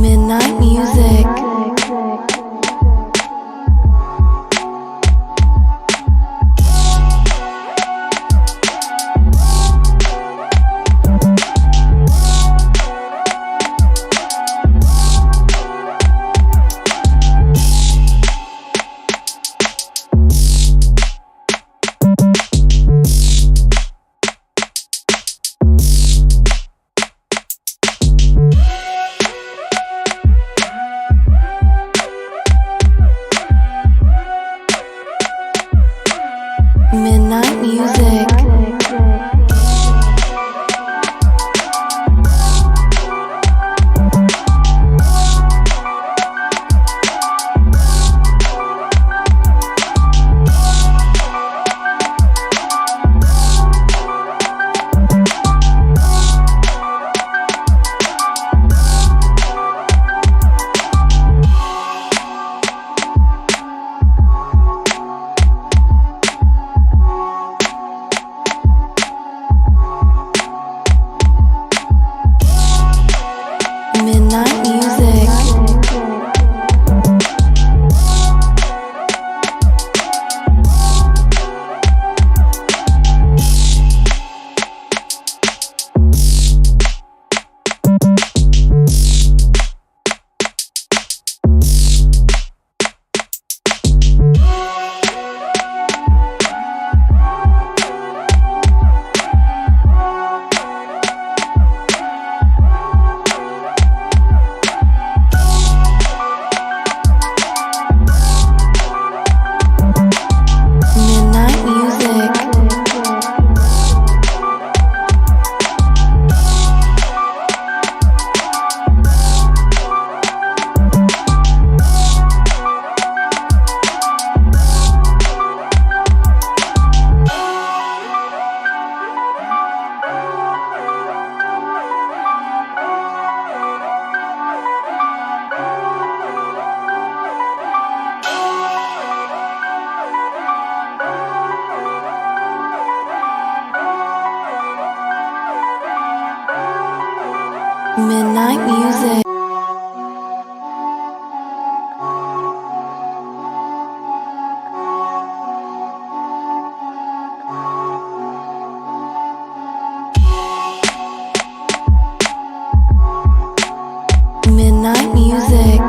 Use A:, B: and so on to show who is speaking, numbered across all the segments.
A: Midnight music. Midnight music. Midnight music. Midnight music. Midnight music. Midnight music.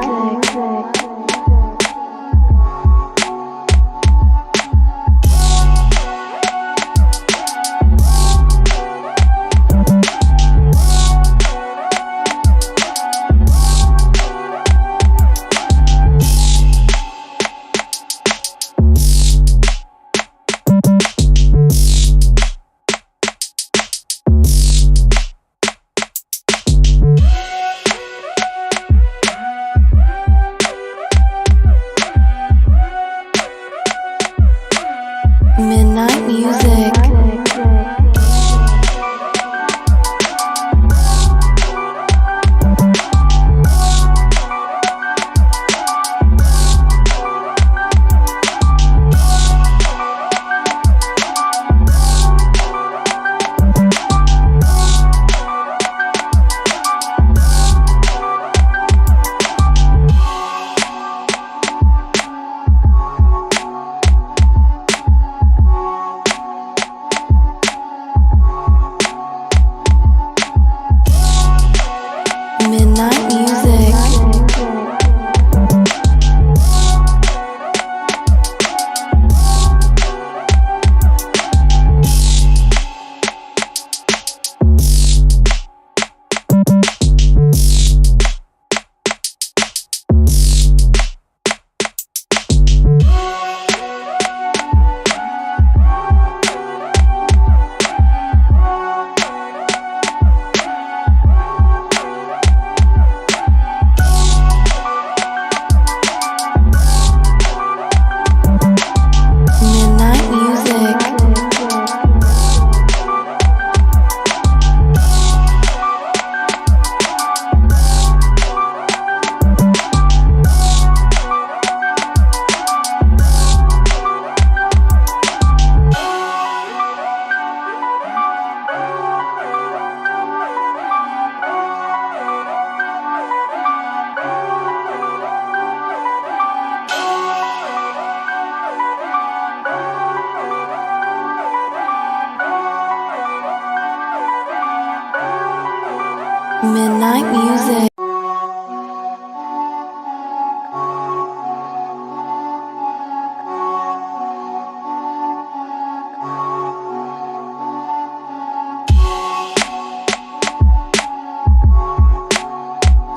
A: Midnight music.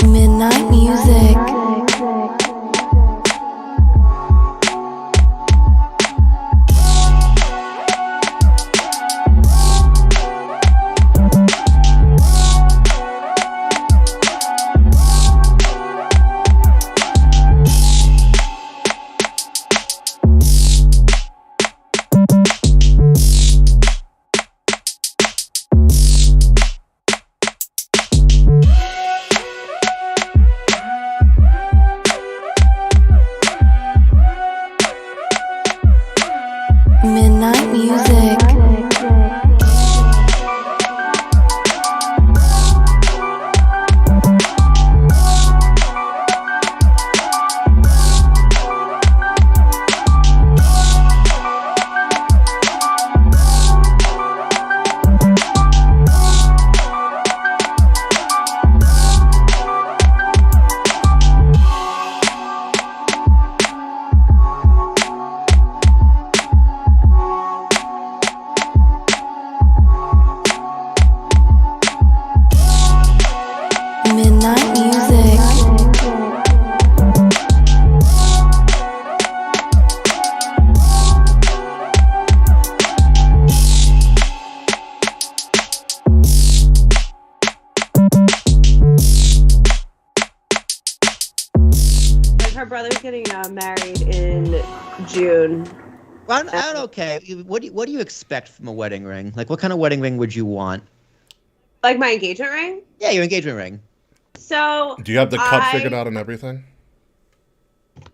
A: Midnight music. Midnight music. Midnight music.
B: Like her brother's getting married in June.
C: Well, I'm okay. What do you expect from a wedding ring? Like, what kind of wedding ring would you want?
B: Like my engagement ring.
C: Yeah, your engagement ring.
B: So
D: Do you have the cut figured out and everything?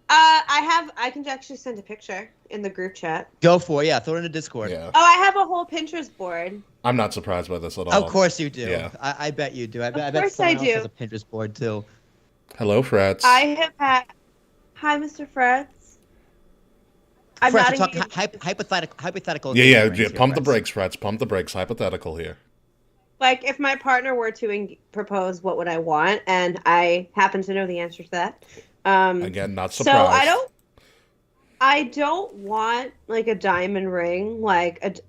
B: I can actually send a picture in the group chat.
C: Go for it. Yeah, throw it in the Discord.
D: Yeah.
B: Oh, I have a whole Pinterest board.
D: I'm not surprised by this at all.
C: Of course you do.
D: Yeah.
C: I bet you do. I bet
B: course
C: someone
B: I
C: else
B: do.
C: has a Pinterest board too.
D: Hello, Frats.
B: I have had. Hi, Mr. Freds. I'm
C: Fresh,
B: not
C: talk
B: engaged.
C: hypothetical.
D: Yeah.
C: engagement rings here,
D: Pump the
C: Fresh.
D: brakes, Frats. Pump the brakes. Hypothetical here.
B: Like, if my partner were to propose, what would I want? And I happen to know the answer to that.
D: Again, not
B: So
D: surprised.
B: I don't want like a diamond ring, like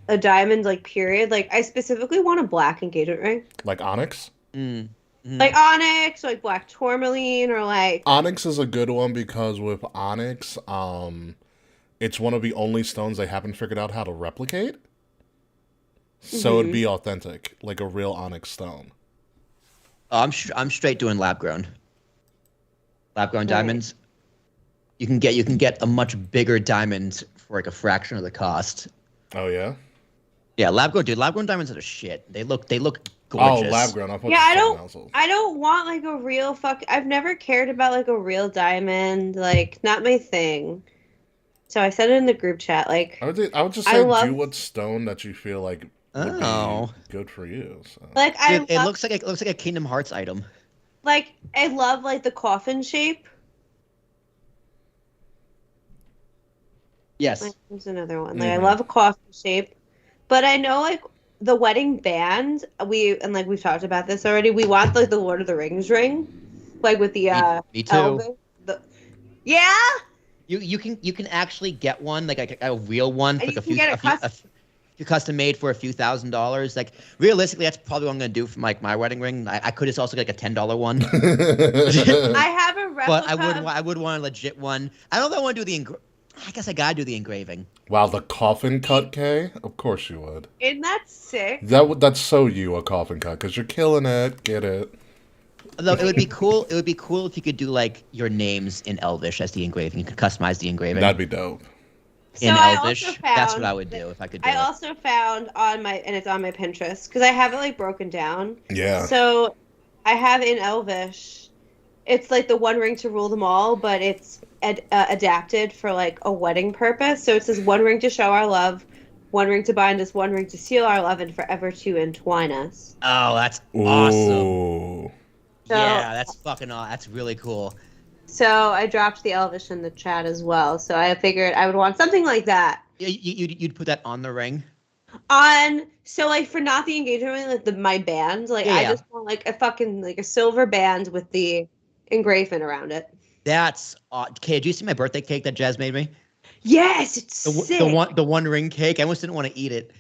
B: a diamond, like period. Like I specifically want a black engagement ring,
D: Like Onyx?
C: Mm.
B: like onyx, or like black tourmaline, or like
D: Onyx is a good one because with Onyx, it's one of the only stones they haven't figured out how to replicate. So it'd be authentic, like a real Onyx stone.
C: Oh, I'm straight doing lab grown. Lab grown
B: Right.
C: diamonds. You can get a much bigger diamond for like a fraction of the cost.
D: Oh, yeah?
C: Yeah, lab grown, dude. Lab grown diamonds are the shit. They look
D: Oh,
C: gorgeous.
D: lab grown. I thought
B: yeah.
D: you said nozzles.
B: I don't want like a real I've never cared about like a real diamond. Like not my thing. So I said it in the group chat. Like
D: I would just
B: I
D: say
B: love-
D: do what stone that you feel like would
C: Oh.
D: be good for you. So.
B: like
C: Dude, it
B: love,
C: looks like a Kingdom Hearts item.
B: like I love like the coffin shape.
C: Yes.
B: Like, there's another one. Like I love a coffin shape, but I know like the wedding band. We've talked about this already. We want like the Lord of the Rings ring, like with the
C: Me too.
B: Elvis. Yeah,
C: You can actually get one like a real one,
B: And
C: like
B: you
C: a
B: can
C: few
B: get it custom.
C: custom made for a few $1,000s. Like realistically, that's probably what I'm gonna do for like my wedding ring. I could just also get like a $10 one,
B: I have a replica.
C: but I would want a legit one. I don't know if I want to do I guess I gotta do the engraving.
D: Wow, the coffin cut, Kay? Of course you would.
B: Isn't that sick?
D: That's so you, a coffin cut, because you're killing it. Get it.
C: Although it would be cool. It would be cool if you could do like your names in Elvish as the engraving. You could customize the engraving
D: That'd be dope.
C: in
B: So I
C: Elvish.
B: also
C: That's
B: found
C: what I would do if I could do
B: I
C: it.
B: also found and it's on my Pinterest because I have it like broken down.
D: Yeah.
B: So I have in Elvish, it's like the one ring to rule them all, but it's adapted for like a wedding purpose. So it says one ring to show our love, one ring to bind us, one ring to seal our love, and forever to entwine us.
C: Oh, that's awesome.
D: Ooh.
B: So-
C: Yeah, that's fucking awesome. That's really cool.
B: So I dropped the Elvish in the chat as well. So I figured I would want something like that.
C: You'd put that on the ring.
B: So like for not the engagement ring, like my band, like I
C: Yeah.
B: just want like a fucking like a silver band with the engraving around it.
C: That's okay. Did you see my birthday cake that Jazz made me?
B: Yes, it's sick.
C: The one ring cake. I almost didn't want to eat it.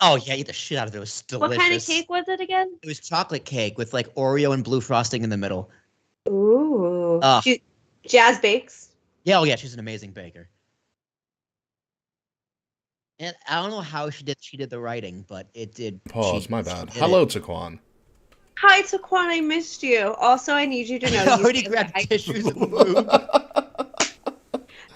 C: Oh yeah, eat the shit out of it. It was delicious.
E: What kind of cake was it again?
C: It was chocolate cake with like Oreo and blue frosting in the middle.
B: Ooh.
C: Ugh.
B: Jazz bakes.
C: Yeah, oh yeah, she's an amazing baker. And I don't know how she did the writing, but it did.
D: Pause,
C: she-
D: my
C: she
D: bad.
C: did
D: Hello,
C: it.
D: Taquan.
B: Hi, Taquan, I missed you. Also, I need you to know.
C: I
B: you
C: already
B: saying
C: grabbed
B: that
C: tissues and moved.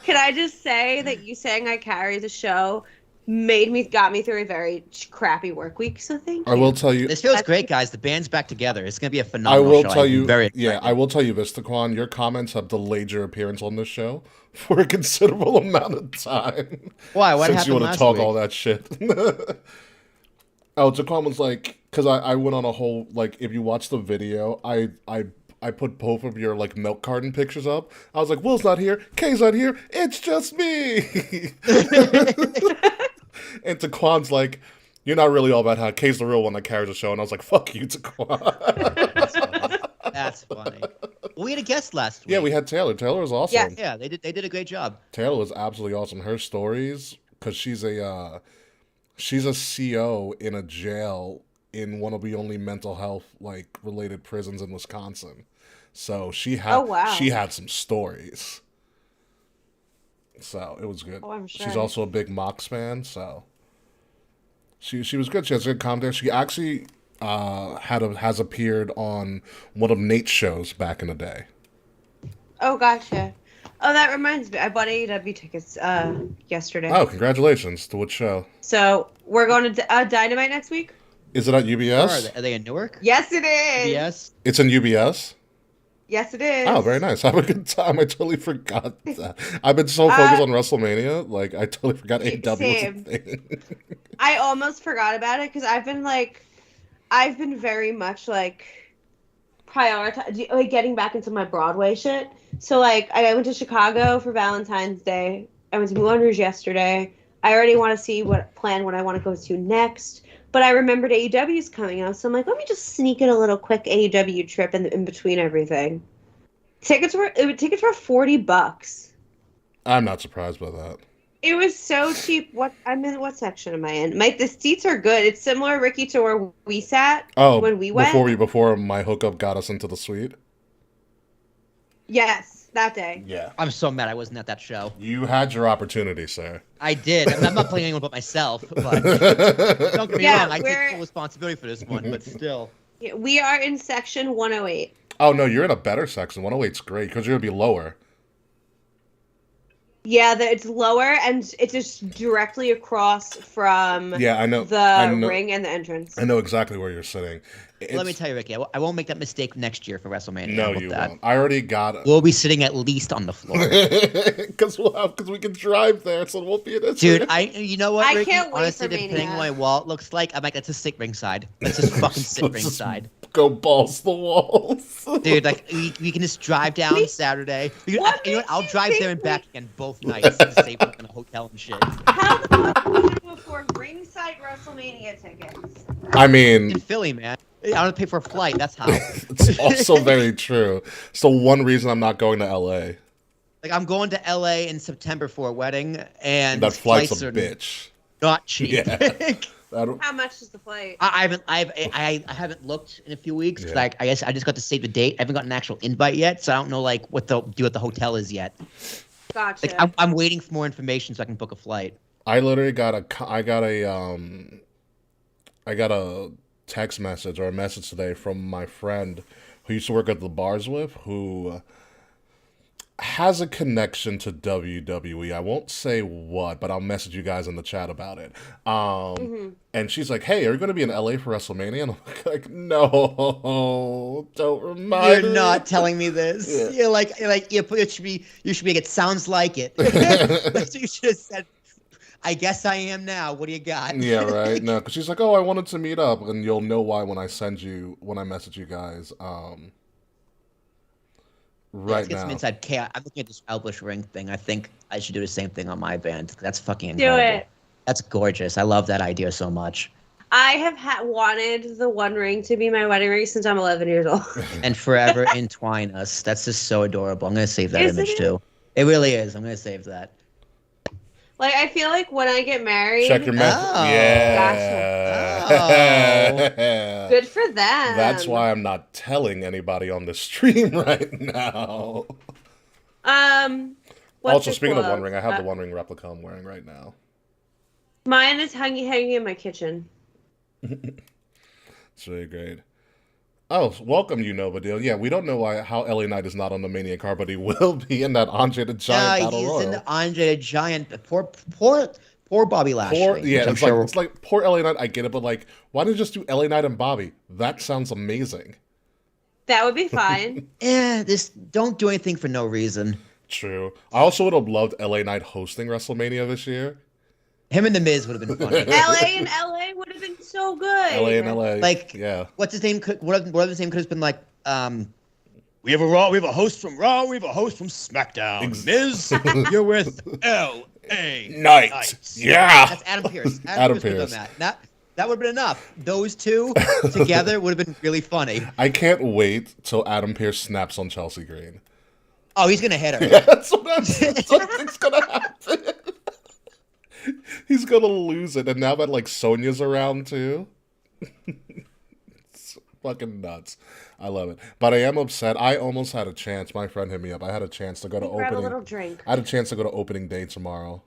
B: Can I just say that you saying I carry the show got me through a very crappy work week, so thank you.
D: I will tell you.
C: This feels great, guys. The band's back together. It's gonna be a
D: I
C: phenomenal
D: will
C: show.
D: tell
C: I'm
D: you.
C: very
D: Yeah,
C: excited.
D: I will tell you this, Taquan. Your comments have delayed your appearance on this show for a considerable amount of time.
C: Why? What
D: Since
C: happened
D: you want to
C: last
D: talk
C: week?
D: all that shit. Oh, Taquan was like, because I went on a whole, like, if you watch the video, I put both of your, like, milk carton pictures up. I was like, Will's not here, Kay's not here, it's just me! And Taquan's like, you're not really all about how Kay's the real one that carries the show. And I was like, fuck you, Taquan.
C: That's funny. We had a guest last week.
D: Yeah, we had Taylor. Taylor was awesome.
B: Yes.
C: Yeah, they did a great job.
D: Taylor was absolutely awesome. Her stories, because she's a CO in a jail in one of the only mental health like related prisons in Wisconsin. So she had some stories. So it was good.
B: Oh, I'm sure.
D: She's also a big Mox fan, so she was good. She has a good commentary. She actually has appeared on one of Nate's shows back in the day.
B: Oh, gotcha. Oh, that reminds me. I bought AEW tickets yesterday.
D: Oh, congratulations! To what show?
B: So we're going to Dynamite next week?
D: Is it at
C: Where
D: UBS?
C: are they in Newark?
B: Yes, it is.
C: Yes.
D: It's in UBS?
B: Yes, it is.
D: Oh, very nice. Have a good time. I totally forgot that. I've been so focused on WrestleMania, like I totally forgot AEW was
B: Same.
D: a thing.
B: I almost forgot about it because I've been very much like prioritizing like getting back into my Broadway shit. So like I went to Chicago for Valentine's Day. I went to Moulin Rouge yesterday. I already want to see what I want to go to next. But I remembered AEW's coming out, so I'm like, let me just sneak in a little quick AEW trip in between everything. Tickets were $40.
D: I'm not surprised by that.
B: It was so cheap. What section am I in? The seats are good. It's similar, Ricky, to where we sat when we went.
D: Before my hookup got us into the suite.
B: Yes, that day.
D: Yeah.
C: I'm so mad I wasn't at that show.
D: You had your opportunity, sir.
C: I did. I'm not playing anyone but myself, but don't get me wrong. I take full responsibility for this one, but still.
B: Yeah, we are in section 108.
D: Oh no, you're in a better section. 108's great because you're gonna be lower.
B: Yeah, it's lower and it's just directly across from
D: I know
B: the ring and the entrance.
D: I know exactly where you're sitting.
C: Let me tell you, Ricky, I won't make that mistake next year for WrestleMania.
D: No, you won't. I already got it.
C: We'll be sitting at least on the floor.
D: Because we can drive there, so it won't be an issue.
C: Dude, you know what, Ricky?
B: I can't wait
C: Honestly,
B: for
C: depending on
B: Mania.
C: what my wallet looks like, I might get to sit ringside. Let's just fucking sit
D: Let's just
C: ringside.
D: Go balls to the walls.
C: Dude, like, we can just drive down Saturday. You know what? I'll drive there and back again both nights to save up in a hotel and shit.
B: How the fuck can you afford ringside WrestleMania tickets?
D: I mean,
C: In Philly, man. I don't pay for a flight. That's how.
D: it's also very true. So one reason I'm not going to LA.
C: Like, I'm going to LA in September for a wedding, and
D: That flight's
C: flights
D: a
C: are
D: bitch.
C: not cheap.
D: Yeah.
B: How much is the flight?
C: I haven't looked in a few weeks.
D: Yeah.
C: Like, I guess I just got to save the date. I haven't got an actual invite yet, so I don't know like what the deal at the hotel is yet.
B: Gotcha.
C: Like, I'm waiting for more information so I can book a flight.
D: I literally got a text message or a message today from my friend who used to work at the bars with, who has a connection to WWE. I won't say what, but I'll message you guys in the chat about it. And she's like, "Hey, are you going to be in LA for WrestleMania?" And I'm like, "No, don't remind me."
C: You're not telling me this.
D: Yeah.
C: You should be like, it sounds like it. That's what you should have said. I guess I am now. What do you got?
D: Yeah, right. No, because she's like, "Oh, I wanted to meet up," and you'll know why when I message you guys.
C: Let's get
D: Right
C: some
D: now.
C: inside chaos. I'm looking at this Elvish ring thing. I think I should do the same thing on my band. That's fucking
B: Do
C: incredible.
B: it.
C: That's gorgeous. I love that idea so much.
B: I have wanted the One Ring to be my wedding ring since I'm 11 years old.
C: And forever entwine us. That's just so adorable. I'm gonna save that
B: Isn't
C: image
B: it?
C: too. It really is. I'm gonna save that.
B: Like, I feel like when I get married,
D: Check your message.
C: Oh.
D: Yeah.
B: good for them.
D: That's why I'm not telling anybody on the stream right now.
B: What's
D: Also,
B: it
D: speaking of
B: called?
D: One Ring, I have the One Ring replica I'm wearing right now.
B: Mine is hanging in my kitchen.
D: It's really great. Oh, welcome, Deal. Yeah, we don't know how LA Knight is not on the Mania card, but he will be in that Andre the Giant Battle
C: he's
D: Royal.
C: in the Andre the Giant. Poor Bobby Lashley.
D: Yeah,
C: which I'm
D: it's like poor LA Knight. I get it, but like, why don't you just do LA Knight and Bobby? That sounds amazing.
B: That would be fine.
C: This don't do anything for no reason.
D: True. I also would have loved LA Knight hosting WrestleMania this year.
C: Him and The Miz would have been funny.
B: LA would have been so good.
D: LA and LA.
C: Like,
D: yeah.
C: What's his name? What of his name could have been like, we have a host from Raw, we have a host from SmackDown. Miz, you're with LA
D: Knight. Yeah.
C: That's Adam Pearce.
D: Adam
C: Pearce
D: Pearce.
C: would have done that. That would have been enough. Those two together would have been really funny.
D: I can't wait till Adam Pearce snaps on Chelsea Green.
C: Oh, he's gonna hit her.
D: That's what I think's gonna happen. He's gonna lose it, and now that like Sonya's around too, it's fucking nuts. I love it, but I am upset. I almost had a chance. My friend hit me up. I had a chance to go to
B: Grab a
D: opening.
B: little drink.
D: I had a chance to go to opening day tomorrow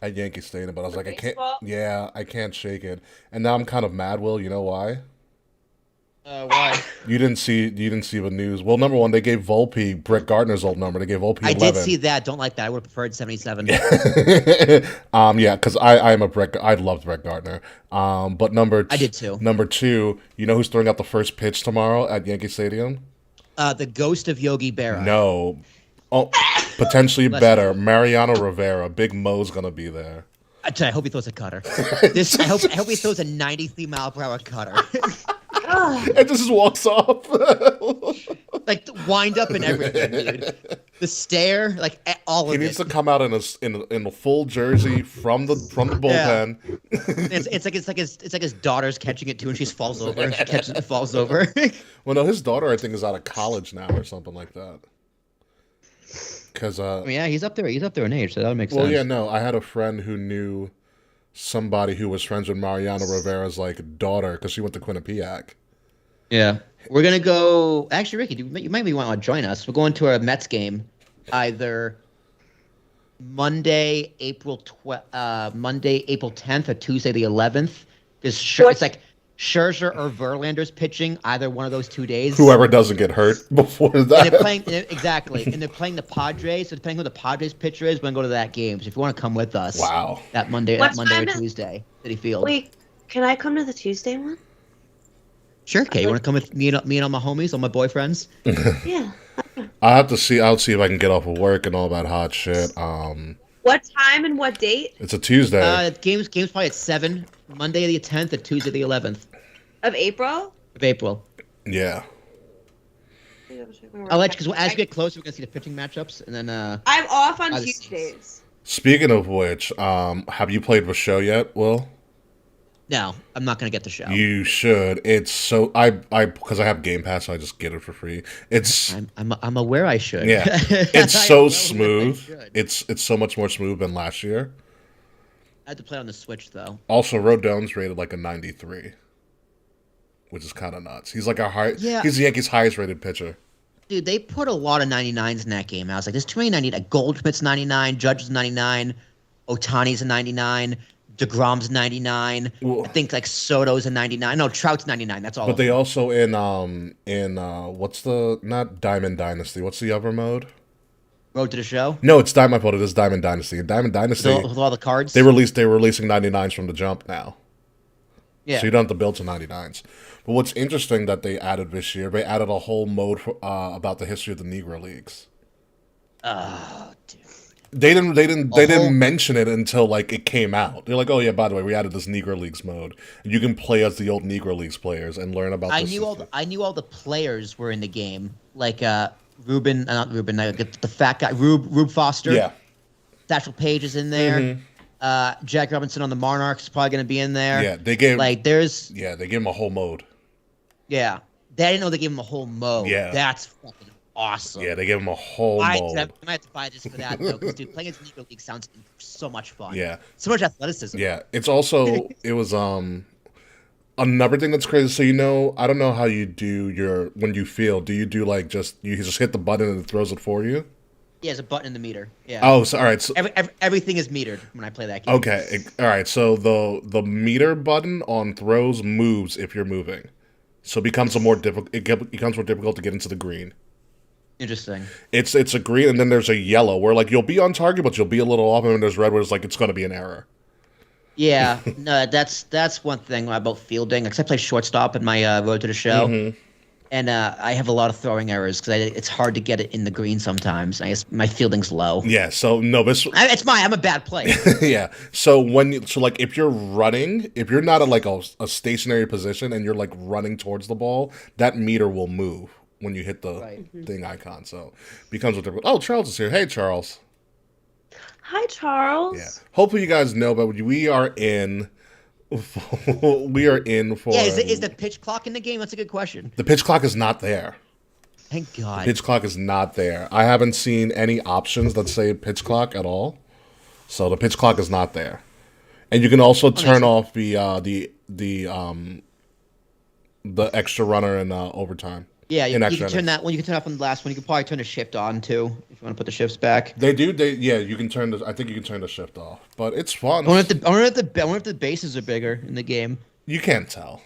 D: at Yankee Stadium, but I was like,
B: Baseball?
D: I can't. Yeah, I can't shake it, and now I'm kind of mad. Will, you know why?
C: Why?
D: You didn't see the news. Well, number one, they gave Volpe Brett Gardner's old number. They gave Volpe 11.
C: I did see that. Don't like that. I would have preferred 77.
D: Yeah, because I'm a Brett. I loved Brett Gardner. But
C: I did too.
D: Number two, you know who's throwing out the first pitch tomorrow at Yankee Stadium?
C: The ghost of Yogi Berra.
D: No, potentially better. Mariano Rivera. Big Mo's gonna be there.
C: I hope he throws a cutter. I hope he throws a 93-mile-per-hour cutter.
D: It just walks off.
C: Like the wind up and everything, dude. The stare, like all of it.
D: He needs to come out in a full jersey from the bullpen.
C: It's like his daughter's catching it too, and she falls over. And she catches it and falls over.
D: Well, no, his daughter I think is out of college now or something like that. Because
C: yeah, he's up there. He's up there in age, so that would make sense.
D: well, yeah, no, I had a friend who knew somebody who was friends with Mariano Rivera's like daughter because she went to Quinnipiac.
C: Yeah, we're gonna go. Actually, Ricky, you might want to join us. We're going to a Mets game, either Monday, April 10th, or Tuesday the 11th. It's like Scherzer or Verlander's pitching either one of those 2 days.
D: Whoever doesn't get hurt before that.
C: And they're playing exactly, and they're playing the Padres. So depending who the Padres pitcher is, we're gonna go to that game. So if you want to come with us,
D: Wow.
C: that Monday or Tuesday, City Field.
B: Wait, can I come to the Tuesday one?
C: Sure, Kay. You want to come with me and all my homies, all my boyfriends?
B: Yeah.
D: I'll see if I can get off of work and all that hot shit.
B: What time and what date
D: It's a Tuesday.
C: Game's probably at 7, Monday the 10th, or Tuesday the 11th
B: of April?
C: of April.
D: Yeah.
C: I'll let you, because as we get closer, we're gonna see the pitching matchups, and then
B: I'm off on
C: just-
B: Tuesdays.
D: Speaking of which, have you played with Show yet, Will?
C: no, I'm not gonna get the show.
D: You should. It's so I because I have Game Pass, so I just get it for free. It's
C: I'm aware I should.
D: yeah. It's
C: I
D: so
C: know I
D: smooth.
C: should.
D: It's so much more smooth than last year.
C: I had to play on the Switch though.
D: Also, Rodon's rated like a 93, which is kind of nuts. He's like he's the Yankees' highest rated pitcher.
C: Dude, they put a lot of 99s in that game. I was like, there's too many 99. Like Goldschmidt's 99, Judge's 99, Otani's a 99, DeGrom's 99.
D: Well,
C: I think like Soto's a 99. No, Trout's 99. That's all.
D: but
C: of
D: they
C: them.
D: also in what's the not Diamond Dynasty? What's the other mode?
C: Road to the show.
D: No, it's Diamond. It is Diamond Dynasty. In Diamond Dynasty,
C: With all the cards.
D: they were releasing 99s from the jump now.
C: Yeah.
D: So you don't have to build to 99s. But what's interesting that they added this year, they added a whole mode about the history of the Negro Leagues.
C: Oh, dude.
D: They didn't mention it until like it came out. They're like, oh yeah, by the way, we added this Negro Leagues mode. You can play as the old Negro Leagues players and learn about.
C: I knew all the players were in the game, like the fat guy, Rube Foster.
D: Yeah.
C: Satchel Paige is in there. Jack Robinson on the Monarchs is probably going to be in there.
D: Yeah, they gave
C: Like, there's...
D: Yeah, they gave him a whole mode.
C: Yeah. They didn't know they gave him a whole mode.
D: Yeah.
C: That's fucking awesome.
D: Yeah, they gave him a whole mode.
C: I might have to buy it just for that, though, because, dude, playing against Negro League sounds so much fun.
D: Yeah.
C: So much athleticism.
D: Yeah, it's also... it was, another thing that's crazy, so I don't know how you do when you field, do you do, like, you just hit the button and it throws it for you?
C: Yeah, there's a button in the meter. Yeah.
D: Oh, so all right. So,
C: everything is metered when I play that game.
D: okay, all right. So the meter button on throws moves if you're moving, so it becomes more difficult. It becomes more difficult to get into the green.
C: Interesting.
D: It's a green, and then there's a yellow where like you'll be on target, but you'll be a little off, and then there's red where it's like it's going to be an error.
C: Yeah, no, that's one thing about fielding. Because I play shortstop in my road to the show.
D: Mm-hmm.
C: And I have a lot of throwing errors because it's hard to get it in the green sometimes. I guess my fielding's low.
D: Yeah, so no,
C: I'm a bad player.
D: Yeah, so like if you're running, if you're not at like a stationary position and you're like running towards the ball, that meter will move when you hit the thing icon. So it becomes difficult. Oh, Charles is here. Hey, Charles.
B: Hi, Charles.
D: Yeah. Hopefully you guys know, but we are in for...
C: Yeah, is the pitch clock in the game? That's a good question.
D: The pitch clock is not there.
C: Thank God.
D: The pitch clock is not there. I haven't seen any options that say pitch clock at all. So the pitch clock is not there. And you can also turn off the extra runner in overtime.
C: Yeah, you can turn that one. You can turn off on the last one. You can probably turn the shift on too if you want to put the shifts back.
D: They do. You can turn I think you can turn the shift off, but it's fun.
C: I wonder if the bases are bigger in the game.
D: You can't tell.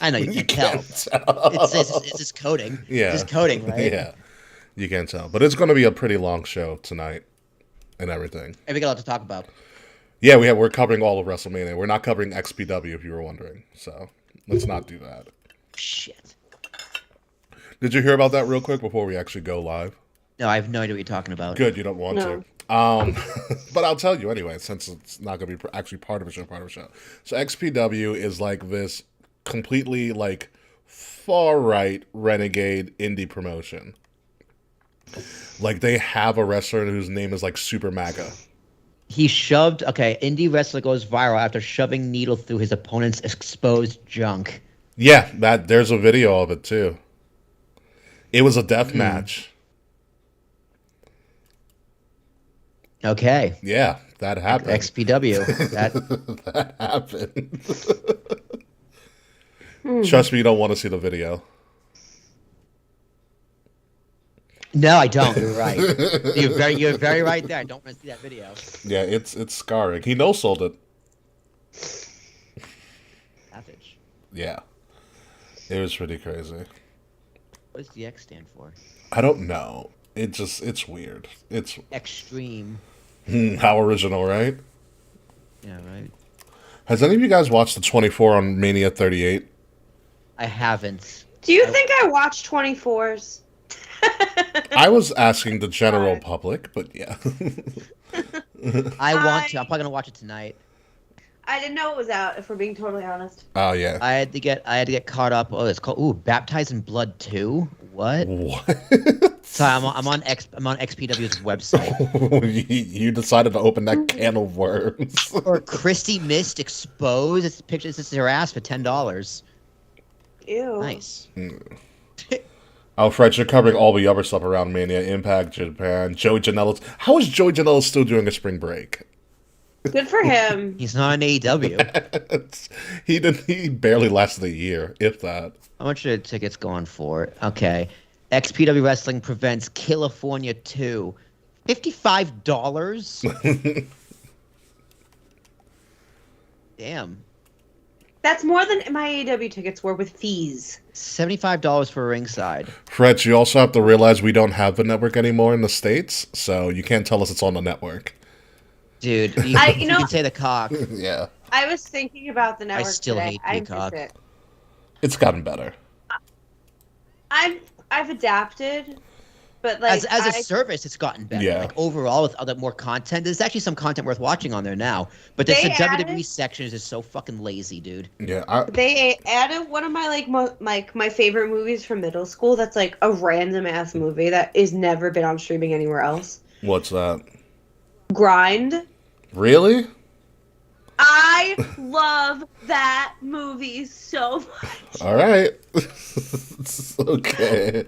C: I know you can't tell. It's just coding.
D: Yeah,
C: it's just coding, right?
D: Yeah, you can't tell. But it's going to be a pretty long show tonight, and everything.
C: And we got a lot to talk about.
D: Yeah, we're covering all of WrestleMania. We're not covering XPW if you were wondering. So let's not do that.
C: Shit.
D: Did you hear about that real quick before we actually go live?
C: No, I have no idea what you're talking about.
D: Good, you don't want to. But I'll tell you anyway, since it's not going to be actually part of a show. So XPW is like this completely like far right renegade indie promotion. Like they have a wrestler whose name is like Super MAGA.
C: Indie wrestler goes viral after shoving needle through his opponent's exposed junk.
D: Yeah, there's a video of it too. It was a death match.
C: Okay.
D: Yeah, that happened.
C: XPW.
D: That happened. Trust me, you don't want to see the video.
C: No, I don't. You're right. You're very right there. I don't want to see that video.
D: Yeah, it's scarring. He no-sold it.
C: Savage.
D: Yeah. It was pretty crazy.
C: What does the X stand for?
D: I don't know. It's weird. It's
C: extreme.
D: How original, right?
C: Yeah, right.
D: Has any of you guys watched the 24 on Mania 38?
C: I haven't.
B: Do you think I watch 24s?
D: I was asking the general public, but yeah.
C: I want to. I'm probably gonna watch it tonight.
B: I didn't know it was out, if we're being totally honest.
D: Oh yeah.
C: I had to get caught up. Oh, it's called Baptized in Blood 2. What? So I'm on XPW's website.
D: You decided to open that can of worms.
C: Or Christy Mist exposed. It's pictures. It's her ass for $10.
B: Ew.
C: Nice.
D: Oh, Fred, you're covering all the other stuff around Mania, Impact, Japan, Joey Janela's. How is Joey Janela still doing a spring break?
B: Good for him.
C: He's not on AEW.
D: He barely lasted a year, if that.
C: How much are the tickets going for? Okay. XPW Wrestling prevents California 2. $55? Damn.
B: That's more than my AEW tickets were with fees.
C: $75 for ringside.
D: Fred, you also have to realize we don't have the network anymore in the States, so you can't tell us it's on the network.
C: Dude, you can say the cock.
D: Yeah.
B: I was thinking about the network.
C: I still
B: today.
C: hate Peacock.
D: It's gotten better.
B: I've adapted, but like
C: as a service, it's gotten better.
D: Yeah.
C: Like overall, with more content, there's actually some content worth watching on there now. But the WWE section is just so fucking lazy, dude.
D: Yeah.
B: They added one of my my favorite movies from middle school. That's like a random ass movie that is never been on streaming anywhere else.
D: What's that?
B: Grind.
D: Really?
B: I love that movie so much.
D: All right. Okay.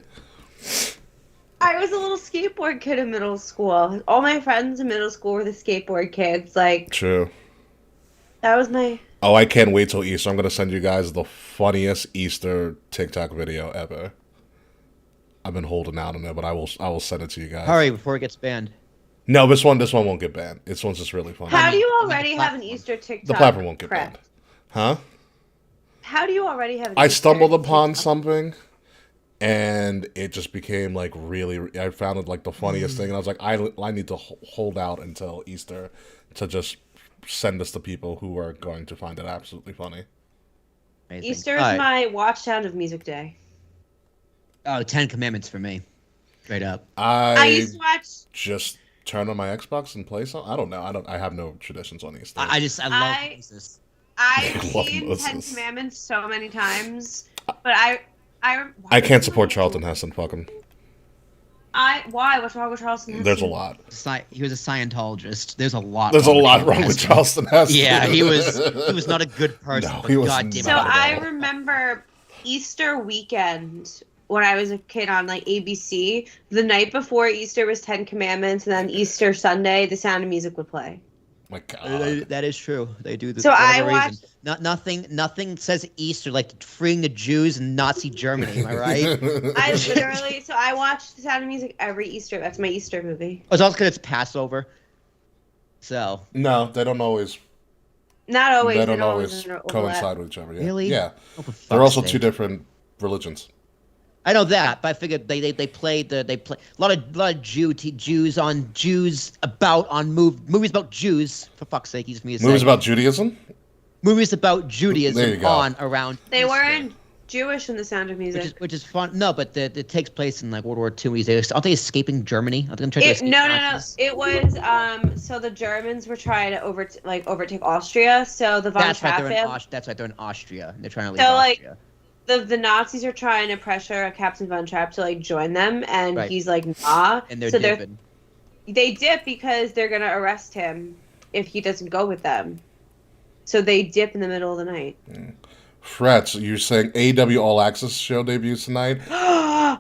B: I was a little skateboard kid in middle school. All my friends in middle school were the skateboard kids. Like,
D: True.
B: that was my...
D: Oh, I can't wait till Easter. I'm gonna send you guys the funniest Easter TikTok video ever. I've been holding out on it, but I will send it to you guys.
C: Hurry before it gets banned.
D: No, this one won't get banned. This one's just really funny.
B: How do you
C: I mean,
B: already
C: the
B: have an
C: platform.
B: Easter TikTok?
D: The platform won't get
B: prep?
D: banned. Huh?
B: How do you already have an
D: I
B: Easter
D: stumbled upon
B: TikTok?
D: something, and it just became like really. I found it like the funniest thing, and I was like, I need to hold out until Easter to just send this to people who are going to find it absolutely funny.
C: Amazing.
B: Easter is
C: All right.
B: my watch sound of music day.
C: Oh, 10 Commandments for me. Straight up.
B: I used to watch...
D: just turn on my Xbox and play something. I don't know. I have no traditions on Easter.
C: I love Moses.
B: I've
D: love
B: seen
D: Moses.
B: Ten Commandments so many times, but
D: I can't support Charlton Heston. Fuck him.
B: Why? What's wrong with Charleston?
D: There's a lot.
C: He was a Scientologist. There's a lot.
D: There's a
C: wrong with
D: lot
C: Charlton
D: wrong with
C: Heston.
D: Charleston Heston.
C: Yeah, he was not a good person.
D: No,
C: but
D: he was
C: God damn it.
B: So
D: not at
B: I
D: all.
B: remember Easter weekend when I was a kid on like ABC. The night before Easter was Ten Commandments, and then Easter Sunday, The Sound of Music would play.
D: My God.
C: That is true. They do.
B: So
C: for
B: I
C: whatever reason.
B: watched-
C: Nothing says Easter like freeing the Jews in Nazi Germany. Am I right?
B: I watched The Sound of Music every Easter. That's my Easter movie.
C: Oh, it's also because it's Passover. So
D: No, they don't always.
B: Not always.
D: They don't always
B: overlap.
D: coincide with each other. Yeah.
C: Really?
D: Yeah.
C: Oh, for fuck's
D: They're also
C: sake.
D: two different religions.
C: I know that, but I figured they play a lot of Jews about movies about Jews. For fuck's sake, he's me.
D: Movies about Judaism?
C: movies about
D: There you
C: Judaism
D: go.
C: on around.
B: They
C: Easter,
B: weren't Jewish in The Sound of Music.
C: which is fun. No, but it takes place in like World War II. Aren't they escaping Germany? Are they trying to escape
B: No.
C: Nazis?
B: It was so the Germans were trying to overtake Austria. So the von
C: That's right.
B: Trapp
C: That's right. They're in Austria. And they're trying to leave
B: So, like,
C: Austria.
B: the Nazis are trying to pressure Captain von Trapp to like join them, and
C: Right.
B: he's like, nah.
C: And they're
B: so
C: dipping.
B: they dip because they're gonna arrest him if he doesn't go with them. So they dip in the middle of the night.
D: Frets, you're saying AEW All Access show debuts tonight?
B: Oh,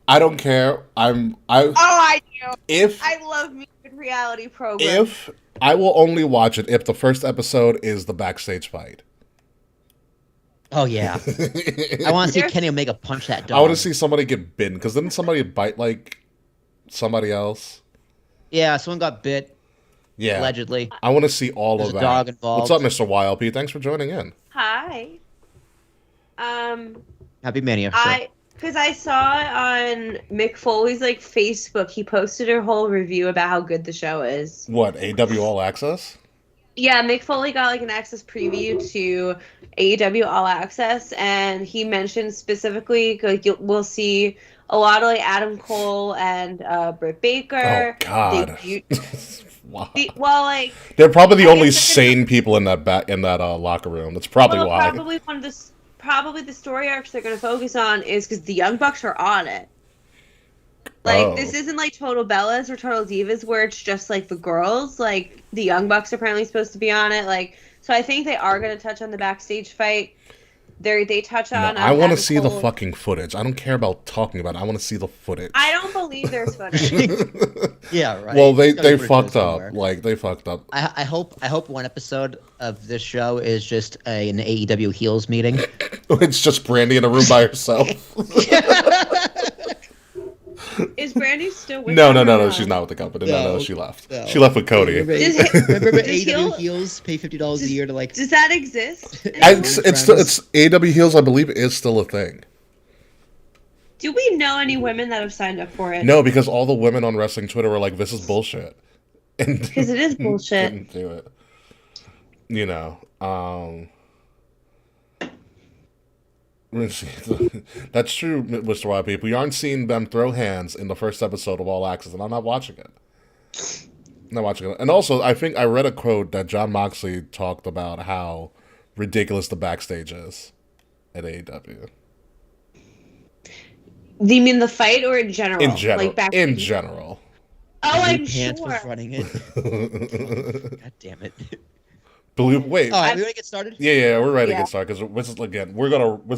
D: I don't care.
B: I do.
D: If
B: I love me a good reality program.
D: if I will only watch it if the first episode is the backstage fight.
C: Oh yeah. I want to see
B: There's-
C: Kenny Omega punch that dog.
D: I want to see somebody get bitten because didn't somebody bite like somebody else?
C: Yeah, someone got bit
D: Yeah,
C: allegedly.
D: I want to see all
C: There's
D: of
C: a
D: that.
C: dog involved.
D: What's up, Mr. YLP? Thanks for joining in.
B: Hi.
C: Happy Mania.
B: Because I saw it on Mick Foley's like Facebook. He posted a whole review about how good the show is.
D: What, AEW All Access?
B: Yeah, Mick Foley got like an access preview to AEW All Access, and he mentioned specifically like we'll see a lot of like Adam Cole and Britt Baker.
D: Oh God!
B: Debut-
D: Wow.
B: well, like
D: They're probably the
B: I
D: only
B: guess they're
D: sane people in that locker room. That's probably
B: well,
D: why.
B: probably the story arcs they're going to focus on is because the Young Bucks are on it. Like,
D: Oh.
B: this isn't like Total Bellas or Total Divas where it's just like the girls. Like, the Young Bucks are apparently supposed to be on it. Like, so I think they are going to touch on the backstage fight. They touch
D: No,
B: on.
D: I want to
B: Adam
D: see the
B: Cole.
D: fucking footage. I don't care about talking about it. I want to see the footage.
B: I don't believe there's footage.
C: Yeah, right.
D: Well, they
C: It's gotta be
D: fucked
C: produced
D: up.
C: somewhere.
D: Like they fucked up.
C: I hope one episode of this show is just an AEW heels meeting.
D: It's just Brandy in a room by herself.
B: Is Brandy still with
D: No,
B: them or
D: she's not with the company. No,
C: No.
D: she left.
C: No.
D: She left with Cody.
C: Remember,
B: Does-
C: remember
B: does
C: AEW
B: heel-
C: heels pay $50 a year to like.
B: Does that exist?
D: It's AEW heels. I believe is still a thing.
B: Do we know any women that have signed up for it?
D: No, because all the women on wrestling Twitter were like, "This is bullshit," and
B: Because it is bullshit.
D: didn't do it. You know. Let me see. That's true, Mr. YP. We aren't seeing them throw hands in the first episode of All Access, and I'm not watching it. I'm not watching it. And also, I think I read a quote that John Moxley talked about how ridiculous the backstage is at AEW.
B: Do you mean the fight or in general?
D: In general.
B: Like back
D: In general.
B: Oh, I'm
C: Pants
B: sure.
C: was running it. God damn it.
D: Wait.
C: All right, we ready to get started?
D: Yeah, we're ready to
B: Yeah.
D: get started because this is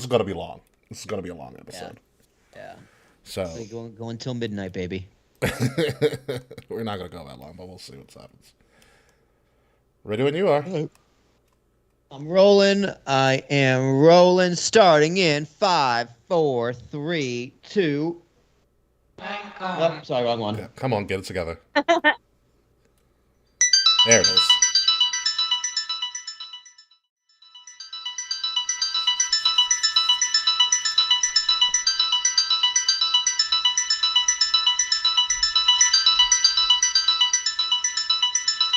D: gonna be long. This is gonna be a long episode.
C: Yeah.
D: So
C: We go until midnight, baby.
D: we're not gonna go that long, but we'll see what happens. Ready when you are.
C: I'm rolling. I am rolling. Starting in 5, 4, 3, 2. Oh, sorry, wrong one.
D: Yeah, come on, get it together. There it is.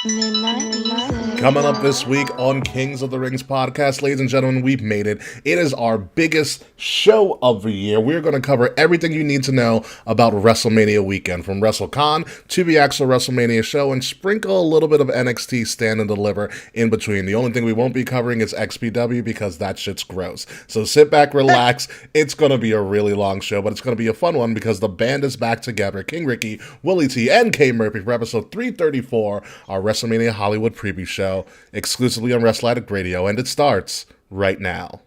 A: Midnight music.
D: Coming up this week on Kings of the Rings podcast, ladies and gentlemen, we've made it. It is our biggest show of the year. We're going to cover everything you need to know about WrestleMania weekend, from WrestleCon to the actual WrestleMania show, and sprinkle a little bit of NXT Stand and Deliver in between. The only thing we won't be covering is XPW because that shit's gross. So sit back, relax. It's going to be a really long show, but it's going to be a fun one because the band is back together. King Ricky, Willie T, and K Murphy for episode 334, our WrestleMania Hollywood preview show, exclusively on Wrestle Addict Radio, and it starts right now.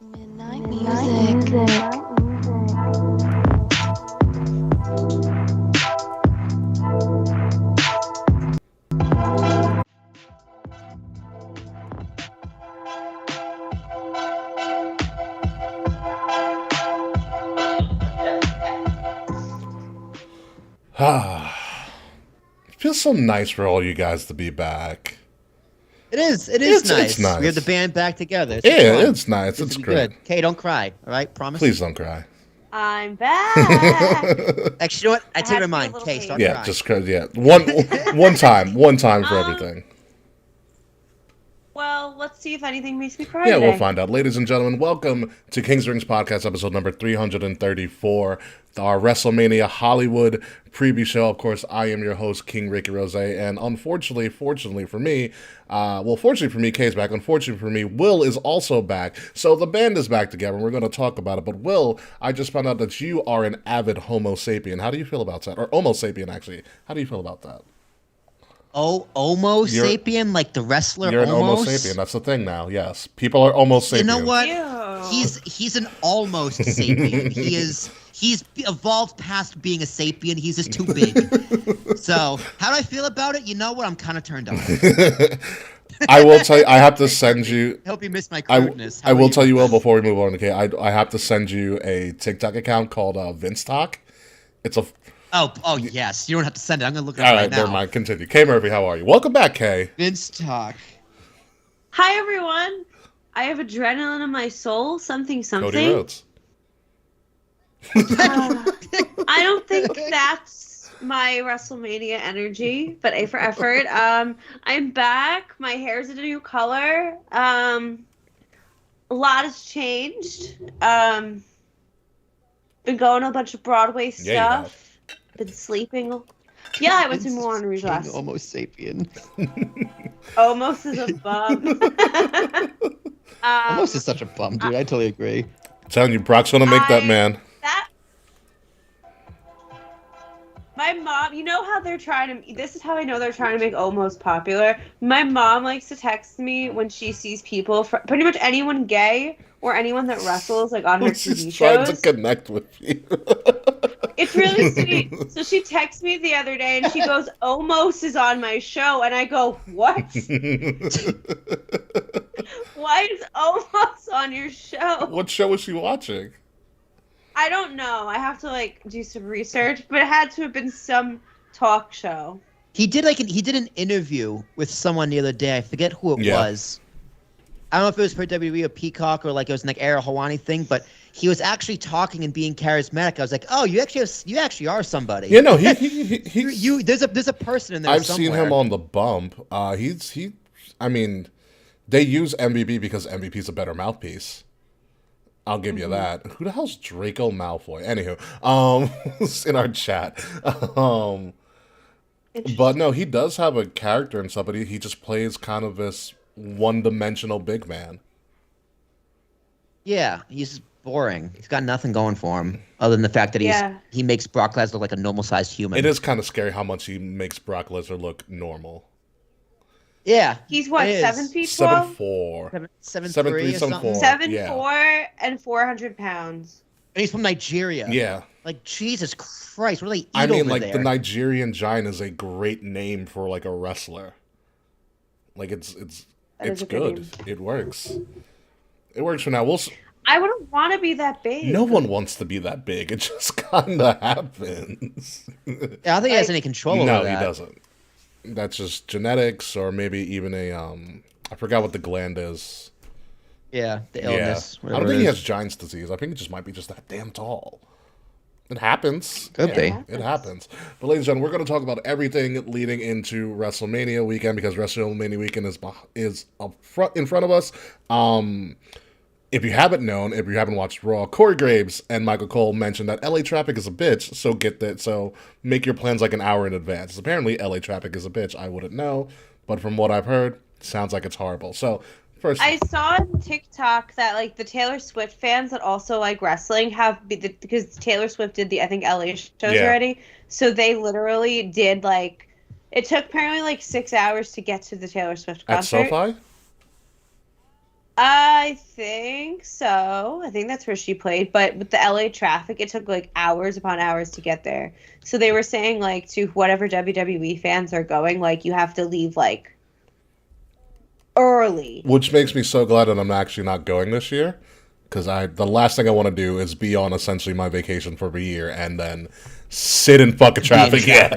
A: Midnight music.
D: It feels so nice for all you guys to be back.
C: It is. It is
D: It's
C: nice.
D: nice.
C: We have the band back together. It's
D: Yeah,
C: fun.
D: it's nice.
C: This
D: It's
C: will be
D: great.
C: good. Okay, don't cry. All right, promise.
D: Please don't cry.
B: I'm back.
C: Actually, you know what? I
B: had
C: take
B: to
C: your
B: be
C: mind.
B: a little
C: Okay,
B: late.
C: start
D: Yeah,
C: crying.
D: just cause. Yeah, one time for everything.
B: Well, let's see if anything makes me cry
D: Yeah,
B: today.
D: we'll find out. Ladies and gentlemen, welcome to King's Rings Podcast, episode number 334, our WrestleMania Hollywood preview show. Of course, I am your host, King Ricky Rose, and fortunately for me, Kay's back. Unfortunately for me, Will is also back. So the band is back together, and we're going to talk about it. But Will, I just found out that you are an avid Homo sapien. How do you feel about that? Or Homo sapien, actually. How do you feel about that?
C: Oh, Homo
D: You're-
C: sapien, like the wrestler.
D: You're an Homo
C: Homos?
D: sapien. That's the thing now. Yes, people are Homo sapiens.
C: You know what?
B: Ew.
C: He's an almost sapien. He's evolved past being a sapien. He's just too big. So how do I feel about it? You know what? I'm kind of turned on.
D: I will tell you. I have to send you.
C: I hope you missed my
D: I
C: crudeness. How are
D: will
C: you?
D: tell you, Will, before we move on. Okay, I have to send you a TikTok account called Vince Talk. It's a.
C: Oh yes. You don't have to send it. I'm gonna look it
D: All
C: up
D: right,
C: right now.
D: never mind. Continue. Kay Murphy, how are you? Welcome back, Kay.
C: Vince talk.
B: Hi, everyone. I have adrenaline in my soul. Something.
D: Cody Rhodes.
B: I don't think that's my WrestleMania energy, but A for effort. I'm back. My hair's in a new color. A lot has changed. Been going to a bunch of Broadway
D: Yeah, you have.
B: stuff. Been sleeping. Yeah, I went to Moulin Rouge last.
C: Homo sapien.
B: Almost is a bum.
C: Almost is such a bum, dude. I totally agree.
D: I'm telling you, Brock's gonna make that man.
B: That my mom, you know how they're trying to. This is how I know they're trying to make Almost popular. My mom likes to text me when she sees people, pretty much anyone gay or anyone that wrestles, like on her TV
D: She's trying to
B: shows.
D: connect with you.
B: It's really sweet. So she texts me the other day and she goes, "Almost is on my show," and I go, "What? Why is Almost on your show?"
D: What show was she watching?
B: I don't know. I have to do some research, but it had to have been some talk show.
C: He did an interview with someone the other day. I forget who it
D: Yeah.
C: was. I don't know if it was for WWE or Peacock or it was an Air Hawani thing, but he was actually talking and being charismatic. I was like, oh, you actually are somebody.
D: Yeah, no, he
C: There's a person in there.
D: I've
C: somewhere.
D: seen him on the bump. I mean, they use MVP because MVP's a better mouthpiece. I'll give you that. Who the hell's Draco Malfoy? Anywho, in our chat. But no, he does have a character and stuff, but he just plays kind of this one-dimensional big man.
C: Yeah, he's just boring. He's got nothing going for him other than the fact that he makes Brock Lesnar look like a normal-sized human.
D: It is kind of scary how much he makes Brock Lesnar look normal.
C: Yeah.
B: He's what,
C: it is.
B: 7 feet tall?
D: 7'4".
C: 7'3"
D: 7'3",
C: or something.
D: 7'4".
B: 7'4" and 400 pounds.
C: And he's from Nigeria.
D: Yeah.
C: Like, Jesus Christ, what do they eat
D: I mean,
C: over
D: like,
C: there?
D: the Nigerian Giant is a great name for, like, a wrestler. Like, it's
B: That is a good
D: good.
B: name.
D: It works. It works for now.
B: I wouldn't want to be that big.
D: No one wants to be that big. It just kind of happens.
C: Yeah, I don't think he has any control over
D: No,
C: that.
D: he doesn't. That's just genetics, or maybe even I forgot what the gland is.
C: Yeah, the illness.
D: I don't think he has Giant's disease. I think it just might be just that damn tall. It happens.
C: Could be.
D: It happens. But ladies and gentlemen, we're going to talk about everything leading into WrestleMania weekend, because WrestleMania weekend is up front in front of us. If you haven't known, if you haven't watched Raw, Corey Graves and Michael Cole mentioned that LA traffic is a bitch, so get that. So make your plans like an hour in advance. Apparently, LA traffic is a bitch. I wouldn't know, but from what I've heard, sounds like it's horrible. So first,
B: I saw on TikTok that like the Taylor Swift fans that also like wrestling because Taylor Swift did the I think LA shows already, so they literally did like it took apparently like 6 hours to get to the Taylor Swift concert.
D: at SoFi.
B: I think so. I think that's where she played. But with the LA traffic, it took like hours upon hours to get there. So they were saying like to whatever WWE fans are going, like you have to leave like early.
D: Which makes me so glad that I'm actually not going this year, because the last thing I want to do is be on essentially my vacation for a year and then sit in fucking traffic. Yeah.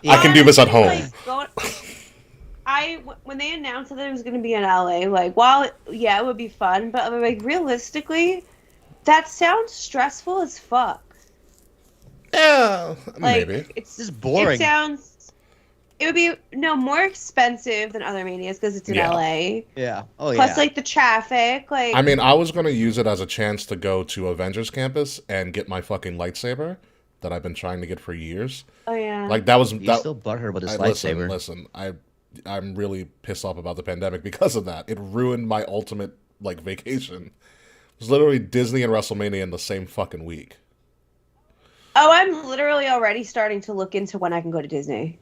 D: I can do this at home.
B: When they announced that it was going to be in LA, like, while it would be fun, but like realistically, that sounds stressful as fuck.
D: Yeah,
B: Like,
D: maybe.
B: it's
C: just boring.
B: It would be more expensive than other manias because it's in LA.
C: Yeah. Oh, yeah.
B: Plus, like the traffic, like.
D: I mean, I was going to use it as a chance to go to Avengers Campus and get my fucking lightsaber that I've been trying to get for years.
B: Oh yeah.
D: Like that was.
C: You still butthurt with his lightsaber.
D: Listen. I'm really pissed off about the pandemic because of that. It ruined my ultimate like vacation. It was literally Disney and WrestleMania in the same fucking week.
B: Oh, I'm literally already starting to look into when I can go to Disney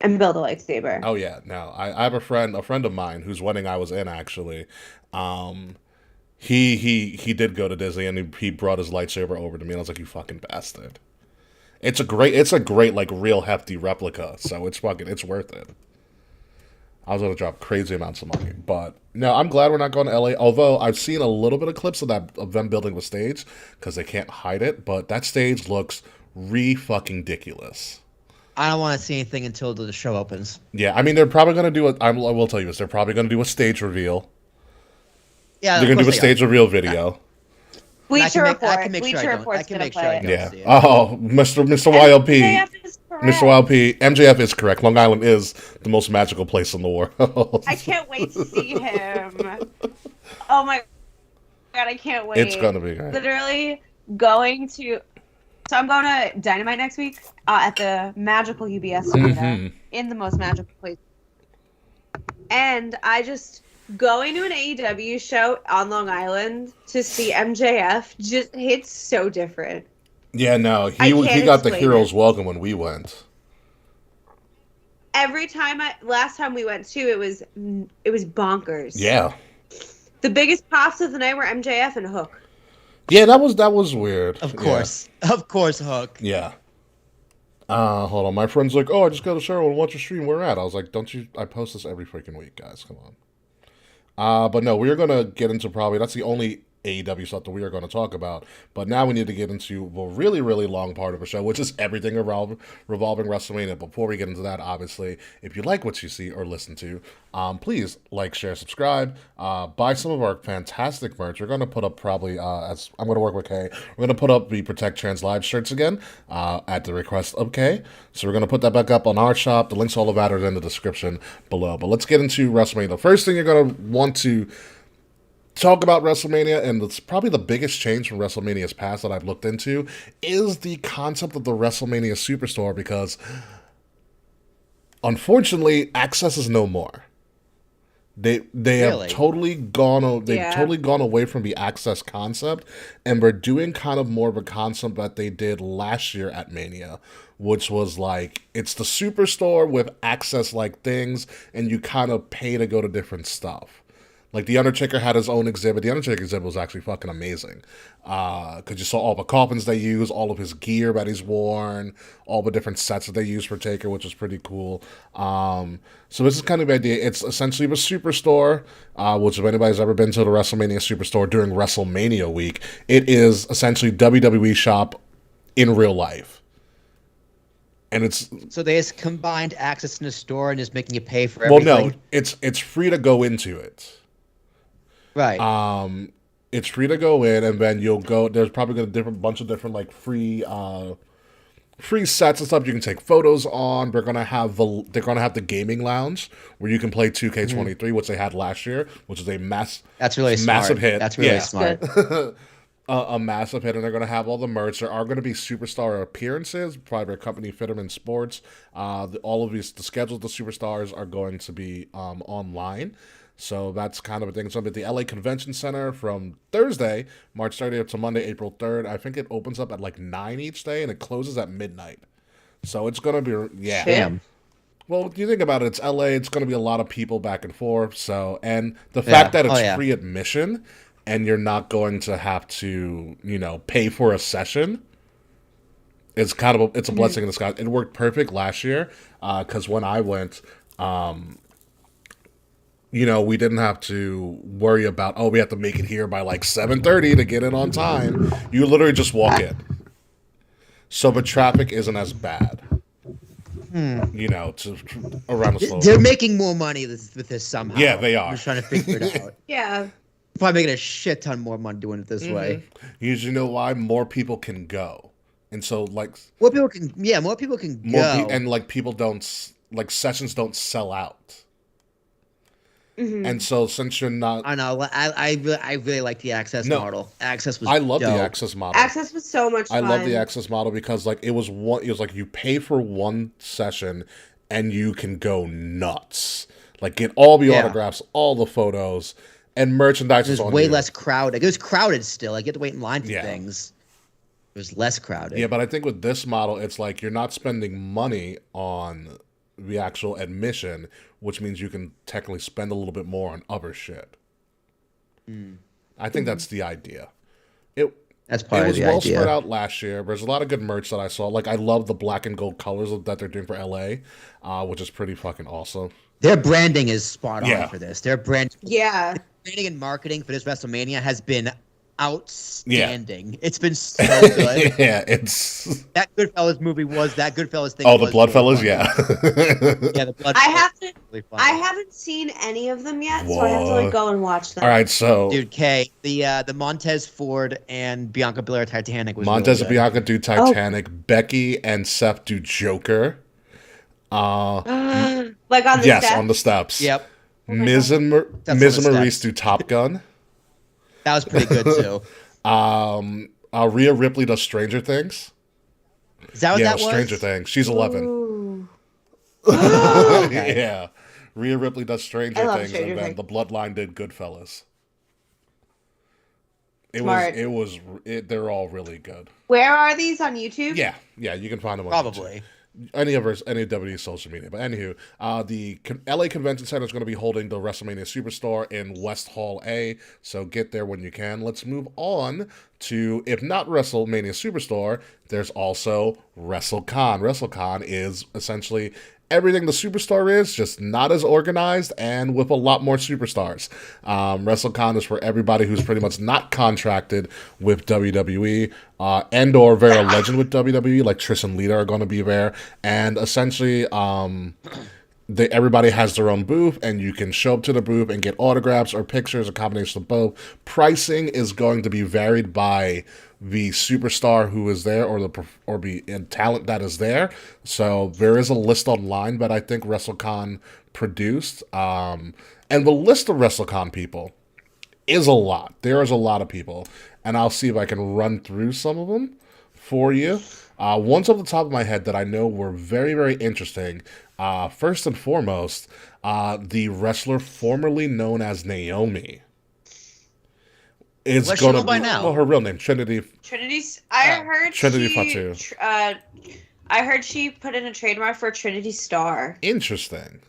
B: and build a lightsaber.
D: Oh yeah, no. I have a friend of mine whose wedding I was in actually. He did go to Disney and he brought his lightsaber over to me and I was like, you fucking bastard. It's a great like real hefty replica, so it's worth it. I was gonna drop crazy amounts of money, but no, I'm glad we're not going to LA. Although I've seen a little bit of clips of them building the stage because they can't hide it, but that stage looks fucking ridiculous.
C: I don't want to see anything until the show opens.
D: Yeah, I mean they're probably gonna do I will tell you this. They're probably gonna do a stage reveal.
C: Yeah,
D: they're gonna do a stage reveal video.
B: Bleacher Report.
C: I can make sure I don't
D: Yeah.
C: see it.
D: Oh, Mr. YLP.
B: MJF is correct.
D: Mr. YLP, MJF is correct. Long Island is the most magical place in the world.
B: I can't wait to see him. Oh my god, I can't wait.
D: It's gonna be great.
B: Literally going to. So I'm going to Dynamite next week at the magical UBS Arena in the most magical place. And I just going to an AEW show on Long Island to see MJF just hits so different.
D: Yeah, no,
B: I
D: he
B: can't
D: got the
B: explain
D: hero's
B: it.
D: welcome when we went.
B: Last time we went too, it was bonkers.
D: Yeah.
B: The biggest pops of the night were MJF and Hook.
D: Yeah, that was weird.
C: Of course. Yeah. Of course, Hook.
D: Yeah. Hold on. My friend's like, oh, I just got to show and watch your stream. Where at? I was like, I post this every freaking week, guys. Come on. But no, we're going to get into that's the only AEW stuff that we are going to talk about. But now we need to get into a really, really long part of the show, which is everything revolving WrestleMania. Before we get into that, obviously, if you like what you see or listen to, please like, share, subscribe, buy some of our fantastic merch. We're going to put up probably, as I'm going to work with Kay, we're going to put up the Protect Trans Live shirts again at the request of Kay. So we're going to put that back up on our shop. The links all of that are in the description below. But let's get into WrestleMania. The first thing you're going to want to talk about WrestleMania, and it's probably the biggest change from WrestleMania's past that I've looked into, is the concept of the WrestleMania Superstore, because unfortunately, Access is no more. They
C: Really?
D: have totally gone they've
B: Yeah.
D: totally gone away from the access concept, and we're doing kind of more of a concept that they did last year at Mania, which was like it's the superstore with access like things, and you kind of pay to go to different stuff. Like the Undertaker had his own exhibit. The Undertaker exhibit was actually fucking amazing, because you saw all the coffins they use, all of his gear that he's worn, all the different sets that they use for Taker, which was pretty cool. So this is kind of the idea. It's essentially the Superstore, which if anybody's ever been to the WrestleMania Superstore during WrestleMania week, it is essentially WWE shop in real life. And it's
C: So they just combined access in the store and just making you pay for
D: well,
C: everything.
D: no, it's free to go into it.
C: Right.
D: It's free to go in, and then you'll go. There's probably gonna bunch of different like free sets and stuff you can take photos on. They're gonna have the gaming lounge where you can play 2K23, which they had last year, which is a
C: That's really
D: massive
C: smart.
D: hit.
C: That's really
D: Yeah.
C: smart.
D: A massive hit, and they're going to have all the merch. There are going to be superstar appearances by their company Fitterman Sports. All of the schedules of the superstars are going to be online. So that's kind of a thing. It's going to be at the LA Convention Center from Thursday, March 30th to Monday, April 3rd. I think it opens up at like 9 each day, and it closes at midnight. So it's going to be, yeah.
C: Damn.
D: Well, if you think about it, it's LA. It's going to be a lot of people back and forth. So, and the fact that it's free admission and you're not going to have to, pay for a session, it's kind of it's a blessing in disguise. It worked perfect last year because when I went, we didn't have to worry about we have to make it here by like 7:30 to get in on time. You literally just walk in, so the traffic isn't as bad. To around the slope.
C: They're making more money with this somehow.
D: Yeah, they are.
C: I'm just trying to figure it out.
B: Yeah.
C: Probably making a shit ton more money doing it this way.
D: You know why? More people can go, and so like
C: More people can go.
D: and like people don't like sessions don't sell out. And so since you're not,
C: I know. I really like the access model. Access was.
D: I love
C: dope.
D: the access model.
B: Access was so much fun.
D: I love the access model because like it was like you pay for one session and you can go nuts. Like get all the autographs, all the photos, and merchandise
C: It
D: is
C: was
D: on
C: way
D: you.
C: less crowded. It was crowded still. Like you had to wait in line for things. It was less crowded.
D: Yeah, but I think with this model, it's like you're not spending money on the actual admission, which means you can technically spend a little bit more on other shit. I think that's the idea.
C: That's part
D: It
C: of
D: was
C: the
D: well
C: idea.
D: spread out last year. There's a lot of good merch that I saw. Like I love the black and gold colors that they're doing for LA, which is pretty fucking awesome.
C: Their branding is spot on
D: Yeah.
C: for this. Their branding
B: Yeah.
C: and marketing for this WrestleMania has been outstanding. It's been so good.
D: Yeah, it's
C: That Goodfellas movie was that Goodfellas thing.
D: oh the
C: was
D: Bloodfellas,
C: really
D: yeah.
C: funny. Yeah, the Bloodfellas.
B: I haven't seen any of them yet, so I have to like go and watch them.
D: All right, so
C: Dude, Kay, the Montez Ford and Bianca Belair Titanic was
D: Montez
C: really
D: and Bianca do Titanic, Becky and Seth do Joker.
B: Like on the
D: Yes,
B: steps?
D: on the steps.
C: Yep,
D: Miz and
C: That's
D: Miz
C: on
D: and
C: the
D: Maurice
C: steps.
D: do Top Gun.
C: that was pretty good too.
D: Rhea Ripley does Stranger Things.
C: Is that what that was?
D: Stranger Things. She's 11.
B: Ooh.
C: Okay.
D: Yeah. Rhea Ripley does Stranger
B: I love
D: Things,
B: Stranger
D: and then
B: Things.
D: the Bloodline did Goodfellas.
B: Smart.
D: They're all really good.
B: Where are these on YouTube?
D: Yeah, you can find them on
C: Probably.
D: YouTube. Any of WWE's social media. But anywho, the LA Convention Center is going to be holding the WrestleMania Superstore in West Hall A, so get there when you can. Let's move on to, if not WrestleMania Superstore, there's also WrestleCon. WrestleCon is essentially everything the Superstore is, just not as organized and with a lot more superstars. WrestleCon is for everybody who's pretty much not contracted with WWE and or they're a legend with WWE, like Trish and Lita are going to be there. And essentially, everybody has their own booth, and you can show up to the booth and get autographs or pictures, a combination of both. Pricing is going to be varied by the superstar who is there or the talent that is there. So there is a list online that I think WrestleCon produced, and the list of WrestleCon people is a lot. There is a lot of people, and I'll see if I can run through some of them for you. Ones off the top of my head that I know were very, very interesting. First and foremost, the wrestler formerly known as Naomi is
C: What's she
D: going to
C: go by
D: be
C: now?
D: well, her real name Trinity.
B: Trinity's. I heard
D: Trinity
B: she.
D: Fatu.
B: I heard she put in a trademark for Trinity Star.
D: Interesting.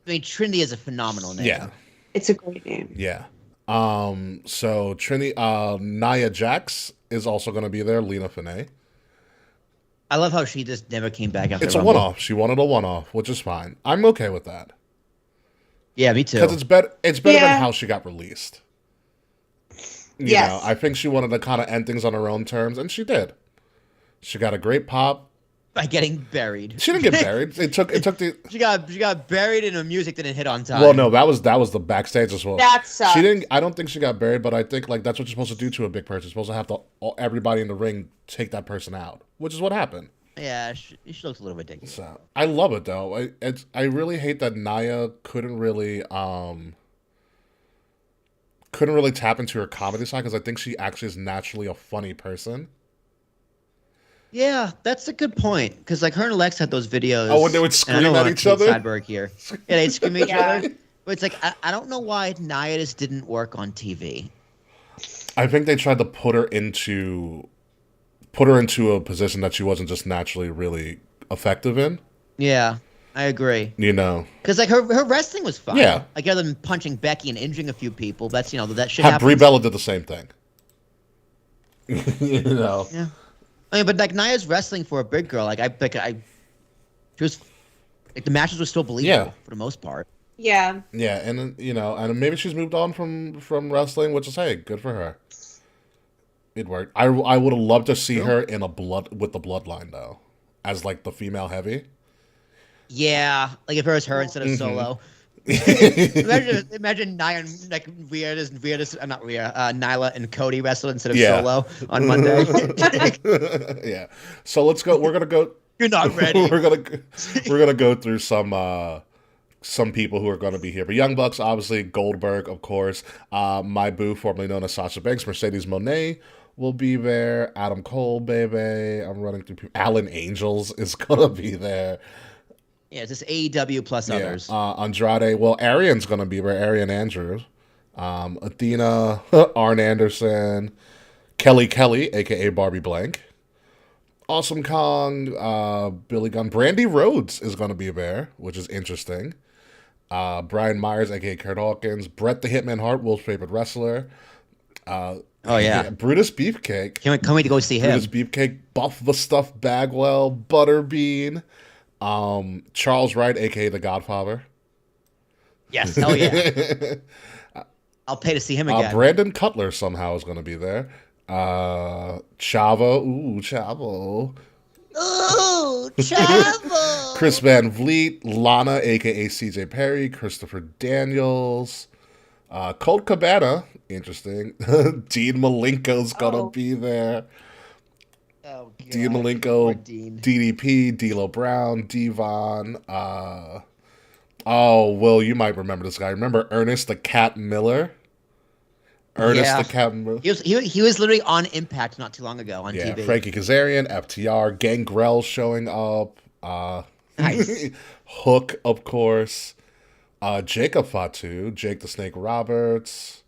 C: I mean, Trinity is a phenomenal name.
D: Yeah.
B: It's a great name.
D: Yeah. So Trinity, Nia Jax is also going to be there. Lena Finney.
C: I love how she just never came back after
D: It's a
C: Rumble.
D: one-off. She wanted a one-off, which is fine. I'm okay with that
C: Yeah, me too.
D: because it's better. It's better
B: Yeah.
D: than how she got released. You
B: Yes.
D: know, I think she wanted to kind of end things on her own terms, and she did. She got a great pop.
C: By getting buried.
D: She didn't get buried. It took the.
C: She got buried and her music didn't hit on time.
D: Well, no, that was the backstage as well.
B: That sucks.
D: She didn't. I don't think she got buried, but I think like that's what you're supposed to do to a big person. You're supposed to have everybody in the ring take that person out, which is what happened.
C: Yeah, she looks a little ridiculous.
D: So I love it though. I really hate that Nia couldn't really tap into her comedy side because I think she actually is naturally a funny person.
C: Yeah, that's a good point. Because like her and Lex had those videos.
D: Oh, when they would
C: and I
D: scream
C: don't
D: at
C: wanna
D: each
C: take
D: other?
C: Sideberg here. Yeah, they'd scream at each
B: Yeah.
C: other. But it's like I don't know why Nia just didn't work on TV.
D: I think they tried to put her into a position that she wasn't just naturally really effective in.
C: Yeah, I agree.
D: You know,
C: Because like her wrestling was fine.
D: Yeah.
C: Like other than punching Becky and injuring a few people, that's that shit
D: Brie
C: happens.
D: Bella did the same thing. You know.
C: Yeah. I mean, but like Nia's wrestling for a big girl, she was like the matches were still believable
D: Yeah.
C: for the most part.
B: Yeah.
D: Yeah, and you know, and maybe she's moved on from wrestling, which is hey, good for her. It worked. I would have loved to see her in with the bloodline though, as like the female heavy.
C: Yeah, like if it was her instead of Solo. imagine Nia and like not Rhea, Nyla and Cody wrestled instead of
D: Yeah.
C: Solo on Monday.
D: Yeah. So let's go. We're gonna go.
C: You're not ready.
D: we're gonna go through some people who are going to be here. But Young Bucks, obviously, Goldberg, of course. My boo, formerly known as Sasha Banks, Mercedes Moné will be there. Adam Cole, baby. I'm running through people. Alan Angels is going to be there.
C: Yeah, it's just AEW plus others.
D: Andrade. Well, Arian's going to be there. Arian Andrews. Athena, Arn Anderson, Kelly, a.k.a. Barbie Blank. Awesome Kong, Billy Gunn. Brandy Rhodes is going to be there, which is interesting. Brian Myers, a.k.a. Kurt Hawkins. Bret the Hitman Hart, Will's favorite wrestler.
C: Oh, yeah.
D: Brutus Beefcake.
C: Can't wait to go see him.
D: Brutus Beefcake, Buff the Stuff Bagwell, Butterbean. Charles Wright, a.k.a. The Godfather.
C: Yes, hell yeah. I'll pay to see him again.
D: Brandon Cutler somehow is going to be there. Chavo. Ooh, Chavo.
C: Ooh, Chavo!
D: Chris Van Vliet, Lana, a.k.a. CJ Perry, Christopher Daniels, Colt Cabana, interesting. Dean Malenko's gonna be there.
C: Oh, God.
D: Dean
C: Poor
D: Malenko,
C: Dean.
D: DDP, D'Lo Brown, Devon. Will, you might remember this guy. Remember Ernest the Cat Miller? Ernest the Cat Miller.
C: He was literally on Impact not too long ago on
D: Yeah,
C: TV.
D: Frankie Kazarian, FTR, Gangrel showing up.
C: Nice.
D: Hook, of course. Jacob Fatu, Jake the Snake Roberts,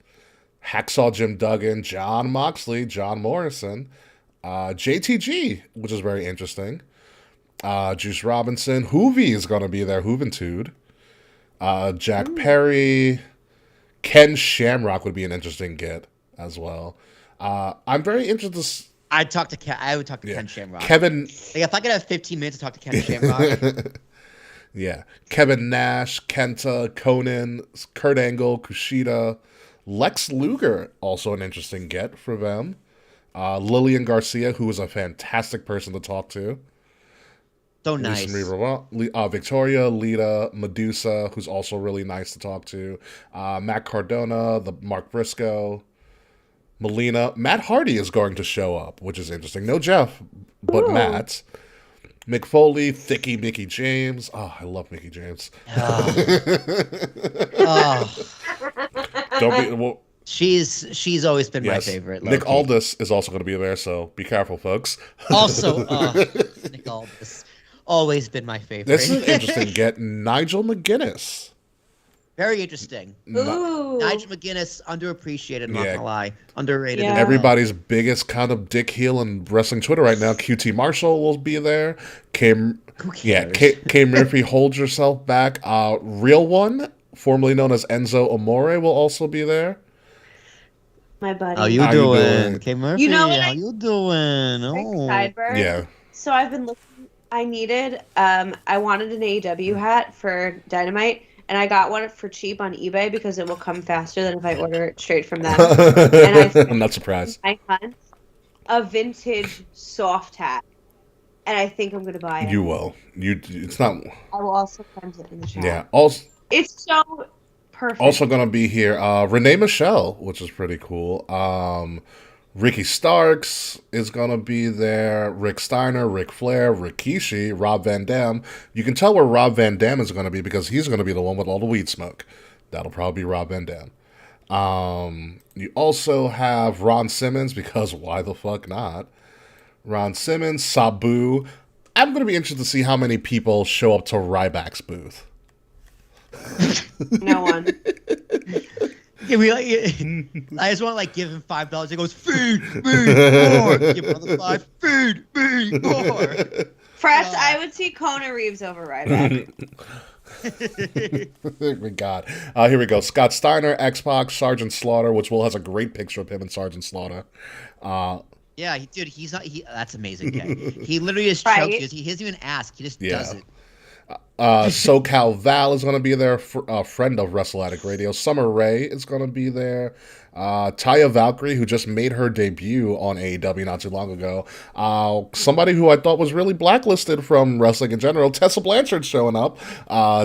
D: Hacksaw Jim Duggan, John Moxley, John Morrison, JTG, which is very interesting. Juice Robinson, Hoovy is going to be there, Hooventude. Jack Perry, Ken Shamrock would be an interesting get as well. I'm very interested.
C: I would talk to Ken Shamrock.
D: Kevin.
C: Like, if I could have 15 minutes to talk to Ken Shamrock.
D: Yeah. Kevin Nash, Kenta, Conan, Kurt Angle, Kushida, Lex Luger, also an interesting get for them. Lillian Garcia, who is a fantastic person to talk to.
C: So nice.
D: Victoria, Lita, Medusa, who's also really nice to talk to. Matt Cardona, the Mark Briscoe, Melina. Matt Hardy is going to show up, which is interesting. No Jeff, but Matt. Mick Foley, Thicky Mickey James. Oh, I love Mickey James. Don't be. Well,
C: she's always been my
D: yes.
C: favorite.
D: Nick
C: low-key.
D: Aldis is also going to be there, so be careful, folks.
C: Also, Nick Aldis. always been my favorite.
D: This is interesting. Get Nigel McGuinness.
C: Very interesting.
B: Ooh.
C: Nigel McGuinness, underappreciated, not
D: Yeah.
C: gonna lie. Underrated.
B: Yeah.
C: as well.
D: Everybody's biggest kind of dick heel in wrestling Twitter right now. QT Marshall will be there.
C: Who cares?
D: K Murphy, hold yourself back. Real One, formerly known as Enzo Amore, will also be there.
B: My buddy.
C: How you
D: How you
C: doing?
D: doing?
C: Okay, Murphy,
B: You know what
C: how
B: I-
C: you doing?
B: Quick
C: Oh.
B: sideburn.
D: Yeah.
B: So I've been looking. I wanted an AEW hat for Dynamite, and I got one for cheap on eBay because it will come faster than if I order it straight from them.
D: I'm not surprised.
B: I hunt a vintage soft hat, and I think I'm gonna buy it.
D: You will. It's not.
B: I will also send it in the chat.
D: Yeah. Also,
B: It's so perfect.
D: also gonna be here. Renee Michelle, which is pretty cool. Ricky Starks is gonna be there. Rick Steiner, Ric Flair, Rikishi, Rob Van Dam. You can tell where Rob Van Dam is gonna be because he's gonna be the one with all the weed smoke. That'll probably be Rob Van Dam. You also have Ron Simmons because why the fuck not? Ron Simmons, Sabu. I'm going to be interested to see how many people show up to Ryback's booth.
B: No one.
C: Yeah, I just want to like give him $5. It goes feed me more. Give another $5. Feed me more.
B: Fresh, I would see Kona Reeves over Ryback.
D: We got. Here we go. Scott Steiner, X-Pac, Sergeant Slaughter, which Will has a great picture of him and Sergeant Slaughter.
C: Yeah, dude, he's not. That's amazing. He literally just
B: Right.
C: chokes. He doesn't even ask. He just
D: Yeah.
C: does it.
D: SoCal Val is going to be there. A friend of Wrestle Addict Radio. Summer Rae is going to be there. Taya Valkyrie, who just made her debut on AEW not too long ago. Somebody who I thought was really blacklisted from wrestling in general. Tessa Blanchard's showing up.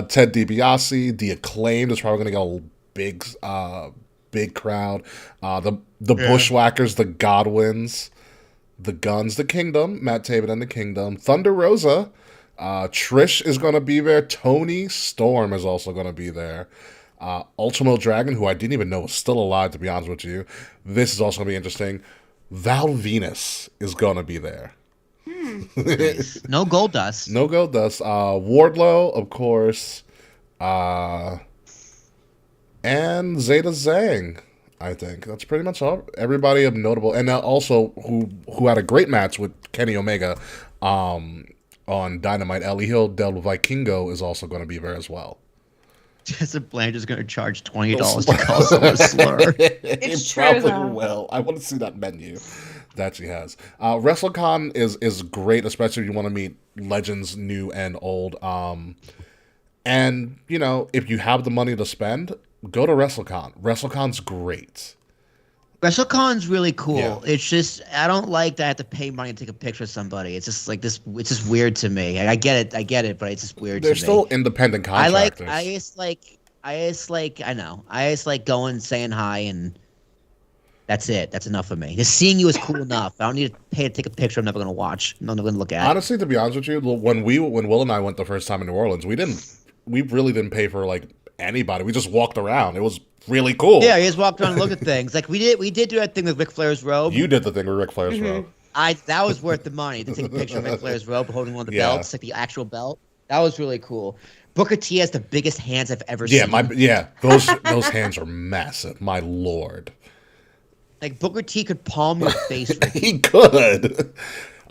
D: Ted DiBiase, The Acclaimed is probably going to get a big crowd. The Bushwhackers, the Godwins, the Guns, the Kingdom, Matt Taven and the Kingdom, Thunder Rosa. Trish is going to be there. Tony Storm is also going to be there. Ultimo Dragon, who I didn't even know was still alive, to be honest with you. This is also going to be interesting. Val Venus is going to be there.
C: Nice. No gold dust.
D: No Gold Dust. Wardlow, of course. And Zeta Zhang, I think. That's pretty much all. Everybody of notable. And also, who had a great match with Kenny Omega on Dynamite. El Hijo del Vikingo is also going to be there as well.
C: Tessa Blanchard's going to charge $20 to call someone a slur.
B: It's
D: It
B: true,
D: probably
B: though.
D: will. I want to see that menu that she has. WrestleCon is great, especially if you want to meet legends new and old. And, you know, if you have the money to spend, go to WrestleCon. WrestleCon's great.
C: WrestleCon's really cool.
D: Yeah.
C: It's just I don't like that I have to pay money to take a picture of somebody. It's just like this. It's just weird to me. I get it, but it's just weird
D: They're
C: to
D: still
C: me.
D: independent contractors.
C: I just like going, saying hi, and that's it. That's enough for me. Just seeing you is cool enough. I don't need to pay to take a picture. I'm never gonna watch. I'm never gonna look at.
D: Honestly, to be honest with you, when Will and I went the first time in New Orleans, we really didn't pay for like anybody. We just walked around. It was really cool.
C: Yeah, you just walked around and looked at things. Like we did do that thing with Ric Flair's robe.
D: You did the thing with Ric Flair's robe.
C: That was worth the money to take a picture of Ric Flair's robe holding one of the
D: Yeah.
C: belts, like the actual belt. That was really cool. Booker T has the biggest hands I've ever
D: Yeah,
C: seen.
D: those hands are massive. My lord,
C: Like Booker T could palm your face. Ricky.
D: he could.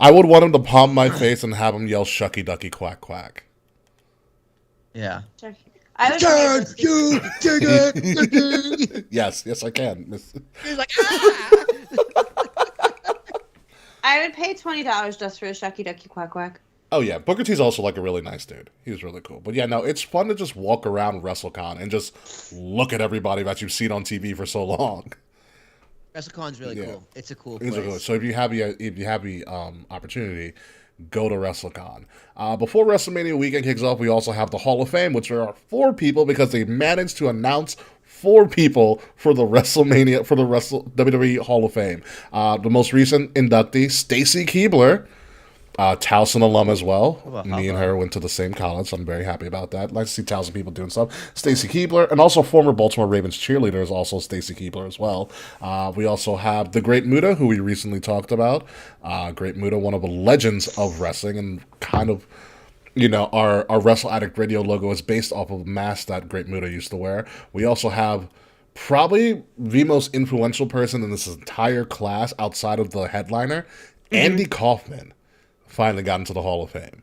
D: I would want him to palm my face and have him yell "Shucky Ducky Quack Quack."
C: Yeah.
B: I would
C: Turn,
B: pay
C: you dig it.
D: Yes, I can.
C: He's like, ah!
B: I would pay $20 just for a Shucky Ducky Quack Quack.
D: Oh yeah, Booker T's also like a really nice dude. He's really cool. But yeah, no, it's fun to just walk around WrestleCon and just look at everybody that you've seen on TV for so long.
C: WrestleCon's really
D: Yeah.
C: cool. It's a cool
D: It's
C: place.
D: really cool. So if you have the opportunity, go to WrestleCon. Before WrestleMania weekend kicks off, we also have the Hall of Fame, which are 4 people because they managed to announce 4 people for the WWE Hall of Fame. The most recent inductee, Stacy Keibler, Towson alum as well. Me and her went to the same college, so I'm very happy about that. Nice to see Towson people doing stuff. Stacy Keibler, and also former Baltimore Ravens cheerleader is also Stacy Keibler as well. We also have the Great Muta, who we recently talked about. Great Muta, one of the legends of wrestling, and kind of our Wrestle Addict radio logo is based off of a mask that Great Muta used to wear. We also have probably the most influential person in this entire class outside of the headliner, Andy Kaufman, finally got into the Hall of Fame.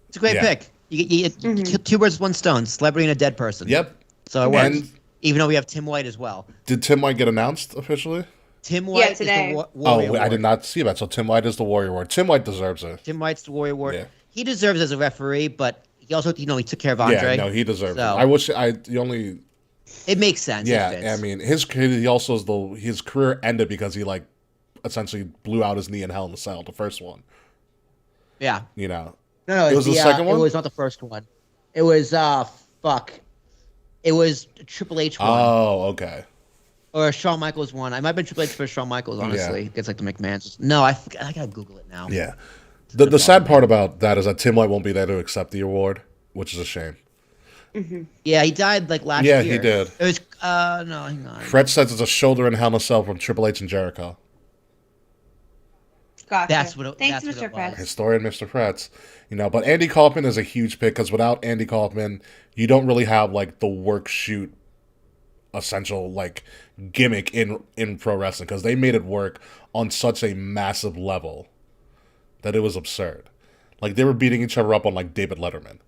C: It's a great pick. You kill two birds with one stone, celebrity and a dead person.
D: Yep.
C: So it works. Even though we have Tim White as well.
D: Did Tim White get announced officially?
C: Tim White is
B: today.
C: the Warrior Award.
D: I did not see that. So Tim White is the Warrior Award. Tim White deserves it.
C: Tim White's the Warrior Award.
D: Yeah.
C: He deserves it as a referee, but he also, he took care of Andre.
D: Yeah, no, he deserves it.
C: So-
D: I wish the only.
C: It makes sense.
D: Yeah,
C: It fits.
D: I mean, his career ended because he essentially blew out his knee in Hell in a Cell, the first one.
C: Yeah.
D: No,
C: No,
D: it was the second one.
C: It was not the first one. It was It was a Triple H one.
D: Oh, okay.
C: Or a Shawn Michaels one. I might have been Triple H for Shawn Michaels, honestly. It's like the McMahons. No, I gotta Google it now.
D: Yeah. The sad part about that is that Tim White won't be there to accept the award, which is a shame.
C: Yeah, he died last year.
D: Yeah, he did.
C: It was no, hang on.
D: Fred says it's a shoulder in Hell in a Cell from Triple H and Jericho.
B: Gotcha.
C: That's what it,
B: Thanks,
C: that's what
B: Mr.
C: it was.
B: Press.
D: Historian Mr. Fretz. But Andy Kaufman is a huge pick because without Andy Kaufman, you don't really have the work shoot essential gimmick in pro wrestling because they made it work on such a massive level that it was absurd. They were beating each other up on David Letterman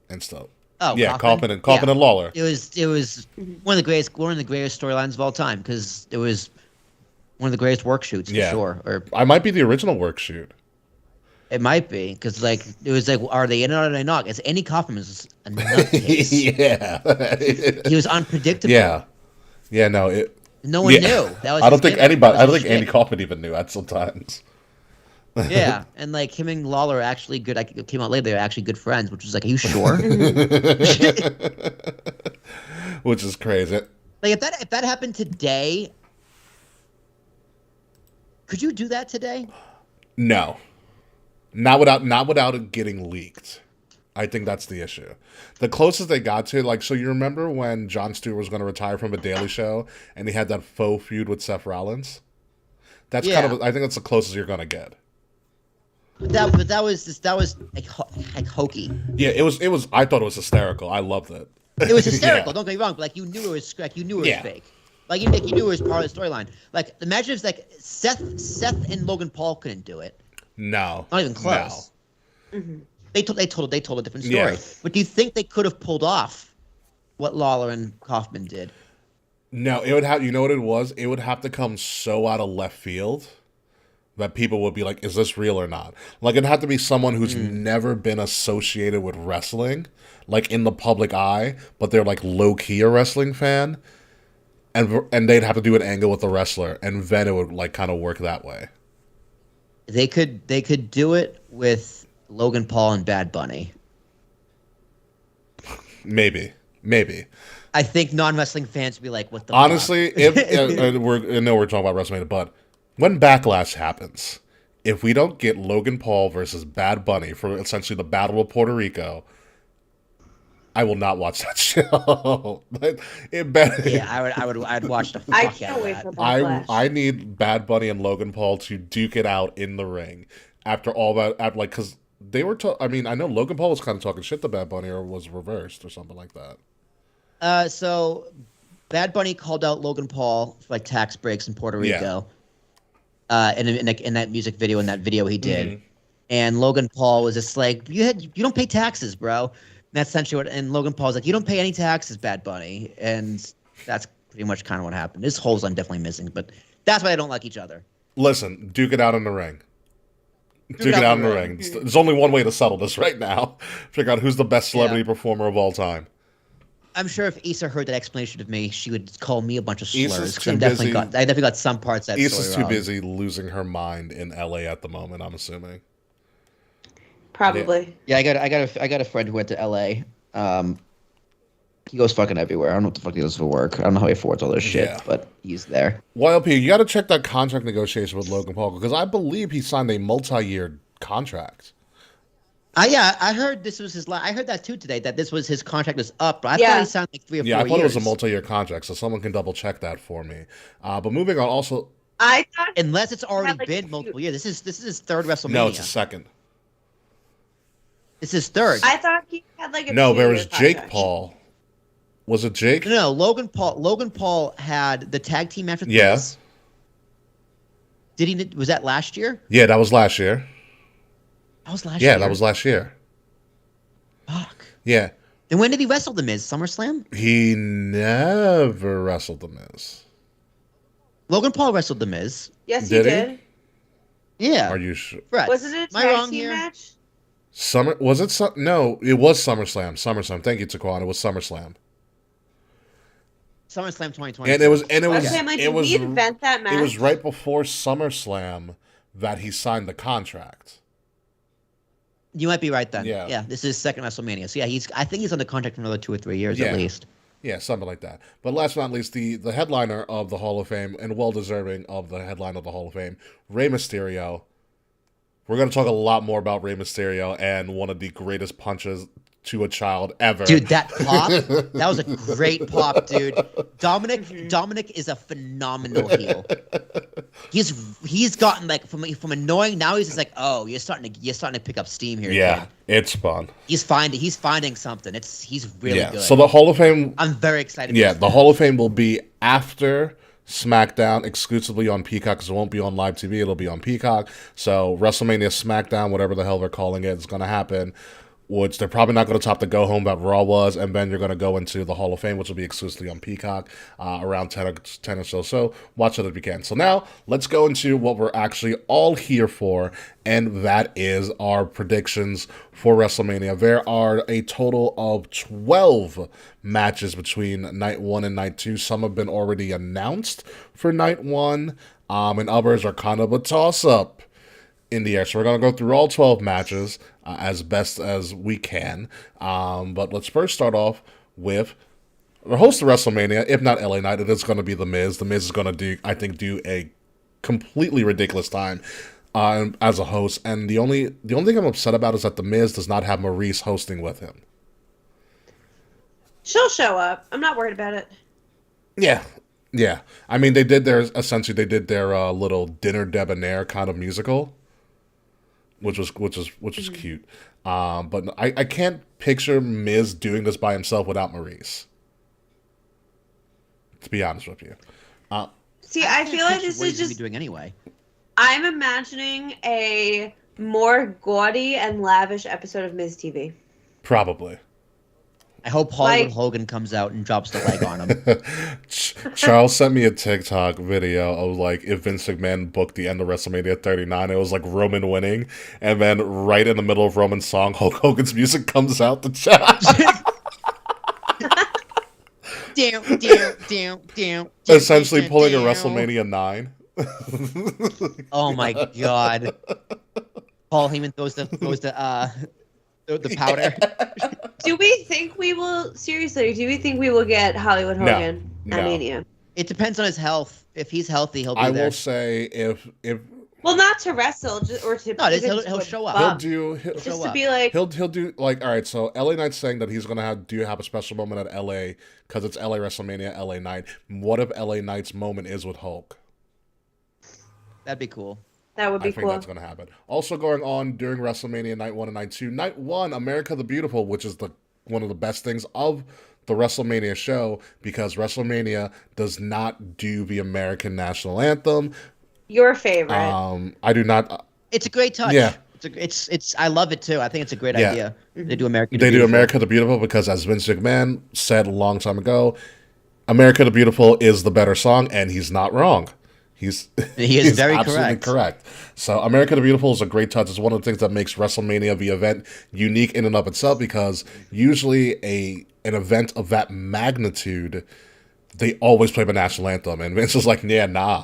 D: and stuff.
C: Oh,
D: yeah, Kaufman and Lawler.
C: It was one of the greatest storylines of all time because it was one of the greatest work shoots for sure. Or
D: I might be the original work shoot.
C: it might be because it was are they in or are they not? It's Andy Kaufman was a nutcase.
D: Yeah,
C: He was unpredictable.
D: Yeah. No,
C: no one knew. That was
D: I don't
C: his
D: think
C: gimmick.
D: anybody.
C: That
D: I
C: was
D: don't
C: his
D: think Andy
C: shtick.
D: Kaufman even knew that sometimes.
C: Yeah, and him and Lawler are actually good. It came out later. They were actually good friends, which was are you sure?
D: Which is crazy.
C: If that happened today, could you do that today?
D: No, not without it getting leaked. I think that's the issue. The closest they got to so you remember when Jon Stewart was going to retire from a Daily Show and he had that faux feud with Seth Rollins. That's I think that's the closest you're going to get.
C: That was hokey.
D: Yeah, it was. I thought it was hysterical. I loved it.
C: It was hysterical.
D: Yeah.
C: Don't get me wrong, but you knew it was fake. You knew it was part of the storyline. Imagine if Seth and Logan Paul couldn't do it.
D: No,
C: Not even close.
D: No.
B: Mm-hmm.
C: They told a different story.
D: Yeah.
C: But do you think they could have pulled off what Lawler and Kaufman did?
D: No, it would have. You know what it was? It would have to come so out of left field that people would be like, "Is this real or not?" It'd have to be someone who's never been associated with wrestling, in the public eye, but they're low key a wrestling fan, and they'd have to do an angle with the wrestler, and then it would kind of work that way.
C: They could do it with Logan Paul and Bad Bunny.
D: Maybe.
C: I think non-wrestling fans would be like, "What the?"
D: Honestly,
C: fuck?
D: if we're talking about WrestleMania, but when Backlash happens, if we don't get Logan Paul versus Bad Bunny for essentially the Battle of Puerto Rico, I will not watch that show. It better.
C: Yeah, I'd watch the fuck
B: I
C: out
B: can't
C: of
B: wait
C: that.
B: for Backlash.
D: I need Bad Bunny and Logan Paul to duke it out in the ring after all that. Because they were. I know Logan Paul was kind of talking shit to Bad Bunny, or was reversed, or something like that.
C: So Bad Bunny called out Logan Paul for tax breaks in Puerto Rico. In that music video, in that video he did, and Logan Paul was just you don't pay taxes, bro. And that's essentially what. And Logan Paul's like, you don't pay any taxes, Bad Bunny, and that's pretty much kind of what happened. This holes I'm definitely missing, but that's why they don't like each other.
D: Listen, duke it out in the ring. Duke it out in the ring. There's only one way to settle this right now. Figure out who's the best celebrity performer of all time.
C: I'm sure if Issa heard that explanation of me, she would call me a bunch of
D: Issa's
C: slurs. 'Cause
D: too
C: I definitely
D: busy-
C: got some parts that
D: Issa's
C: story
D: too
C: wrong.
D: busy losing her mind in LA at the moment, I'm assuming.
B: Probably.
C: Yeah, I got a friend who went to LA. He goes fucking everywhere. I don't know what the fuck he does for work. I don't know how he affords all this shit,
D: Yeah.
C: but he's there.
D: YLP, you got to check that contract negotiation with Logan Paul because I believe he signed a multi-year contract.
C: I heard this was his. I heard that too today. That this was his contract was up. But I thought he signed 3 or 4 years.
D: Yeah, I thought it was a multi-year contract, so someone can double check that for me. But moving on, also,
B: I thought
C: unless it's already
B: like
C: been multiple years. This is his third WrestleMania.
D: no, it's a second.
C: It's his third.
B: I thought he had like a
D: No, there was
B: 2-year
D: Jake
B: contract.
D: Paul. Was it Jake?
C: No, Logan Paul had the tag team match with
D: Yeah.
C: Miz. Did he? Was that last year?
D: Yeah, that was last year.
C: That was last year.
D: Yeah, that was last year.
C: Fuck.
D: Yeah.
C: And when did he wrestle the Miz? SummerSlam?
D: He never wrestled The Miz.
C: Logan Paul wrestled the Miz.
B: Yes,
D: Did
B: he
D: he?
B: did.
C: Yeah.
D: Are you sure?
C: Brett,
B: Wasn't it a
C: am I
B: tag
C: wrong
B: team
C: here?
B: match?
D: No, it was SummerSlam. SummerSlam. Thank you, Taquan. It was SummerSlam.
C: SummerSlam 2020.
D: And it was
B: Okay, I'm like, did we invent that match?
D: It was right before SummerSlam that he signed the contract.
C: You might be right then.
D: Yeah.
C: Yeah. This is his second WrestleMania. So yeah, I think he's under contract for another 2 or 3 years
D: Yeah.
C: at least.
D: Yeah, something like that. But last but not least, the headliner of the Hall of Fame, and well deserving of the headline of the Hall of Fame, Rey Mysterio. We're going to talk a lot more about Rey Mysterio and one of the greatest punches to a child ever.
C: Dude, that pop, that was a great pop, dude. Dominic is a phenomenal heel. He's gotten like from annoying, now he's just like, oh, you're starting to pick up steam here.
D: Yeah,
C: kid.
D: it's fun.
C: He's finding something. He's really good.
D: So the Hall of Fame.
C: I'm very excited.
D: Yeah, the Hall of Fame will be after SmackDown, exclusively on Peacock, because it won't be on live TV. It'll be on Peacock. So WrestleMania SmackDown, whatever the hell they're calling it, is going to happen. Which they're probably not going to top the go home that Raw was, and then you're going to go into the Hall of Fame, which will be exclusively on Peacock around 10 or so. So watch it if you can. So now let's go into what we're actually all here for, and that is our predictions for WrestleMania. There are a total of 12 matches between night 1 and night 2. Some have been already announced for night 1, and others are kind of a toss-up in the air. So we're going to go through all 12 matches as best as we can. But let's first start off with the host of WrestleMania, if not LA Knight. It is going to be The Miz. The Miz is going to do a completely ridiculous time as a host. And the only thing I'm upset about is that The Miz does not have Maurice hosting with him.
B: She'll show up. I'm not worried about it.
D: Yeah. I mean, they did their little dinner debonair kind of musical, which was cute. But I can't picture Miz doing this by himself without Maurice, to be honest with you.
B: See, I feel like this is just
C: doing anyway.
B: I'm imagining a more gaudy and lavish episode of Miz TV.
D: Probably.
C: I hope Hollywood Hogan comes out and drops the leg on him.
D: Charles sent me a TikTok video of like if Vince McMahon booked the end of WrestleMania 39. It was like Roman winning, and then right in the middle of Roman's song, Hulk Hogan's music comes out the chat. Essentially pulling a WrestleMania 9.
C: Oh my god! Paul Heyman throws the powder.
B: Do we think we will get Hollywood Hogan at Mania?
C: It depends on his health. If he's healthy, he'll be
D: I
C: there.
D: will say if
B: well, not to wrestle, or to
C: no, he'll show up.
D: He'll
B: just to be like
D: he'll do like, all right. So LA Knight's saying that he's gonna have a special moment at LA because it's LA WrestleMania, LA Knight. What if LA Knight's moment is with Hulk?
C: That'd be cool.
B: That would be
D: cool. I think that's going to happen. Also going on during WrestleMania Night 1 and Night 2. Night 1, America the Beautiful, which is one of the best things of the WrestleMania show, because WrestleMania does not do the American national anthem.
B: Your favorite.
D: I do not.
C: It's a great touch.
D: Yeah.
C: It's I love it too. I think it's a great idea. They do America
D: the Beautiful because, as Vince McMahon said a long time ago, America the Beautiful is the better song, and he's not wrong. He is
C: very
D: absolutely correct. So America the Beautiful is a great touch. It's one of the things that makes WrestleMania, the event, unique in and of itself, because usually an event of that magnitude, they always play the national anthem. And Vince was like, yeah, nah,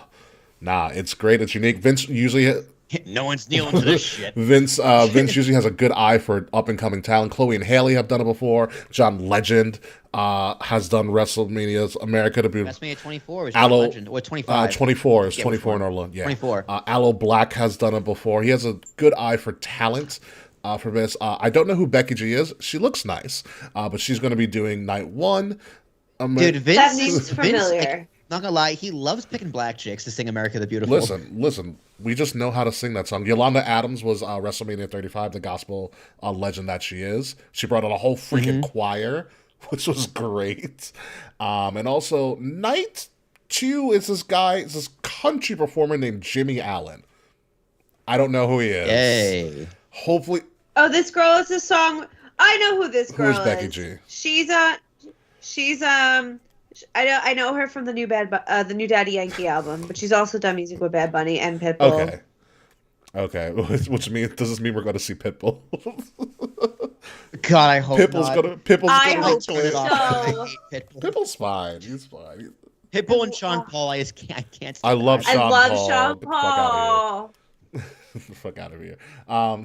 D: it's great. It's unique. Vince usually...
C: No one's kneeling to this shit.
D: Vince usually has a good eye for up-and-coming talent. Chloe and Haley have done it before. John Legend has done WrestleMania's America to be...
C: WrestleMania 24 is John Legend. Or 25.
D: 24 is 24 in Orlando. Yeah.
C: 24.
D: Aloe Black has done it before. He has a good eye for talent for this. I don't know who Becky G is. She looks nice. But she's going to be doing Night 1.
C: Dude, Vince...
B: That name's familiar.
C: Not gonna lie, he loves picking black chicks to sing "America the Beautiful."
D: Listen. We just know how to sing that song. Yolanda Adams was WrestleMania 35, the gospel legend that she is. She brought out a whole freaking choir, which was great. And also, night 2 is this guy, it's this country performer named Jimmy Allen. I don't know who he is.
C: Yay!
D: Hopefully,
B: Oh, this girl is a song. I know who this girl
D: who is Becky G?
B: I know her from the new Daddy Yankee album, but she's also done music with Bad Bunny and Pitbull.
D: Okay. Which means, does this mean we're going to see Pitbull?
C: God, I hope
D: Pitbull's
C: not.
B: I
D: gonna
B: hope
C: turn it
B: so.
C: off. I hate Pitbull.
D: Pitbull's fine. He's fine.
C: Pitbull and Sean Paul, I can't.
D: I love
C: stand
D: Sean
B: I love
D: Paul.
B: Sean
D: Get the fuck outta here.
B: Paul.
D: The fuck out of here.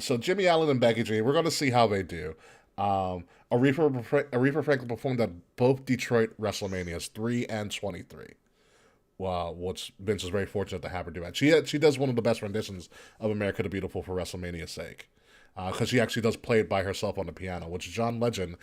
D: So Jimmy Allen and Becky G, we're going to see how they do. Aretha Franklin performed at both Detroit WrestleManias 3 and 23. Wow, which Vince is very fortunate to have her do that. She does one of the best renditions of America the Beautiful for WrestleMania's sake. Because she actually does play it by herself on the piano, which John Legend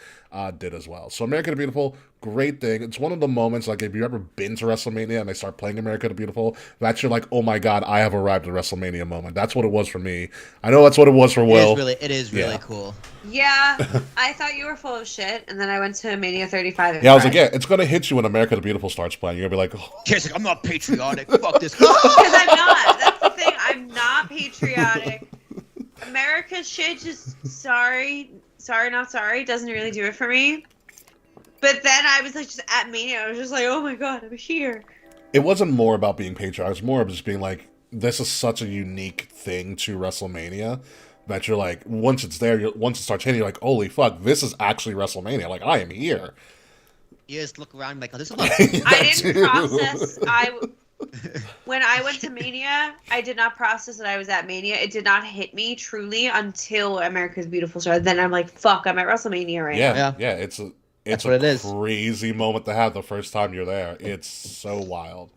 D: did as well. So America the Beautiful, great thing. It's one of the moments, like if you've ever been to WrestleMania and they start playing America the Beautiful, that's your like, oh my God, I have arrived at WrestleMania moment. That's what it was for me. I know that's what it was for Will.
C: It is really cool.
B: Yeah, I thought you were full of shit, and then I went to Mania 35. And
D: Yeah, I was like, yeah, it's going to hit you when America the Beautiful starts playing. You're going to be like, oh.
C: He's like, I'm not patriotic. Fuck this.
B: Because I'm not. That's the thing. I'm not patriotic. America's shit just sorry, not sorry, doesn't really do it for me. But then I was like just at Mania, I was just like, oh my God, I'm here.
D: It wasn't more about being patriotic. It was more of just being like, this is such a unique thing to WrestleMania that you're like, once it's there, once it starts hitting, you're like, holy fuck, this is actually WrestleMania. Like, I am here.
C: You just look around like, oh, this is a lot.
B: I didn't process. When I went to Mania, I did not process that I was at Mania. It did not hit me truly until America's Beautiful started. Then I'm like, fuck, I'm at WrestleMania right now.
D: Yeah. It's
C: That's
D: a
C: what it is.
D: crazy moment to have the first time you're there. It's so wild.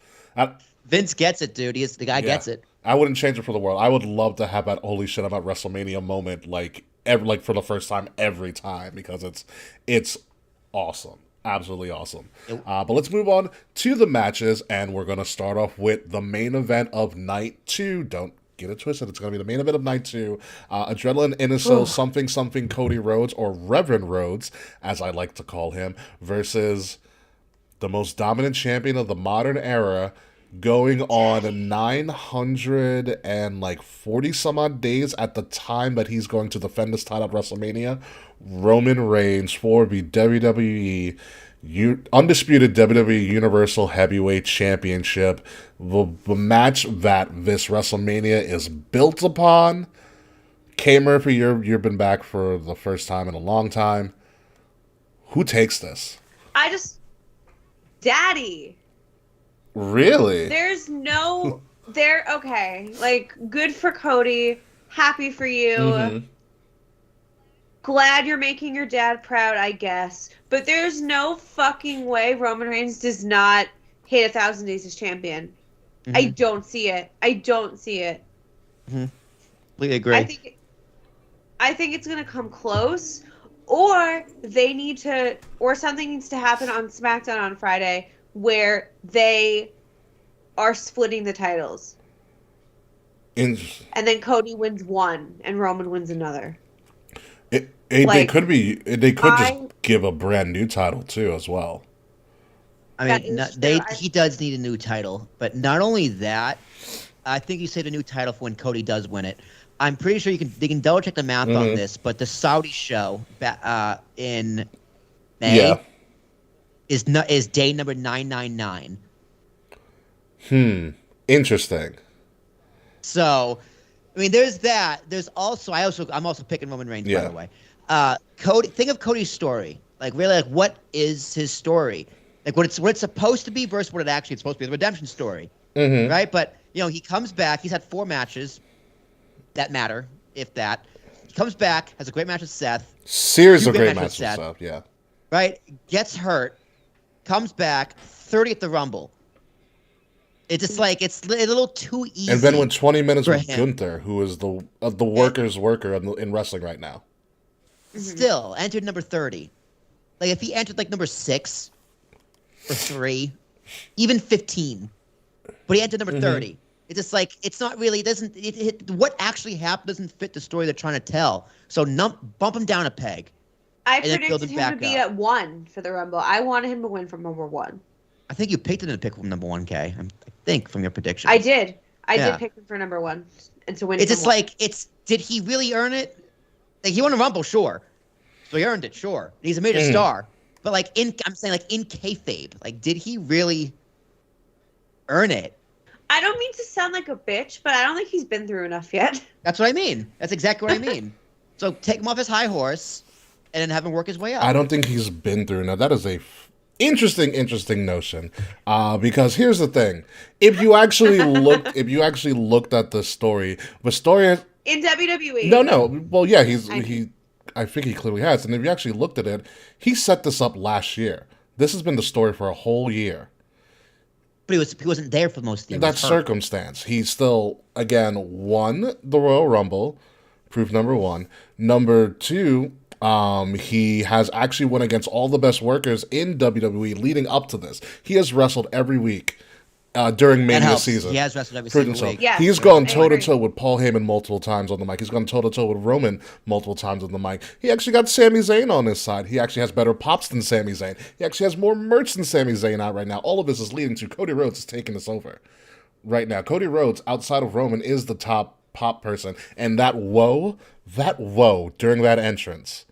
C: Vince gets it, dude. The guy gets it.
D: I wouldn't change it for the world. I would love to have that holy shit I'm at WrestleMania moment like for the first time every time because it's awesome. Absolutely awesome. But let's move on to the matches, and we're going to start off with the main event of night 2. Don't get it twisted. It's going to be the main event of night 2. Adrenaline Innoso, something Cody Rhodes, or Reverend Rhodes, as I like to call him, versus the most dominant champion of the modern era, going on 940 some odd days at the time that he's going to defend his title at WrestleMania. Roman Reigns for the WWE undisputed WWE Universal Heavyweight Championship. The match that this WrestleMania is built upon. K. Murphy, you've been back for the first time in a long time. Who takes this?
B: Daddy.
D: Really?
B: Okay. Like, good for Cody. Happy for you.
D: Mm-hmm.
B: Glad you're making your dad proud, I guess. But there's no fucking way Roman Reigns does not hit 1,000 days as champion. Mm-hmm. I don't see it.
C: Mm-hmm. Completely agree.
B: I think it's gonna come close, or something needs to happen on SmackDown on Friday where they are splitting the titles. And then Cody wins one and Roman wins another.
D: They could just give a brand new title too as well.
C: I mean, he does need a new title, but not only that, I think you said a new title for when Cody does win it. I'm pretty sure they can double check the math on this, but the Saudi show in May is day number 999.
D: Interesting.
C: So, I mean, there's that. There's also I'm also picking Roman Reigns, by the way. Think of Cody's story. Like, really, like, what is his story? Like, what it's supposed to be versus what it actually is supposed to be. The redemption story, right? But, he comes back. He's had 4 matches that matter, if that. He comes back, has a great match with Seth.
D: Series of great matches with Seth, yeah.
C: Right? Gets hurt, comes back, 30 at the Rumble. It's just like, it's a little too easy.
D: And then went 20 minutes with Gunther, who is the worker's worker in wrestling right now.
C: Still, entered number 30. Like, if he entered, like, number 6 or 3, even 15, but he entered number 30. It's just like, it's not really, what actually happened doesn't fit the story they're trying to tell. So bump him down a peg.
B: I
C: then build
B: predicted
C: him
B: him to
C: back
B: be
C: up.
B: at 1 for the Rumble. I wanted him to win from number 1.
C: I think you picked him to pick from number 1K. I think from your prediction.
B: I did. I
C: Yeah.
B: did pick him for number 1 and to win.
C: It's
B: from
C: just
B: 1.
C: like, did he really earn it? Like, he won a Rumble, sure. So he earned it, sure. He's a major star. But like, I'm saying like in kayfabe, like, did he really earn it?
B: I don't mean to sound like a bitch, but I don't think he's been through enough yet.
C: That's what I mean. That's exactly what I mean. So take him off his high horse and then have him work his way up.
D: I don't think he's been through. Now, that is a interesting notion. Because here's the thing: if you actually looked at the story
B: In WWE.
D: no. Well, yeah, I think he clearly has. And if you actually looked at it, he set this up last year. This has been the story for a whole year.
C: But he wasn't there for most of the year.
D: That's circumstance. He still, again, won the Royal Rumble, proof number 1. Number 2, he has actually won against all the best workers in WWE leading up to this. He has wrestled every week during Mania season.
C: He has wrestled every
D: Proven
C: single
D: himself.
C: week.
B: Yes,
D: He's gone
B: I
D: toe to
B: agree.
D: toe with Paul Heyman multiple times on the mic. He's gone toe to toe with Roman multiple times on the mic. He actually got Sami Zayn on his side. He actually has better pops than Sami Zayn. He actually has more merch than Sami Zayn out right now. All of this is leading to Cody Rhodes is taking this over right now. Cody Rhodes, outside of Roman, is the top pop person, and that woe during that entrance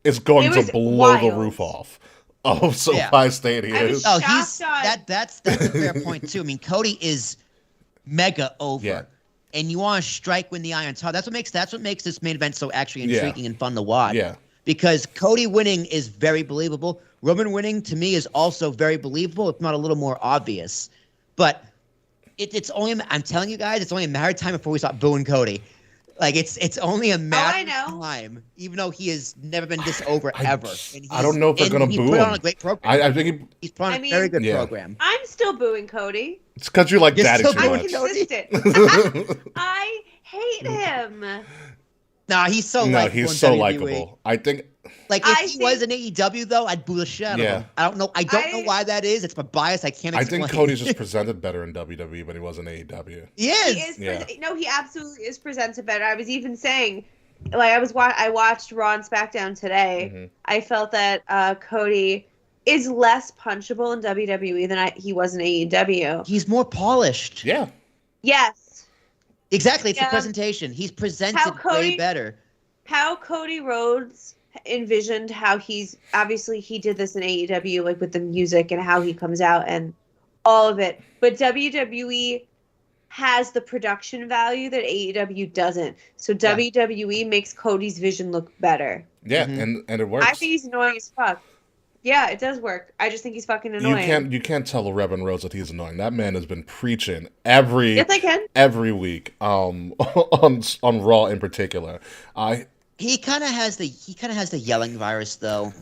D: is going
B: It
D: to
B: was
D: blow
B: wild.
D: the roof off of SoFi Stadium.
B: I was
C: Oh,
B: shocked
C: that's a fair point too. I mean, Cody is mega over.
D: Yeah.
C: And you want to strike when the iron's hot. That's what makes this main event so actually intriguing and fun to watch.
D: Yeah.
C: Because Cody winning is very believable. Roman winning to me is also very believable, if not a little more obvious. But it's only, I'm telling you guys, it's only a matter of time before we start booing Cody. Like, it's only a matter of time, even though he has never been this over ever. And
D: I don't know if they're going to boo
C: He put
D: him.
C: on a great program.
D: I think
C: He's put on
B: I
C: a
B: mean-
C: very good
D: Yeah.
C: program.
B: I'm still booing Cody.
D: it's because you like
C: You're
D: Daddy
C: still
D: too
C: booing
B: I'm
D: much.
C: Cody?
B: consistent. I hate him.
C: Nah, he's so
D: No,
C: likable.
D: he's
C: in
D: so
C: WWE.
D: likable. I think
C: Like,
B: I
C: if he was
B: think-
C: in AEW, though, I'd boo the shit out of
D: Yeah.
C: him. I don't know why that is. It's my bias. I can't
D: I
C: explain.
D: think Cody's just presented better in WWE than he was in AEW.
C: He is.
B: He is.
D: Yeah.
B: No, he absolutely is presented better. I was even saying, like, I watched Raw and SmackDown today.
D: Mm-hmm.
B: I felt that Cody is less punchable in WWE than he was in AEW.
C: He's more polished.
D: Yeah.
B: Yes.
C: Exactly. It's the
B: Yeah.
C: presentation. He's presented
B: How
C: way
B: Cody-
C: better.
B: How Cody Rhodes envisioned how he's obviously he did this in AEW, like with the music and how he comes out and all of it. But WWE has the production value that AEW doesn't. So WWE makes Cody's vision look better.
D: Yeah,
C: Mhm.
D: and it works.
B: I think he's annoying as fuck. Yeah, it does work. I just think he's fucking annoying.
D: You can't tell Reverend Rose that he's annoying. That man has been preaching
B: Yes, I can.
D: every week on Raw in particular.
C: He kind of has the yelling virus, though.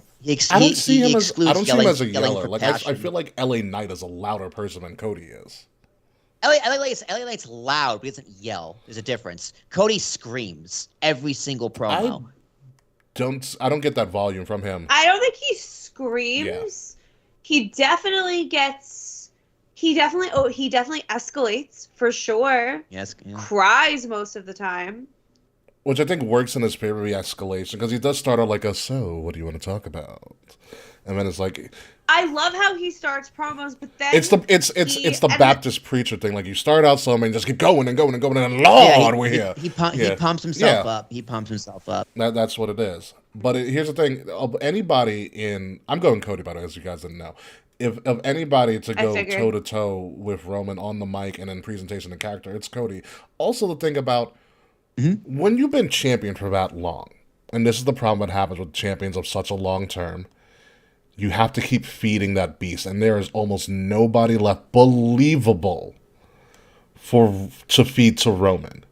D: I don't see him as a
C: yelling
D: yeller.
C: for
D: Like I
C: passion.
D: feel like LA Knight is a louder person than Cody is.
C: LA Knight's loud, but he doesn't yell. There's a difference. Cody screams every single promo.
D: I don't get that volume from him.
B: I don't think he screams. He definitely escalates for sure.
C: Yes. Yeah.
B: Cries most of the time.
D: Which I think works in his favor, the escalation, because he does start out like so what do you want to talk about? And then it's like
B: I love how he starts promos, but then
D: it's the Baptist preacher thing. Like you start out slow and just keep going and going and going, and Lord, we're here.
C: He pumps himself up. He pumps himself up.
D: That's what it is. But here's the thing: of anybody I'm going Cody, by the way, as you guys didn't know. If of anybody to go
B: figured.
D: toe to toe with Roman on the mic and in presentation and character, it's Cody. Also, the thing about when you've been champion for that long, and this is the problem that happens with champions of such a long term, you have to keep feeding that beast, and there is almost nobody left believable to feed to Roman.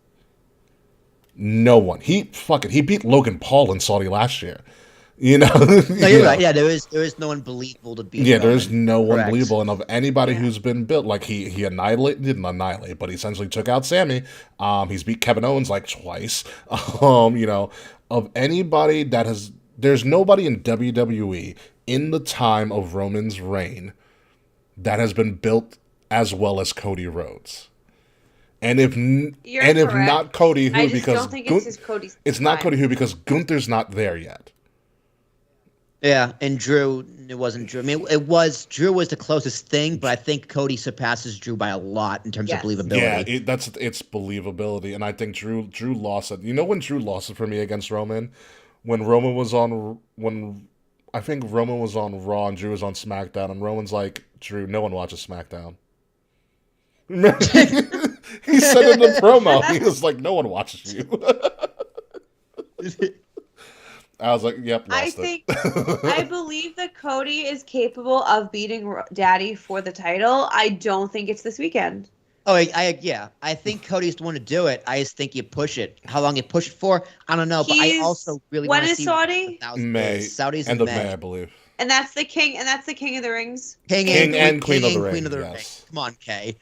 D: No one. He beat Logan Paul in Saudi last year. You know.
C: No, you're right. Yeah, there is no one believable to beat.
D: Yeah, there
C: Roman.
D: is no one
C: Correct. delievable.
D: believable, and of anybody who's been built, like he didn't annihilate, but he essentially took out Sammy. He's beat Kevin Owens like twice. Of anybody there's nobody in WWE in the time of Roman's reign that has been built as well as Cody Rhodes. And if
B: You're
D: if
B: correct.
D: not Cody, who
B: I just
D: because
B: don't think it's just Cody's
D: it's not
B: time.
D: Cody who because Gunther's not there yet.
C: Yeah, and Drew, it wasn't Drew. I mean, Drew was the closest thing, but I think Cody surpasses Drew by a lot in terms
B: Yes.
C: of believability.
D: Yeah, it's believability, and I think Drew lost it. You know when Drew lost it for me against Roman, when I think Roman was on Raw and Drew was on SmackDown, and Roman's like, Drew, no one watches SmackDown. Remember? He said in the promo, he was like, no one watches you. I was like, yep, lost it.
B: I believe that Cody is capable of beating Daddy for the title. I don't think it's this weekend.
C: Oh, I think Cody's the one to do it. I just think you push it. How long you push it for, I don't know. But I also really want to see
B: Saudi?
D: May.
C: Saudis
D: end
C: in
D: of
C: May.
D: May, I believe.
B: And that's the king of the rings.
C: King and Queen of the Ring.
D: Yes.
C: Come on, Kay.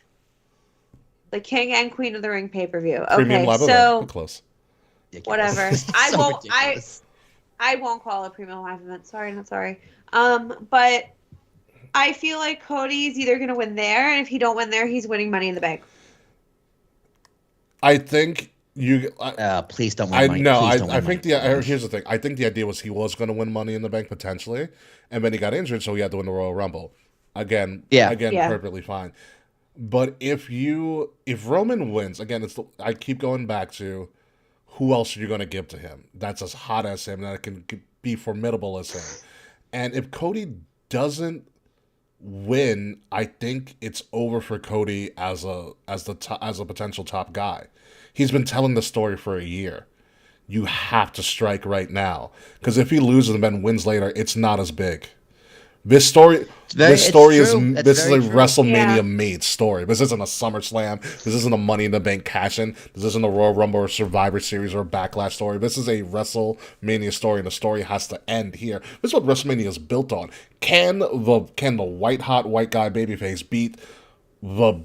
B: The king and queen of the ring pay-per-view.
D: Premium
B: Okay,
D: live event.
B: so
D: We're close.
B: whatever.
C: Ridiculous.
B: I won't call it a premium live event. Sorry, not sorry. But I feel like Cody's either going to win there, and if he don't win there, he's winning Money in the Bank.
D: I think you.
C: Please don't win money.
D: I think here's the thing. I think the idea was he was going to win Money in the Bank potentially, and then he got injured, so he had to win the Royal Rumble. Again, perfectly fine. But if Roman wins, again, I keep going back to who else are you going to give to him that's as hot as him, that can be formidable as him. And if Cody doesn't win, I think it's over for Cody as a potential top guy. He's been telling the story for a year. You have to strike right now, because if he loses and then wins later, it's not as big. This story is a WrestleMania made story. This isn't a SummerSlam. This isn't a Money in the Bank cash-in. This isn't a Royal Rumble or Survivor Series or a Backlash story. This is a WrestleMania story, and the story has to end here. This is what WrestleMania is built on. Can the white hot white guy babyface beat the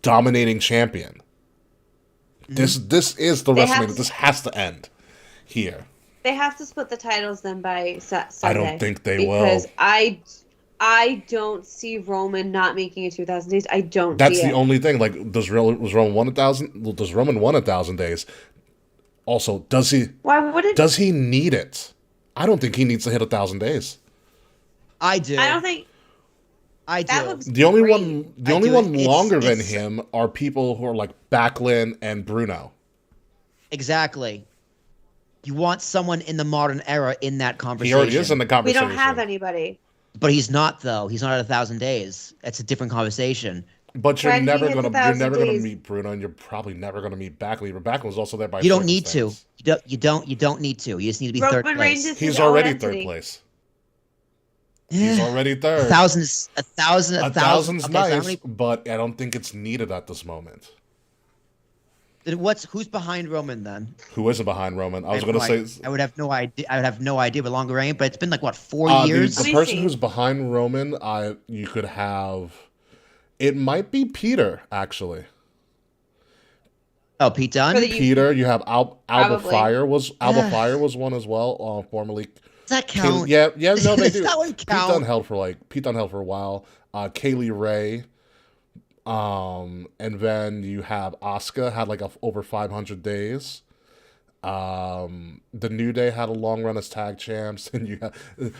D: dominating champion? This is the WrestleMania. This has to end here.
B: They have to split the titles then by Sunday.
D: I don't think they will.
B: Because I don't see Roman not making it 2,000 days. I don't.
D: That's the only thing. Like, does Roman want 1,000? Does Roman want 1,000 days? Also, does he?
B: Why would it?
D: Does he need it? I don't think he needs to hit 1,000 days.
C: I do.
B: I don't think.
C: I do.
D: The only one longer than him are people who are like Backlund and Bruno.
C: Exactly. You want someone in the modern era in that conversation.
D: He already is in the conversation.
B: We don't have anybody.
C: But he's not, though. He's not at 1,000 days. That's a different conversation.
D: But you're never gonna meet Bruno, and you're probably never gonna meet Backlund. But Backlund was also there by.
C: You don't need to. You don't need to. You just need to be third place.
D: He's already third place. He's already third.
C: A thousand's
D: nice, but I don't think it's needed at this moment.
C: Who's behind Roman then?
D: Who isn't behind Roman? I was going to say.
C: I would have no idea with longer reign, but it's been like what 4 years.
D: The person who's behind Roman, you could have. It might be Peter actually.
C: Oh, Pete Dunne.
D: Peter, you have Alba Fire was one as well. Formerly.
C: Does that count?
D: Yeah, no, they do.
C: That would count.
D: Pete Dunne held for a while. Kaylee Ray. And then you have Asuka had like over 500 days. The New Day had a long run as tag champs, and you have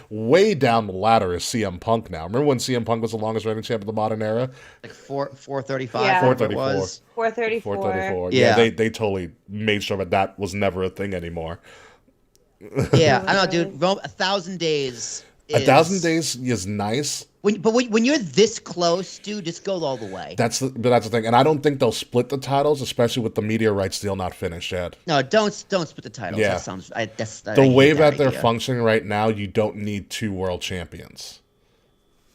D: way down the ladder is CM Punk now. Remember when CM Punk was the longest reigning champ of the modern era?
C: Like 435.
B: Yeah.
C: 434.
B: 434.
D: Yeah, they totally made sure that was never a thing anymore.
C: Yeah, I don't know, dude. 1,000 days.
D: 1,000 days is nice.
C: When you're this close, dude, just go all the way.
D: That's the thing, and I don't think they'll split the titles, especially with the media rights deal not finished yet.
C: No, don't split the titles.
D: Yeah.
C: That sounds.
D: The way that they're functioning right now, you don't need 2 world champions.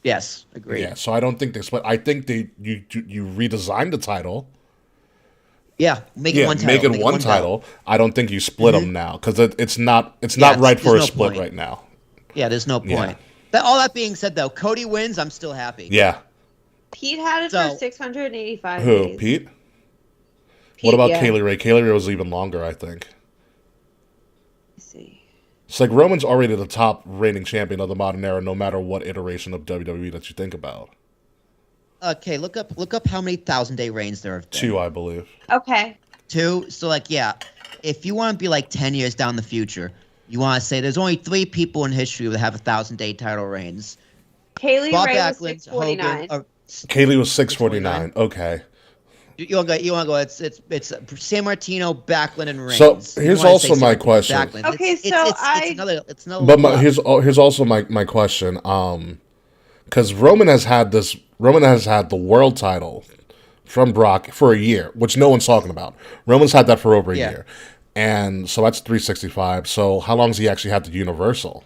C: Yes, agreed.
D: Yeah, so I don't think they split. I think you redesign the title.
C: Yeah, make it one title.
D: Make it one title. I don't think you split them now because it's not right for a split right now.
C: Yeah, there's no point.
D: Yeah.
C: All that being said, though, Cody wins. I'm still happy.
D: Yeah.
B: Pete had it for 685
D: Who?
B: days.
D: Pete? What about Kaylee Ray? Kaylee Ray was even longer, I think.
B: Let's see.
D: It's like Roman's already the top reigning champion of the modern era, no matter what iteration of WWE that you think about.
C: Okay, look up how many 1,000-day reigns there have been.
D: 2, I believe.
B: Okay.
C: 2. So like, yeah, if you want to be like 10 years down the future, you want to say there's only 3 people in history that have 1,000-day title reigns.
B: Kaylee
C: Bob
B: Ray was
C: Backlund,
B: 649.
C: Hogan.
D: Kaylee was 649. Okay.
C: You want to go? It's San Martino, Backlund, and Reigns.
D: So here's also my question.
B: Okay,
C: it's another.
D: But here's also my question. Because Roman has had the world title from Brock for a year, which no one's talking about. Roman's had that for over a year, and so that's 365. So how long has he actually had the Universal?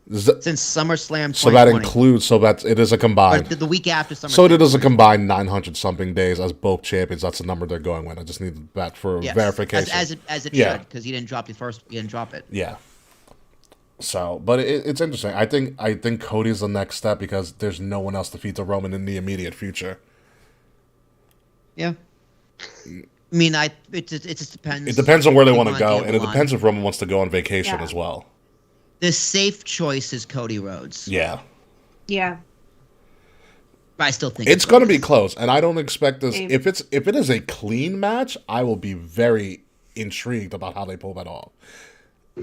C: Since SummerSlam 2020.
D: So that includes, it is a combined.
C: The week after SummerSlam.
D: So it is a combined 900 something days as both champions. That's the number they're going with. I just need that for verification.
C: As it should, because you didn't drop it.
D: Yeah. So, but it's interesting. I think Cody's the next step because there's no one else to feed to Roman in the immediate future.
C: Yeah. I mean, it just depends.
D: It depends on where they want to go, and it depends if Roman wants to go on vacation as well.
C: The safe choice is Cody Rhodes.
D: Yeah.
B: Yeah.
C: But I still think
D: it's going to be close, and I don't expect this. If it is a clean match, I will be very intrigued about how they pull that off.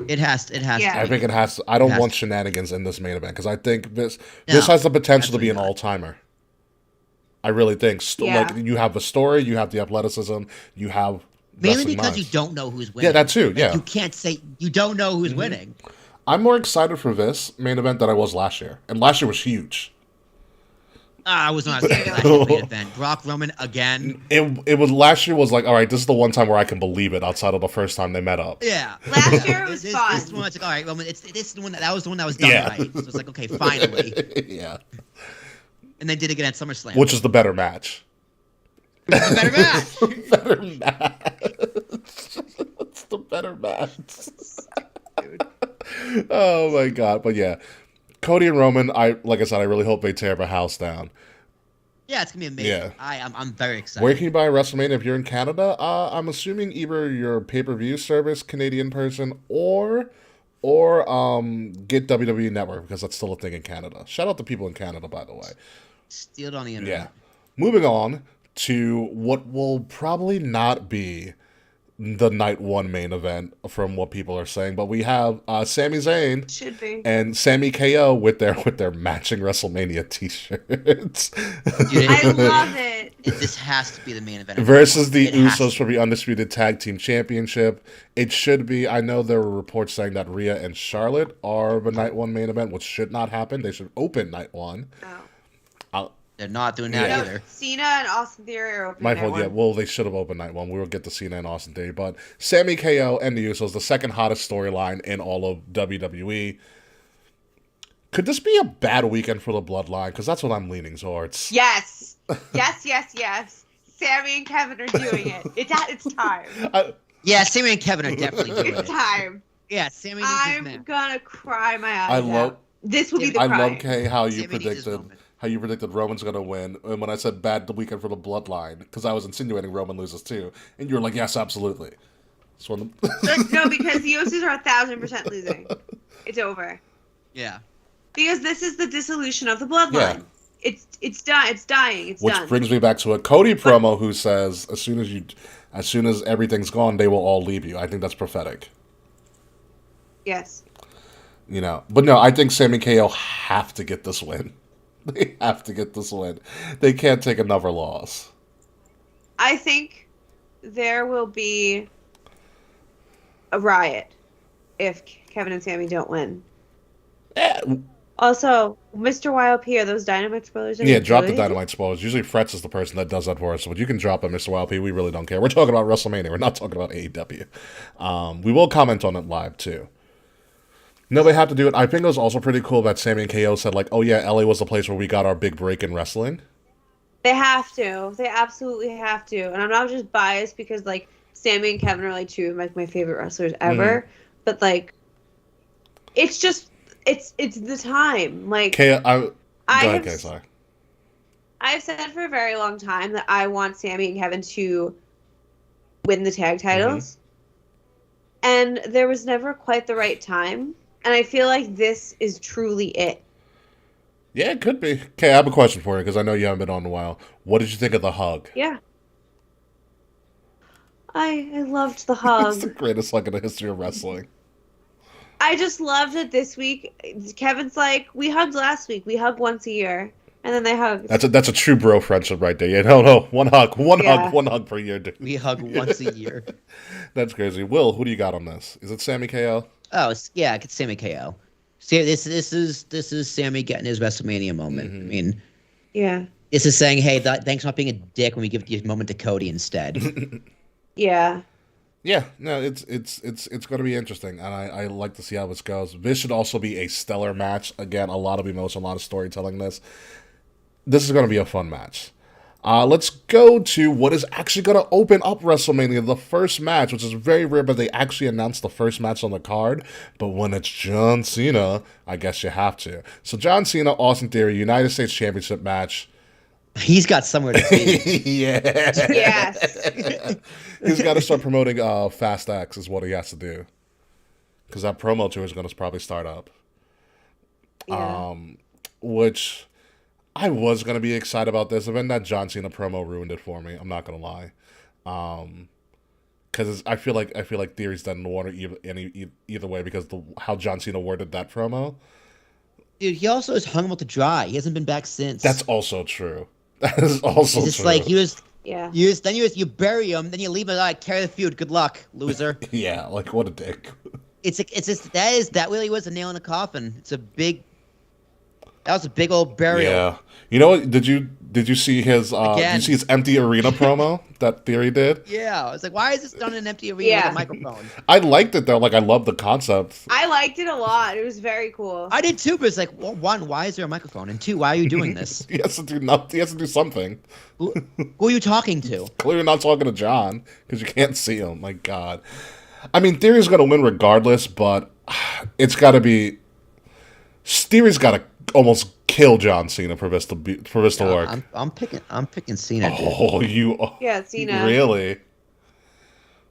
C: It has to.
D: I think it has to. I don't want shenanigans in this main event because I think this has the potential to be an all-timer. I really think. Like, you have the story, you have the athleticism, you have
C: mainly because you don't know who's winning.
D: Yeah, that too. Yeah,
C: you can't say you don't know who's winning.
D: I'm more excited for this main event than I was last year, and last year was huge.
C: I was not excited for last year's main event. Brock Roman again.
D: It was last year was like, all right, this is the one time where I can believe it outside of the first time they met up.
C: Yeah,
B: last year it was fun.
C: This one's like, all right, Roman. This is the one that was the one that was done right. So it's like, okay, finally.
D: Yeah.
C: And they did it again at SummerSlam,
D: which is the better match.
C: The better match.
D: Better match. What's the better match? Oh my god! But yeah, Cody and Roman. Like I said, I really hope they tear the house down.
C: Yeah, it's gonna be amazing. Yeah. I'm very excited.
D: Where can you buy WrestleMania if you're in Canada? I'm assuming either your pay-per-view service, Canadian person, or get WWE Network because that's still a thing in Canada. Shout out to people in Canada, by the way.
C: Steal it on the internet.
D: Yeah. Moving on to what will probably not be the night one main event from what people are saying, but we have Sami Zayn
B: should be
D: and Sami KO with their matching WrestleMania t-shirts.
B: Dude, I love it.
C: This has to be the main event
D: versus the Usos for the Undisputed Tag Team Championship. It should be. I know there were reports saying that Rhea and Charlotte are the night one main event, which should not happen. They should open night one.
C: They're not doing that either.
B: Cena and Austin Theory are opening night one.
D: Yeah, well, they should have opened night one. We will get to Cena and Austin Theory. But Sami KO and the Usos, the second hottest storyline in all of WWE. Could this be a bad weekend for the Bloodline? Because that's what I'm leaning towards.
B: Yes. Yes. Sami and Kevin are doing it. It's time.
C: Yeah, Sami and Kevin are definitely doing it.
B: It's time.
C: Yeah, Sami.
B: I'm gonna cry my eyes out. This will be the crying.
D: I love, Kay, how you predicted Roman's going to win. And when I said bad weekend for the Bloodline, because I was insinuating Roman loses too. And you were like, yes, absolutely.
B: No, because the Usos are 1,000% losing. It's over.
C: Yeah. Because
B: this is the dissolution of the Bloodline. Yeah. It's done. It's dying. It's
D: done. Which brings me back to a Cody promo who says, as soon as everything's gone, they will all leave you. I think that's prophetic.
B: Yes.
D: But no, I think Sami and KO have to get this win. They have to get this win. They can't take another loss.
B: I think there will be a riot if Kevin and Sami don't win. Also, Mr. YLP, are those Dynamite spoilers?
D: Yeah, drop the Dynamite spoilers. Usually Fretz is the person that does that for us, but you can drop it, Mr. YLP. We really don't care. We're talking about WrestleMania. We're not talking about AEW. We will comment on it live, too. No, they have to do it. I think it was also pretty cool that Sami and KO said, like, oh, yeah, LA was the place where we got our big break in wrestling.
B: They have to. They absolutely have to. And I'm not just biased because, like, Sami and Kevin are, like, two of my favorite wrestlers ever. Mm-hmm. But, like, it's just, it's the time. Like,
D: I've
B: said for a very long time that I want Sami and Kevin to win the tag titles. Mm-hmm. And there was never quite the right time. And I feel like this is truly it.
D: Yeah, it could be. Okay, I have a question for you because I know you haven't been on in a while. What did you think of the hug?
B: Yeah. I loved the
D: It's the
B: hug.
D: greatest hug in the history of wrestling.
B: I just loved it this week. Kevin's like, we hugged last week. We hug once a year. And then they hugged.
D: That's a true bro friendship right there. Yeah, no, one hug,
B: Yeah.
D: one hug per year, dude.
C: We hug once a year.
D: That's crazy. Will, who do you got on this? Is it Sammy KO?
C: Oh, yeah, it's Sammy KO. See, this is Sammy getting his WrestleMania moment. I mean,
B: Yeah.
C: this is saying, hey, thanks for not being a dick when we give you a moment to Cody instead.
B: Yeah.
D: Yeah, no, it's going to be interesting, and I like to see how this goes. This should also be a stellar match. Again, a lot of emotion, a lot of storytelling. This is going to be a fun match. Let's go to what is actually going to open up WrestleMania, the first match, which is very rare, but they actually announced the first match on the card. But when it's John Cena, I guess you have to. So John Cena, Austin Theory, United States Championship match.
C: He's got somewhere to be.
D: Yeah.
B: Yes.
D: He's got to start promoting Fast X is what he has to do. Because that promo tour is going to probably start up.
B: Yeah.
D: Which I was going to be excited about this. And then that John Cena promo ruined it for me. I'm not going to lie. Because I feel like Theory's done water either way because how John Cena worded that promo.
C: Dude, he also is hung him out to dry. He hasn't been back since.
D: That's also true. That is also
C: It's just
D: true.
C: like
B: Yeah.
C: you bury him, then you leave him like carry the feud. Good luck, loser.
D: Yeah, like what a dick.
C: It's just that really was a nail in the coffin. That was a big old burial.
D: Yeah. You know what? Did you see his empty arena promo that Theory did?
C: Yeah, I was like, why is this done in an empty arena with a microphone?
D: I liked it though. Like I love the concept.
B: I liked it a lot. It was very cool.
C: I did too, but it's like, well, one, why is there a microphone? And two, why are you doing this?
D: He has to do nothing. He has to do something.
C: Who are you talking to?
D: Clearly not talking to John because you can't see him. My God. I mean, Theory's gonna win regardless, but it's got to be. Theory's got to almost kill John Cena for this to work.
C: I'm picking Cena, dude.
D: Oh, you.
B: Yeah, Cena.
D: Really?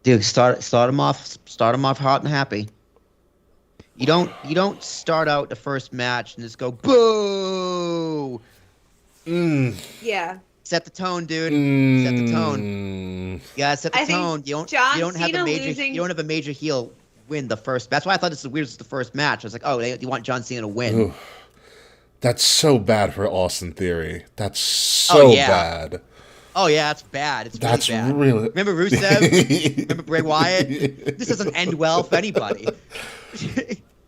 C: Dude, start him off hot and happy. You don't start out the first match and just go boo.
B: Yeah.
C: Set the tone, dude. Set the tone. Yeah, set the
B: I think
C: tone. You don't have
B: Cena
C: a major
B: losing-
C: you don't have a major heel win the first. That's why I thought this was weird. This is the first match. I was like, oh, you want John Cena to win?
D: Ooh. That's so bad for Austin Theory. That's so bad.
C: Oh yeah, that's bad. It's
D: That's
C: really bad.
D: really.
C: Remember Rusev? Remember Bray Wyatt? This doesn't end well for anybody.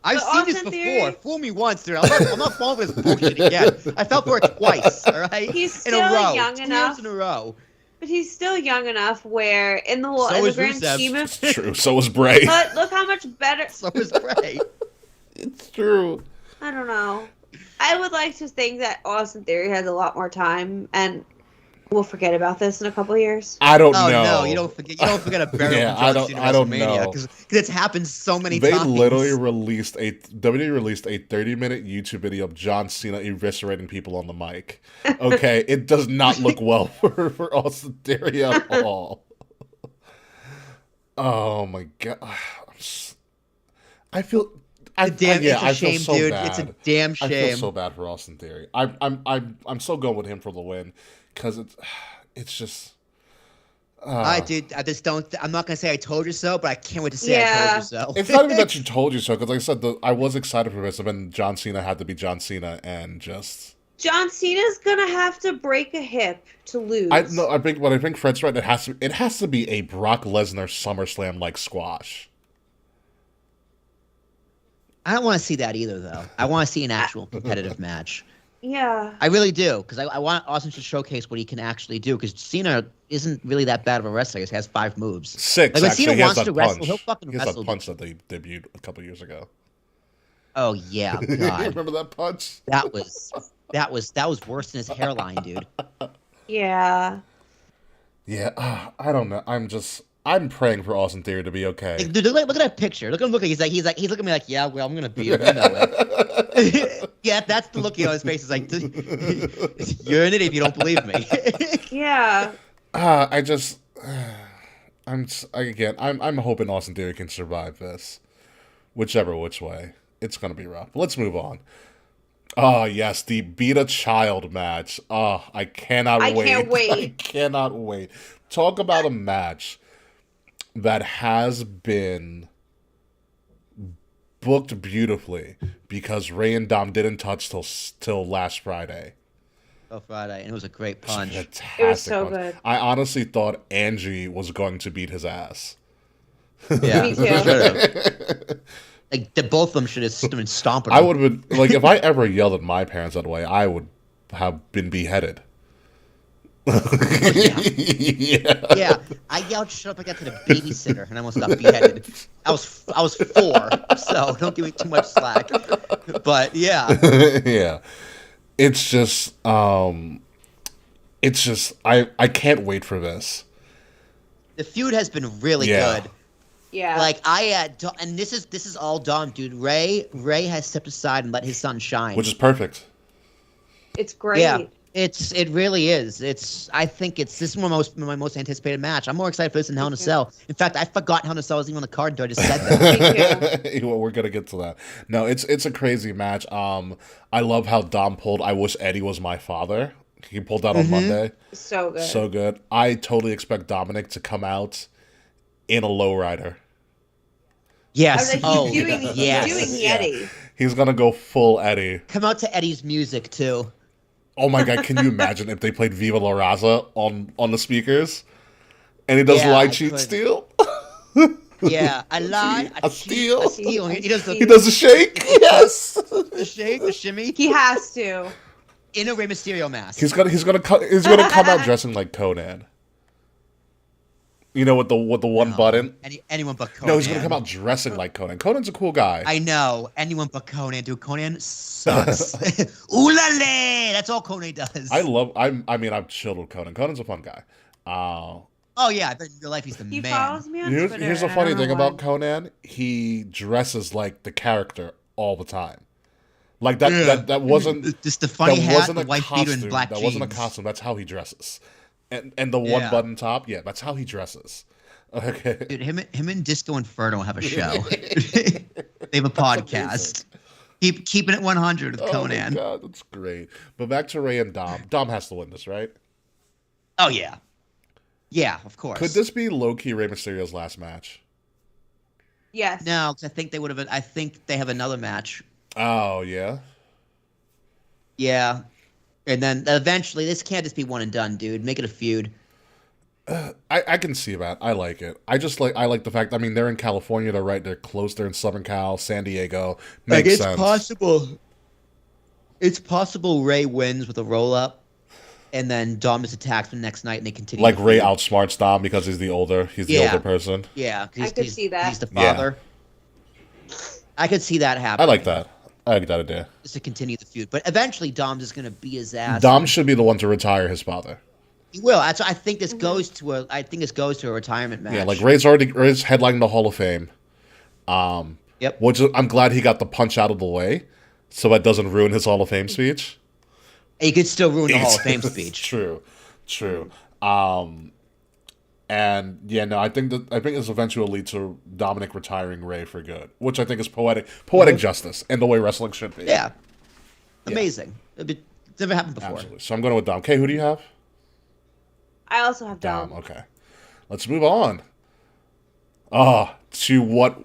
C: I've seen this
B: Austin
C: before.
B: Theory-
C: Fool me once, dude. I'm not falling for this bullshit again. I fell for it twice. All right,
B: He's
C: in a
B: still
C: row,
B: young
C: 2
B: enough.
C: years in a row.
B: But he's still young enough where in the whole
C: So
B: in the
C: is
B: grand
C: Rusev.
B: scheme of
D: True. So is Bray.
B: but look how much better
C: So is Bray.
D: It's true.
B: I don't know. I would like to think that Austin Theory has a lot more time and we'll forget about this in a couple of years.
D: I don't
C: Oh
D: know.
C: no, you don't forget a burial
D: Yeah,
C: from John Cena
D: I don't
C: WrestleMania,
D: know.
C: because it's happened so many
D: They
C: times.
D: literally WWE released a 30-minute YouTube video of John Cena eviscerating people on the mic. Okay, it does not look well for Austin Theory at all. Oh my God, I feel.
C: It's a shame,
D: so
C: dude.
D: bad.
C: It's a damn shame.
D: I feel so bad for Austin Theory. I'm so going with him for the win because it's just.
C: Dude, I just don't. I'm not gonna say I told you so, but I can't wait to say I told you so.
D: It's not even that you told you so, because like I said, I was excited for this, and then John Cena had to be John Cena, and just.
B: John Cena's gonna have to break a hip to lose.
D: I think Fred's right. It has to be a Brock Lesnar SummerSlam like squash.
C: I don't want to see that either, though. I want to see an actual competitive match.
B: Yeah.
C: I really do, because I want Austin to showcase what he can actually do. Because Cena isn't really that bad of a wrestler. He has 5 moves.
D: 6.
C: Like when
D: Actually,
C: Cena
D: he has
C: wants
D: that
C: to
D: punch.
C: wrestle, he'll fucking
D: He has
C: wrestle.
D: that punch that they debuted a couple years ago.
C: Oh yeah, God,
D: Remember that punch?
C: that was worse than his hairline, dude.
B: Yeah.
D: Yeah, I don't know. I'm praying for Austin Theory to be okay.
C: Like, dude, look at that picture. Look at him looking. He's looking at me like, yeah, well, I'm gonna beat him. You know it. Yeah, that's the look on his face. Is like, you're an idiot if you don't believe me.
B: Yeah.
D: I'm hoping Austin Theory can survive this, which way. It's gonna be rough. But let's move on. Oh yes, the Beat a Child match. Oh, I cannot
B: I
D: wait.
B: can't wait.
D: I cannot wait. Talk about a match that has been booked beautifully because Ray and Dom didn't touch till last Friday.
C: Oh, Friday, and it was a great punch.
D: Fantastic
B: It was so
D: punch.
B: good.
D: I honestly thought Angie was going to beat his ass.
C: Yeah,
B: Me too.
C: should've. Like both of them should have been stomping.
D: I
C: him.
D: would have been like if I ever yelled at my parents that way, I would have been beheaded.
C: Yeah, I yelled shut up like that to the babysitter, and I almost got beheaded. I was 4, so don't give me too much slack. But yeah,
D: Yeah. It's just I can't wait for this.
C: the feud has been really
D: Yeah.
C: good.
B: Yeah.
C: Like and this is all Dom, dude. Ray has stepped aside and let his son shine.
D: Which is perfect.
B: It's great.
C: Yeah, it really is. I think this is my most anticipated match. I'm more excited for this than Hell in a Cell. In fact, I forgot Hell in a Cell was even on the card until I just said that.
B: Me
D: Well, we're gonna get to that. No, it's a crazy match. I love how Dom pulled I Wish Eddie Was My Father. He pulled that on Monday.
B: So good.
D: So good. I totally expect Dominic to come out in a lowrider.
C: Yes.
B: I was like, he's doing
C: yes.
B: the Eddie.
D: He's gonna go full Eddie.
C: Come out to Eddie's music too.
D: Oh my god, can you imagine if they played Viva La Raza on the speakers? And he does
C: Yeah,
D: lie,
C: I
D: cheat,
C: could.
D: steal?
C: Yeah, I lie, I
D: I
C: cheat,
D: steal.
C: I steal. He does
D: He does the shake? Yes!
C: the shake, the shimmy
B: He has to.
C: in a Rey Mysterio mask.
D: He's gonna come out dressing like Conan. You know, with the one button?
C: Anyone but Conan.
D: No, he's gonna come out dressing like Conan. Conan's a cool guy.
C: I know. Anyone but Conan, dude. Conan sucks. Ooh la la! That's all Conan does.
D: I've chilled with Conan. Conan's a fun guy.
C: Oh yeah, I bet in real life he's the
B: He
C: man.
B: follows me on
D: Here's,
B: Twitter.
D: here's the
B: and I
D: funny
B: don't know
D: thing about
B: why.
D: Conan. He dresses like the character all the time. Like
C: Yeah.
D: that wasn't
C: Just the funny
D: that
C: hat,
D: wasn't
C: the
D: a
C: white beater,
D: costume.
C: and black
D: That
C: jeans.
D: wasn't a costume. That's how he dresses. And the one
C: Yeah.
D: button top, yeah, that's how he dresses. Okay.
C: Dude, him and Disco Inferno have a show. They have a podcast. Keeping it 100 with Conan.
D: Oh my god, that's great. But back to Ray and Dom. Dom has to win this, right?
C: Oh yeah, yeah, of course.
D: Could this be low-key Rey Mysterio's last match?
B: Yes.
C: No, because I think they would have. I think they have another match.
D: Oh, yeah?
C: Yeah, and then eventually this can't just be one and done, dude. Make it a feud.
D: I can see that. I like it. I like the fact, I mean, they're in California, they're close, they're in Southern Cal, San Diego. Makes
C: Like, it's
D: sense.
C: possible. It's possible Ray wins with a roll up, and then Dom just attacks the next night, and they continue.
D: Like
C: the
D: Ray
C: feud.
D: outsmarts Dom because he's the older
C: Yeah.
D: person.
C: Yeah,
B: I could see that.
C: He's the
D: Yeah.
C: father. I could see that
D: I
C: happen.
D: like that. I like that idea.
C: Just to continue the feud, but eventually Dom's just gonna beat his ass.
D: Dom should be the one to retire his father.
C: He will. I think this goes to a. I think this goes to a retirement match.
D: Yeah, like Ray's headlining the Hall of Fame.
C: Yep.
D: Which I'm glad he got the punch out of the way, so that doesn't ruin his Hall of Fame speech.
C: He could still ruin the Hall of Fame
D: It's
C: speech.
D: True. And yeah, no, I think this eventually will lead to Dominic retiring Ray for good, which I think is poetic justice and the way wrestling should be.
C: Yeah. Amazing. It's never happened before.
D: Absolutely. So I'm going with Dom. Okay, who do you have?
B: I also have
D: Dom.
B: Dom.
D: Okay, let's move on. To what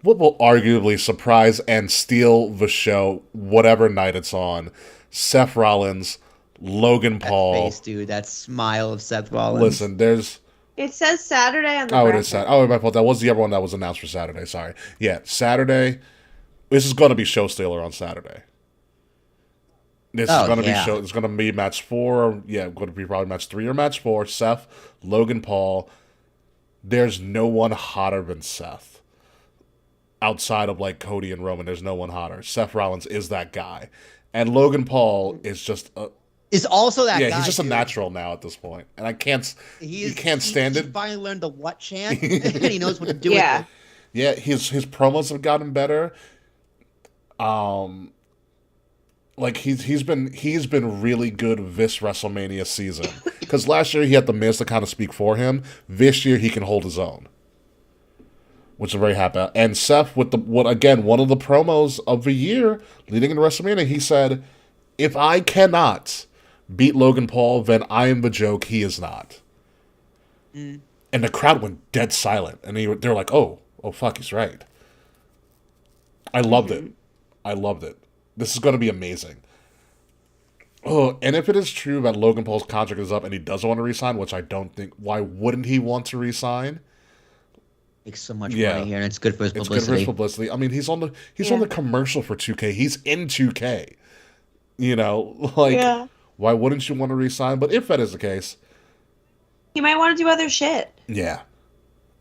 D: will arguably surprise and steal the show, whatever night it's on. Seth Rollins, Logan Paul.
C: Face, dude. That smile of Seth Rollins.
D: Listen, there's.
B: It says Saturday on the
D: Oh, it
B: bracket.
D: is Saturday. Oh, my fault. That was the other one that was announced for Saturday. Sorry. Yeah, Saturday. This is going to be show stealer on Saturday. This is going to be show. It's going to be match 4. Yeah, going to be probably match 3 or match 4. Seth, Logan Paul. There's no one hotter than Seth. Outside of like Cody and Roman, there's no one hotter. Seth Rollins is that guy, and Logan Paul is just a.
C: Is also that guy.
D: Yeah, he's just
C: dude.
D: a natural now at this point, and I can't.
C: He
D: can't stand
C: he
D: it.
C: finally learned the what chant, and he knows what to do
B: Yeah.
C: with it.
D: Yeah, his promos have gotten better. Like he's been really good this WrestleMania season. Because last year he had the Miz to kind of speak for him. This year he can hold his own. which I'm very happy about. And Seth, with one of the promos of the year leading into WrestleMania, he said, "If I cannot beat Logan Paul, then I am the joke. He is not." And the crowd went dead silent, and they're like, "Oh, fuck, he's right." I loved it. I loved it. This is going to be amazing. Oh, and if it is true that Logan Paul's contract is up and he doesn't want to resign, which I don't think, why wouldn't he want to resign?
C: Makes so much money here, and it's good for his publicity.
D: It's good for his publicity. I mean, he's on the commercial for 2K. He's in 2K. You know, why wouldn't you want to resign? But if that is the case,
B: he might want to do other shit.
D: Yeah.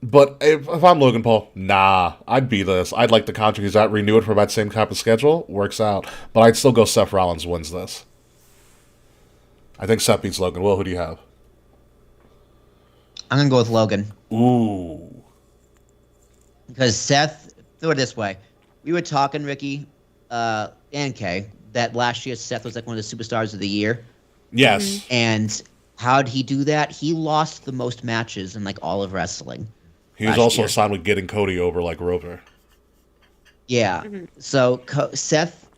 D: But if I'm Logan Paul, nah, I'd be this. I'd like the contract he's at, renew it for that same type of schedule. Works out. But I'd still go Seth Rollins wins this. I think Seth beats Logan. Will, who do you have?
C: I'm going to go with Logan.
D: Ooh.
C: Because Seth, throw it this way. We were talking, Ricky and Kay, that last year Seth was like one of the superstars of the year.
D: Yes.
C: And how'd he do that? He lost the most matches in like all of wrestling.
D: He was also signed with getting Cody over like Rover.
C: Yeah. So Seth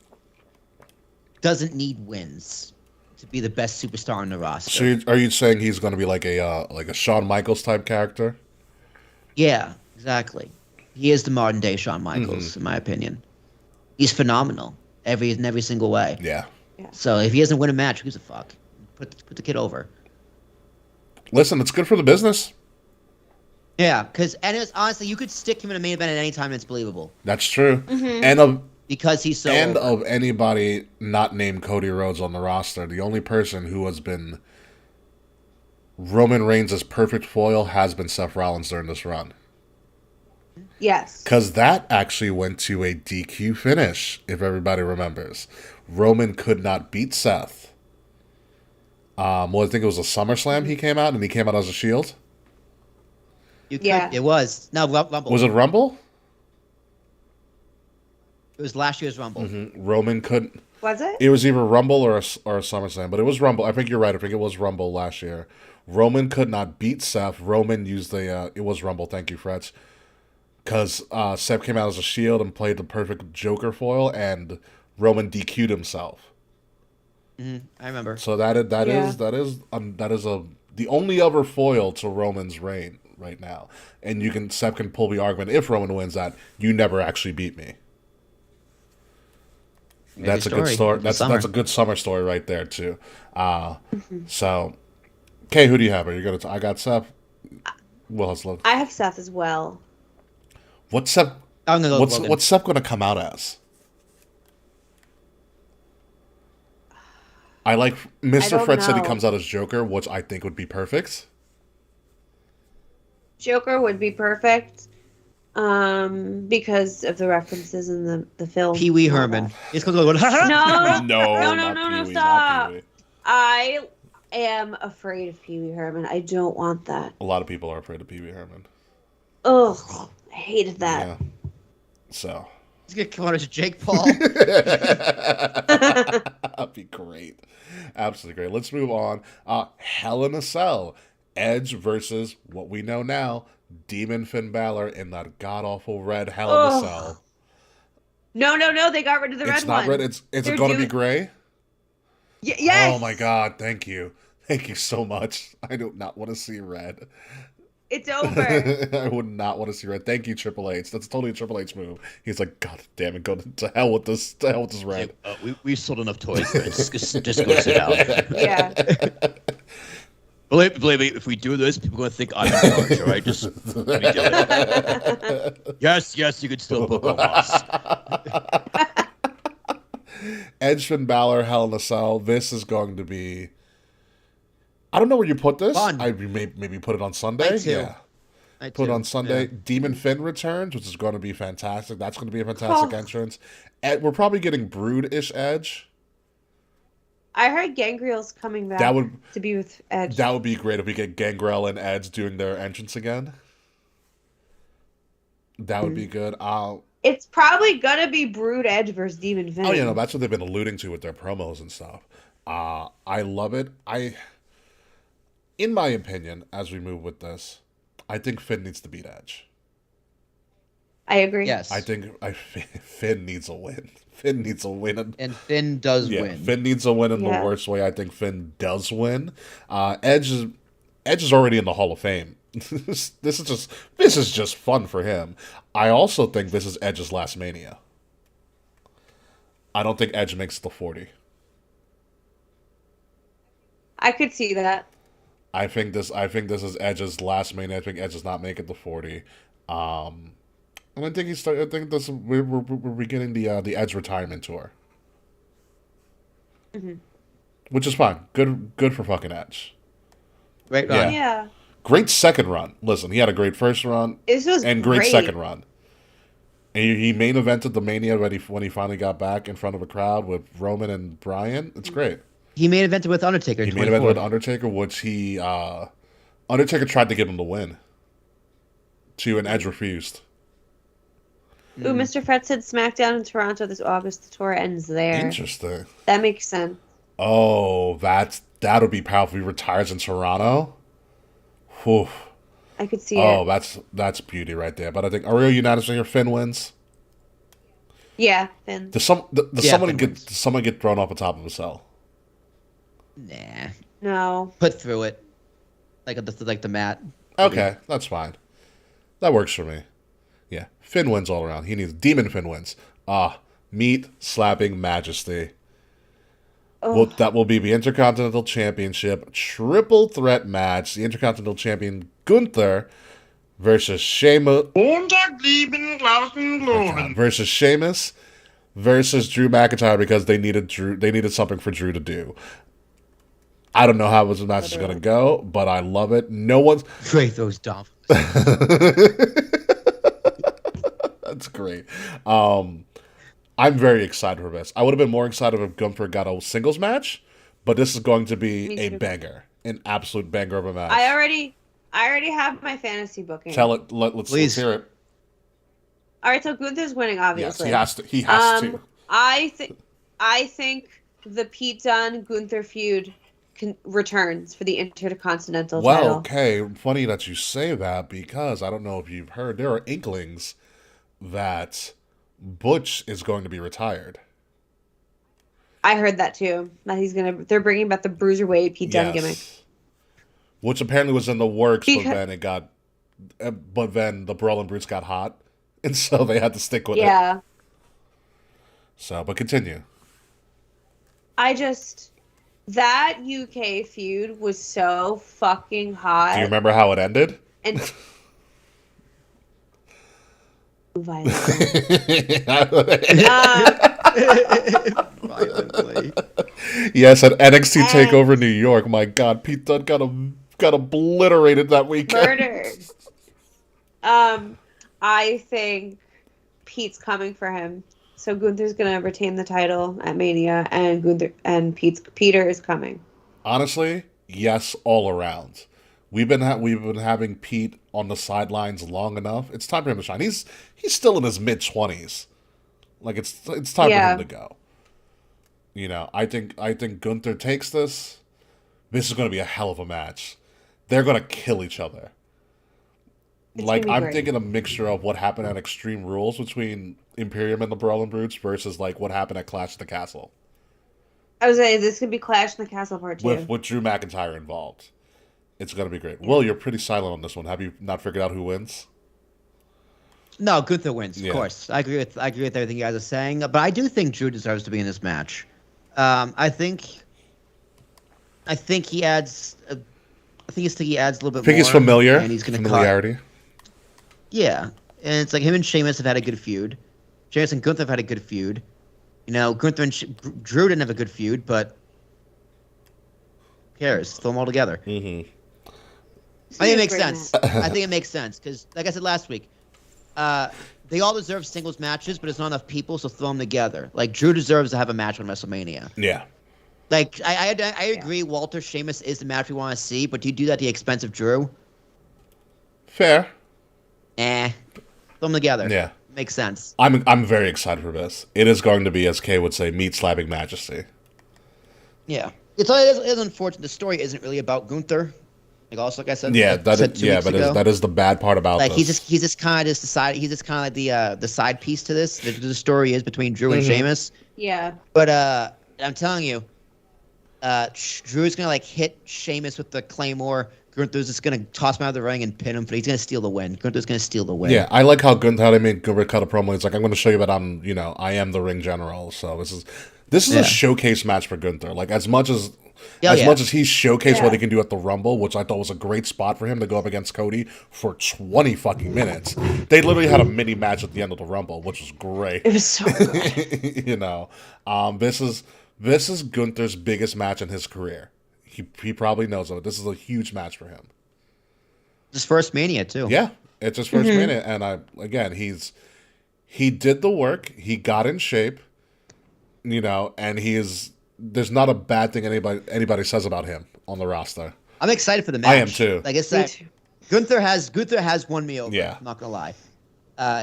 C: doesn't need wins to be the best superstar on the roster.
D: So are you saying he's going to be like a Shawn Michaels type character?
C: Yeah, exactly. He is the modern day Shawn Michaels, in my opinion. He's phenomenal in every single way.
D: Yeah.
C: So if he doesn't win a match, who gives a fuck? Put the kid over.
D: Listen, it's good for the business.
C: Yeah, it's honestly, you could stick him in a main event at any time and it's believable.
D: That's true. And
C: because he's so
D: and
C: over.
D: of anybody not named Cody Rhodes on the roster, the only person who has been Roman Reigns' perfect foil has been Seth Rollins during this run.
B: Yes.
D: Because that actually went to a DQ finish, if everybody remembers. Roman could not beat Seth. I think it was a SummerSlam he came out, and he came out as a Shield.
C: It was. No, Rumble.
D: Was it Rumble?
C: It was last year's Rumble.
D: Roman couldn't.
B: Was it?
D: It was either Rumble or a SummerSlam, but it was Rumble. I think you're right. I think it was Rumble last year. Roman could not beat Seth. Roman used it was Rumble. Thank you, Fretch. Because Seth came out as a Shield and played the perfect Joker foil, and Roman DQ'd himself.
C: I remember.
D: So that is the only other foil to Roman's reign right now, and Seth can pull the argument if Roman wins that you never actually beat me. That's a good story. That's a good summer story right there too. So, Kay, who do you have? I got Seth.
B: I have Seth as well.
D: What's Seth? What's Seth going to come out as? I like Mr. Fred said he comes out as Joker, which I think would be perfect.
B: Joker would be perfect because of the references in the film.
C: Pee Wee Herman. He's going to go,
B: No, stop. I am afraid of Pee Wee Herman. I don't want that.
D: A lot of people are afraid of Pee Wee Herman.
B: Ugh, I hated that.
D: Yeah. So.
C: He's going to come out as Jake Paul.
D: That'd be great. Absolutely great. Let's move on. Hell in a Cell. Edge versus what we know now, Demon Finn Balor in that god-awful red Hell in a Cell.
B: No. They got rid of the red one.
D: It's not red. Is it going to be gray?
B: Yes.
D: Oh, my God. Thank you. Thank you so much. I do not want to see red.
B: It's over.
D: I would not want to see red. Thank you, Triple H. That's totally a Triple H move. He's like, God damn it, go to hell with this. To hell with this red.
C: We've sold enough toys. Just go sit down.
B: Yeah.
C: Believe me, if we do this, people are going to think I'm in charge. All right, just let me do it. Yes, you can still book a boss.
D: Edge Finn Balor, Hell in a Cell. This is going to be. I don't know where you put this.
C: Fun.
D: Maybe put it on Sunday. Yeah. Put it on Sunday. Yeah. Demon Finn returns, which is going to be fantastic. That's going to be a fantastic entrance. We're probably getting Brood-ish Edge.
B: I heard Gangrel's coming back to be with Edge.
D: That would be great if we get Gangrel and Edge doing their entrance again. That would be good.
B: It's probably going to be Brood Edge versus Demon Finn.
D: Oh, yeah, no, that's what they've been alluding to with their promos and stuff. I love it. In my opinion, as we move with this, I think Finn needs to beat Edge.
B: I agree.
C: Yes.
D: I think Finn needs a win. Finn needs a win.
C: And Finn does
D: Yeah,
C: win.
D: Finn needs a win in the
B: Yeah.
D: worst way. I think Finn does win. Edge is already in the Hall of Fame. This is just fun for him. I also think this is Edge's last Mania. I don't think Edge makes the 40.
B: I could see that.
D: I think this is Edge's last Mania. I think Edge does not make it to 40. And I think we're beginning the Edge retirement tour.
B: Mm-hmm.
D: Which is fine. Good for fucking Edge.
C: Right,
D: Yeah.
C: Ron?
B: Yeah.
D: Great second run. Listen, he had a great first run
B: This was
D: and great second run. And he main evented the Mania when he finally got back in front of a crowd with Roman and Bryan. It's great.
C: He main evented with Undertaker in
D: He main evented
C: 24.
D: with Undertaker, which Undertaker tried to give him the win. And Edge refused.
B: Ooh, Mr. Fred said SmackDown in Toronto this August. The tour ends there.
D: Interesting.
B: That makes sense.
D: Oh, that'll be powerful. He retires in Toronto. Whew.
B: I could see
D: Oh,
B: it.
D: that's beauty right there. But I think, are we unanimous here? Finn wins.
B: Yeah, Finn.
D: Does
C: Yeah,
D: someone
C: Finn
D: get
C: wins.
D: does someone get thrown off the top of a cell?
C: Nah.
B: No.
C: Put through it. Like the mat.
D: Okay, that's fine. That works for me. Yeah, Finn wins all around. He needs Demon Finn wins. Meat slapping majesty. Well, that will be the Intercontinental Championship triple threat match. The Intercontinental Champion Gunther versus Sheamus. Versus Sheamus versus Drew McIntyre because they needed something for Drew to do. I don't know how this match is going to go, but I love it. No one's...
C: Great, those dolphins.
D: That's great. I'm very excited for this. I would have been more excited if Gunther got a singles match, but this is going to be a banger. An absolute banger of a match.
B: I already have my fantasy booking.
D: Tell it. Let's hear it.
B: All right, so Gunther's winning,
D: Yes,
B: obviously.
D: he has to.
B: I think the Pete Dunne Gunther feud returns for the Intercontinental
D: Well,
B: title.
D: okay. Funny that you say that because I don't know if you've heard, there are inklings that Butch is going to be retired.
B: I heard that too. That they're bringing back the Bruiserweight Pete Dunne gimmick.
D: Which apparently was in the works,
B: Because-
D: but then the Brawling Brutes got hot, and so they had to stick with it.
B: Yeah.
D: So, but continue.
B: That UK feud was so fucking hot.
D: Do you remember how it ended?
B: And violent.
C: Violently.
D: Yes, at NXT Takeover New York. My God, Pete Dunne got obliterated that weekend.
B: Murdered. I think Pete's coming for him. So Gunther's gonna retain the title at Mania, and Peter is coming.
D: Honestly, yes, all around. We've been having Pete on the sidelines long enough. It's time for him to shine. He's still in his mid-20s. Like it's time for him to go. You know, I think Gunther takes this. This is going to be a hell of a match. They're going to kill each other. I'm thinking a mixture of what happened at Extreme Rules between Imperium and the Brawling Brutes versus like what happened at Clash of the Castle.
B: I was saying this could be Clash in the Castle Part 2.
D: With Drew McIntyre involved. It's going to be great. Will, you're pretty silent on this one. Have you not figured out who wins?
C: No, Gunther wins, of course. I agree with everything you guys are saying, but I do think Drew deserves to be in this match. I think he adds. I think he adds a little bit more.
D: I think he's familiar.
C: And he's going to
D: familiarity.
C: Yeah, and it's like him and Sheamus have had a good feud. Sheamus and Gunther have had a good feud. You know, Gunther and Drew didn't have a good feud, but who cares? Throw them all together.
D: Mm-hmm.
C: I think it makes sense. I think it makes sense because, like I said last week, they all deserve singles matches, but it's not enough people, so throw them together. Like Drew deserves to have a match on WrestleMania.
D: Yeah.
C: Like I agree, Walter Sheamus is the match we want to see, but do you do that at the expense of Drew?
D: Fair.
C: Throw them together.
D: Yeah.
C: Makes sense.
D: I'm very excited for this. It is going to be, as Kay would say, meat slapping majesty.
C: Yeah. It is unfortunate. The story isn't really about Gunther. Like I said,
D: Yeah,
C: I said 2 weeks ago.
D: that is the bad part about
C: Like
D: this.
C: he's just kind of like the side piece to this. The story is between Drew and Sheamus.
B: Yeah.
C: But I'm telling you, Drew's gonna like hit Sheamus with the Claymore. Gunther's just gonna toss him out of the ring and pin him, but he's gonna steal the win. Gunther's gonna steal the win.
D: Yeah, I like how how they made Gunther cut a promo. It's like, I'm going to show you that I am the ring general. So this is a showcase match for Gunther. Like as much as much as he showcased what he can do at the Rumble, which I thought was a great spot for him to go up against Cody for 20 fucking minutes. They literally had a mini match at the end of the Rumble, which was great.
B: It was so good.
D: This is Gunther's biggest match in his career. He probably knows it. This is a huge match for him.
C: His first Mania too.
D: Yeah, it's his first Mania, and he did the work. He got in shape, and there's not a bad thing anybody says about him on the roster.
C: I'm excited for the match.
D: I am too.
C: Like I said, Gunther has won me over.
D: Yeah.
C: I'm not gonna lie.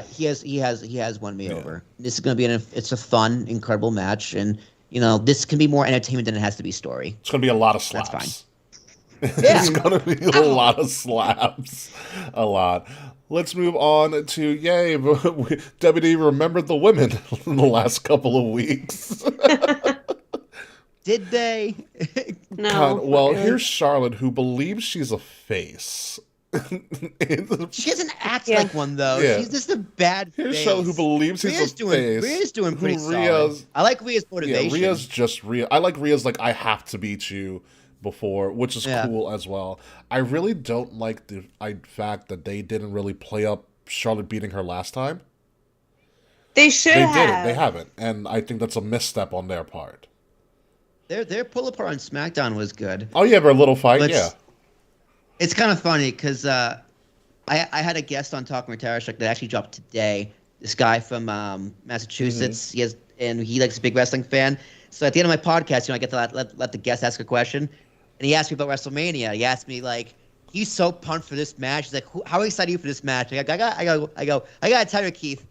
C: He has won me over. This is gonna be it's a fun, incredible match, and this can be more entertainment than it has to be story.
D: It's going to be a lot of slaps.
C: That's
D: fine. It's going to be a lot of slaps. A lot. Let's move on to, yay, WWE remembered the women in the last couple of weeks.
C: Did they?
B: No.
D: Well, here's Charlotte, who believes she's a face.
C: She doesn't act like one though.
D: Yeah.
C: She's just a bad face.
D: Here's Charlotte, who believes he's a face.
C: Rhea's doing pretty solid. I like Rhea's motivation.
D: Yeah, Rhea's just Rhea. I like Rhea's like, I have to beat you before, which is cool as well. I really don't like the fact that they didn't really play up Charlotte beating her last time.
B: They should have.
D: They didn't. They haven't, and I think that's a misstep on their part.
C: Their pull apart on SmackDown was good.
D: Oh yeah, but a little fight,
C: It's kind of funny because I had a guest on Talking with Tarashuk that actually dropped today. This guy from Massachusetts. He likes a big wrestling fan. So at the end of my podcast, I get to let the guest ask a question, and he asked me about WrestleMania. He asked me like, he's so pumped for this match. He's like, how excited are you for this match? I gotta tell you, Keith.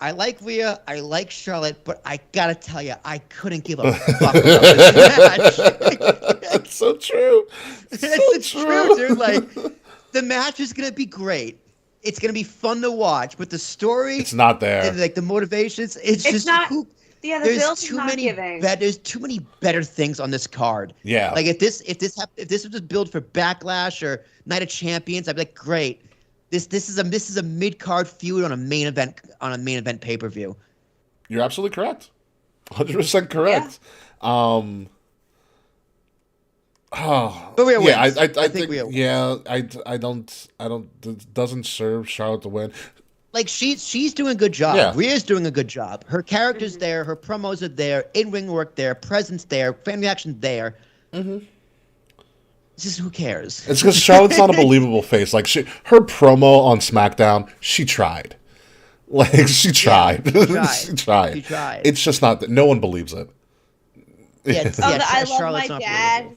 C: I like Rhea, I like Charlotte, but I gotta tell you, I couldn't give a fuck about this match.
D: That's so true.
C: It's true, dude. Like, the match is gonna be great. It's gonna be fun to watch, but the story,
D: it's not there.
C: And, like the motivations, it's just
B: not. The
C: there's too many there's too many better things on this card.
D: Yeah.
C: Like if this was just built for Backlash or Night of Champions, I'd be like, great. This is a mid card feud on a main event pay-per-view.
D: You're absolutely correct. 100% correct. Yeah.
C: But Rhea wins.
D: I think Rhea wins. Yeah, I don't it doesn't serve Charlotte to win.
C: Like she's doing a good job.
D: Yeah.
C: Rhea's doing a good job. Her character's there, her promos are there, in-ring work there, presence there, fan reaction there. Mm-hmm. Just who cares?
D: It's because Charlotte's not a believable face. Like her promo on SmackDown, she tried. Like she tried. She tried. It's just not that no one believes it.
B: I love my dad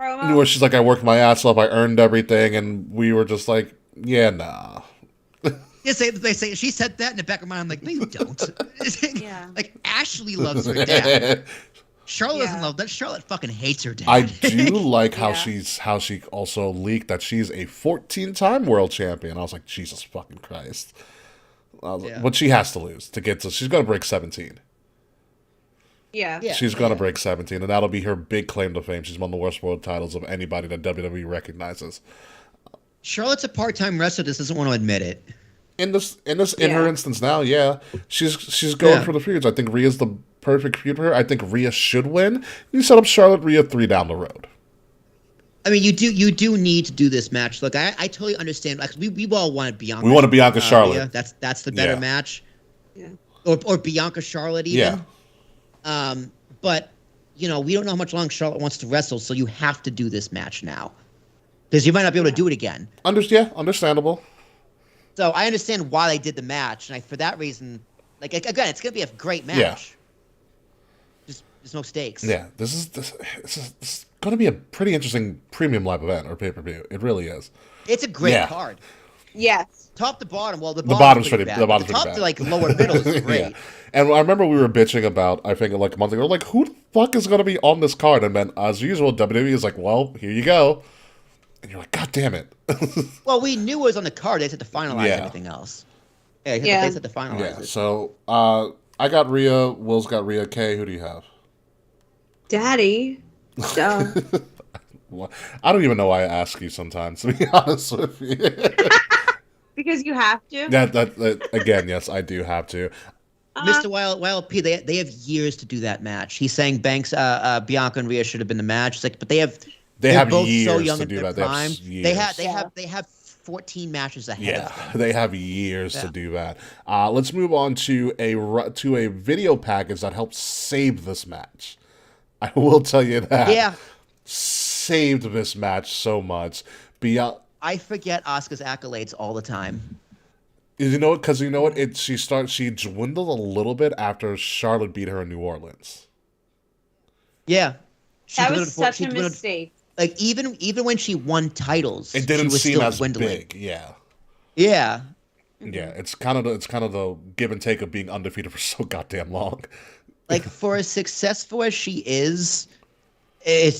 B: promo.
D: Where she's like, I worked my ass off, I earned everything, and we were just like, yeah, nah.
C: They say she said that in the back of my mind. I'm like, no, you don't. Like Ashley loves her dad. Charlotte doesn't love that. Charlotte fucking hates her dad.
D: I do like how she also leaked that she's a 14-time world champion. I was like, Jesus fucking Christ. But she has to lose to get to. She's gonna break 17.
B: Yeah.
D: She's gonna break 17, and that'll be her big claim to fame. She's won the worst world titles of anybody that WWE recognizes.
C: Charlotte's a part-time wrestler. Just doesn't want to admit it.
D: In her instance now, she's going for the feuds. I think Rhea's the perfect feud for her. I think Rhea should win. You set up Charlotte, Rhea 3 down the road.
C: I mean, you do need to do this match. Look, I totally understand. Like, we all wanted Bianca.
D: We want Bianca Charlotte.
C: Rhea. That's the better match. Yeah. Or Bianca Charlotte even. Yeah. But we don't know how much long Charlotte wants to wrestle, so you have to do this match now, because you might not be able to do it again.
D: Understandable.
C: So I understand why they did the match, and for that reason, like again, it's gonna be a great match.
D: Yeah.
C: Just there's no stakes.
D: Yeah, this is gonna be a pretty interesting premium live event or pay-per-view. It really is.
C: It's a great card.
B: Yes.
C: Top to bottom. Well, the
D: bottom's pretty
C: bad.
D: The bottom's
C: the
D: pretty
C: top
D: bad.
C: to like lower middle is great.
D: Yeah. And I remember we were bitching about, I think like a month ago, like, who the fuck is gonna be on this card? And then as usual, WWE is like, well, here you go. And you're like, God damn it.
C: Well, we knew it was on the card. They just had to finalize
D: Yeah.
C: everything else. Yeah, they
B: Yeah.
C: just had to finalize
D: Yeah,
C: it.
D: so I got Rhea, Will's got Rhea. Kay, who do you have?
B: Daddy. Duh.
D: Well, I don't even know why I ask you sometimes, to be honest with you.
B: Because you have to.
D: that again, yes, I do have to.
C: Mr. Wild P, they have years to do that match. He's saying Bianca and Rhea should have been the match. It's like, but they're
D: have
C: both
D: years
C: so young
D: to
C: in
D: do
C: their
D: that.
C: prime.
D: They have
C: They have 14 matches ahead of
D: Yeah,
C: them.
D: they have years to do that. Let's move on to a video package that helped save this match. I will tell you that.
C: Yeah.
D: Saved this match so much.
C: I forget Asuka's accolades all the time.
D: You know, because you know what? She dwindled a little bit after Charlotte beat her in New Orleans.
C: Yeah.
B: That was such a mistake.
C: Like even when she won titles,
D: It didn't
C: she was
D: seem
C: still
D: as
C: dwindling.
D: big. Yeah.
C: Yeah.
D: Yeah, it's kind of the give and take of being undefeated for so goddamn long.
C: Like for as successful as she is, it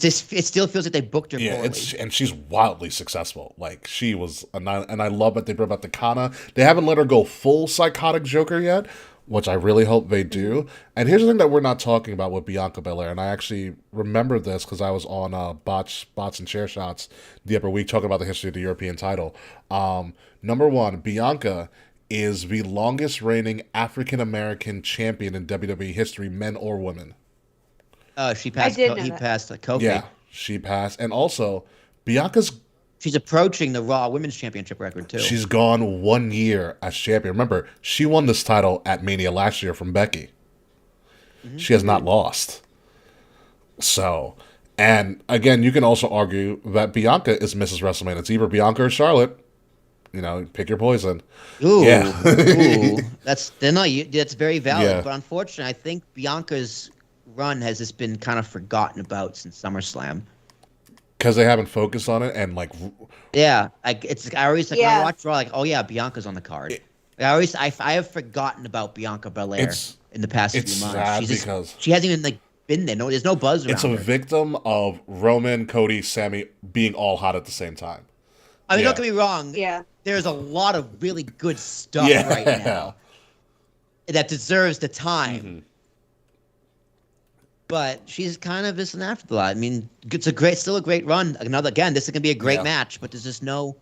C: still feels like they booked her
D: Yeah,
C: poorly.
D: and she's wildly successful. Like she was, and I love that they brought back the Kana. They haven't let her go full psychotic Joker yet, which I really hope they do. And here's the thing that we're not talking about with Bianca Belair, and I actually remember this because I was on Bots and Chair Shots the other week talking about the history of the European title. Number one, Bianca is the longest reigning African American champion in WWE history, men or women.
C: She passed.
B: did know
C: He
B: that.
C: passed Kofi.
D: Yeah, she passed, and also
C: She's approaching the Raw Women's Championship record too.
D: she's gone 1 year as champion. Remember, she won this title at Mania last year from Becky.
C: Mm-hmm.
D: She has not lost. So, and again, you can also argue that Bianca is Mrs. WrestleMania. It's either Bianca or Charlotte. You know, pick your poison.
C: Ooh,
D: Yeah.
C: ooh, that's very valid.
D: Yeah.
C: But unfortunately, I think Bianca's run has just been kind of forgotten about since SummerSlam.
D: Because they haven't focused on it, and like,
C: Yeah, I always when
B: Yeah.
C: I watch Raw, like, oh yeah, Bianca's on the card. I have forgotten about Bianca Belair
D: It's-
C: in the past few
D: it's
C: months.
D: sad because
C: she hasn't even like been there. No, there's no buzz around
D: it's a
C: her.
D: victim of Roman, Cody, Sammy being all hot at the same time.
C: I mean,
D: yeah.
C: don't get me wrong.
B: Yeah.
C: There's a lot of really good stuff
D: Yeah.
C: right now that deserves the time.
D: Mm-hmm.
C: But she's kind of just an afterthought. I mean, it's still a great run. Again, this is gonna be a great
D: Yeah.
C: match, but there's just no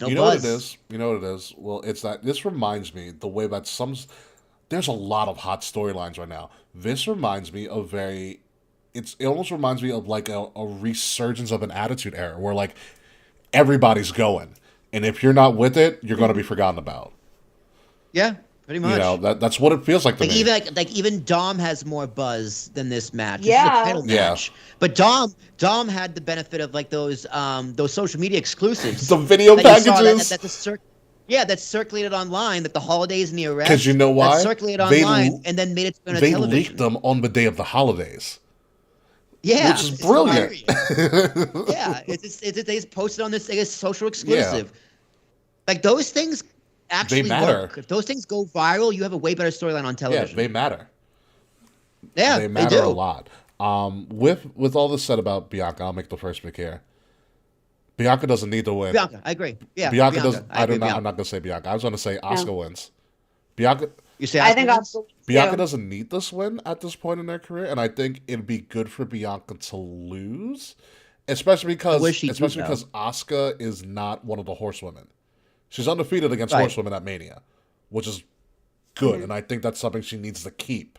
D: You know
C: buzz.
D: what it is? You know what it is? Well, it's that this reminds me the way that there's a lot of hot storylines right now. This reminds me of it almost reminds me of like a resurgence of an Attitude Era where like everybody's going, and if you're not with it, you're going to be forgotten about.
C: Yeah, pretty much.
D: You know that's what it feels like to
C: Like
D: me.
C: even Dom has more buzz than this match. This is
B: Yeah.
C: a title
D: Yeah.
C: match. But Dom had the benefit of like those social media exclusives.
D: The video
C: that you saw
D: packages.
C: that's circulated online, that the holidays and the arrest.
D: 'Cause you know why?
C: That circulated
D: They
C: online
D: l-
C: and then made it on a
D: They
C: television.
D: leaked them on the day of the holidays.
C: Yeah,
D: which is
C: it's
D: brilliant.
C: hilarious. Yeah, they just posted on this social exclusive. Like those things actually
D: matter.
C: work. If those things go viral, you have a way better storyline on
D: Yeah,
C: television.
D: they matter.
C: Yeah,
D: They matter
C: do.
D: a lot. With all this said about Bianca, I'll make the first pick here. Bianca doesn't need to win.
C: Bianca, I agree. Yeah,
D: Bianca doesn't.
C: I agree with
D: I'm
C: Bianca.
D: not gonna say Bianca. I was gonna say Asuka wins. Bianca
C: You say
B: I think
C: Asuka
B: Asuka
C: wins?
D: Bianca doesn't need this win at this point in their career, and I think it'd be good for Bianca to lose, especially because
C: What does she do, though?
D: Asuka is not one of the horsewomen. She's undefeated against
C: Right.
D: horsewomen at Mania, which is good, and I think that's something she needs to keep,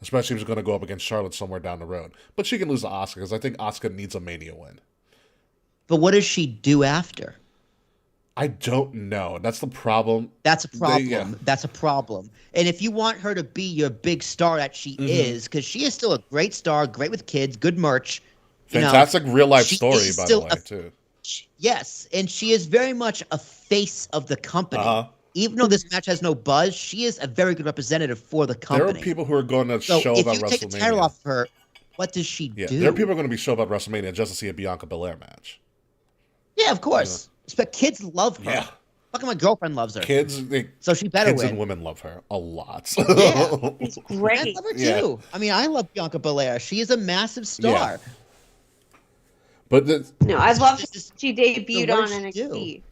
D: especially if she's going to go up against Charlotte somewhere down the road. But she can lose to Asuka because I think Asuka needs a Mania win.
C: But what does she do after?
D: I don't know. That's the problem.
C: That's a problem.
D: yeah.
C: That's a problem. And if you want her to be your big star that she
D: Mm-hmm.
C: is, because she is still a great star, great with kids, good merch. you know,
D: Fantastic real life
C: she
D: story,
C: is
D: by the
C: still
D: way,
C: a-
D: too.
C: Yes, and she is very much a face of the company.
D: Uh-huh.
C: Even though this match has no buzz, she is a very good representative for the company.
D: There are people who are going to
C: so
D: show
C: if
D: up
C: you
D: at
C: take the title
D: WrestleMania.
C: off of her, what does she
D: Yeah,
C: do?
D: there are people going to be show up at WrestleMania just to see a Bianca Belair match.
C: Yeah, of course. But kids love her.
D: Yeah.
C: Fucking my girlfriend loves her. So she better
D: kids
C: win.
D: and women love her a lot.
C: Yeah.
B: It's
C: I
B: great.
C: love her too.
D: Yeah.
C: I mean, I love Bianca Belair. She is a massive star.
D: But
B: No, I'd love
C: This
B: to
C: is-
B: she debuted
C: what
B: on
C: did she
B: NXT.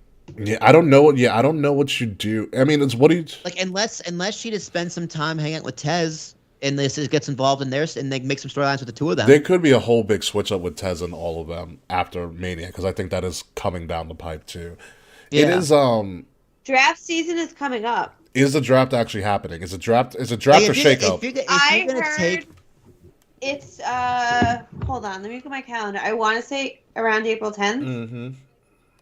D: yeah, I don't know. Yeah, I don't know what you do. I mean, it's what do you?
C: like unless she just spends some time hanging out with Tez and this gets involved in theirs and they make some storylines with the two of them.
D: There could be a whole big switch up with Tez and all of them after Mania because I think that is coming down the pipe too. It
C: Yeah.
D: is.
B: Draft season is coming up.
D: Is the draft actually happening? Is it draft? Is it
C: Like,
D: draft or shake up?
C: If you're
B: I
C: gonna
B: heard
C: take
B: it's hold on, let me look at my calendar. I want to say around April 10th.
D: Mm-hmm.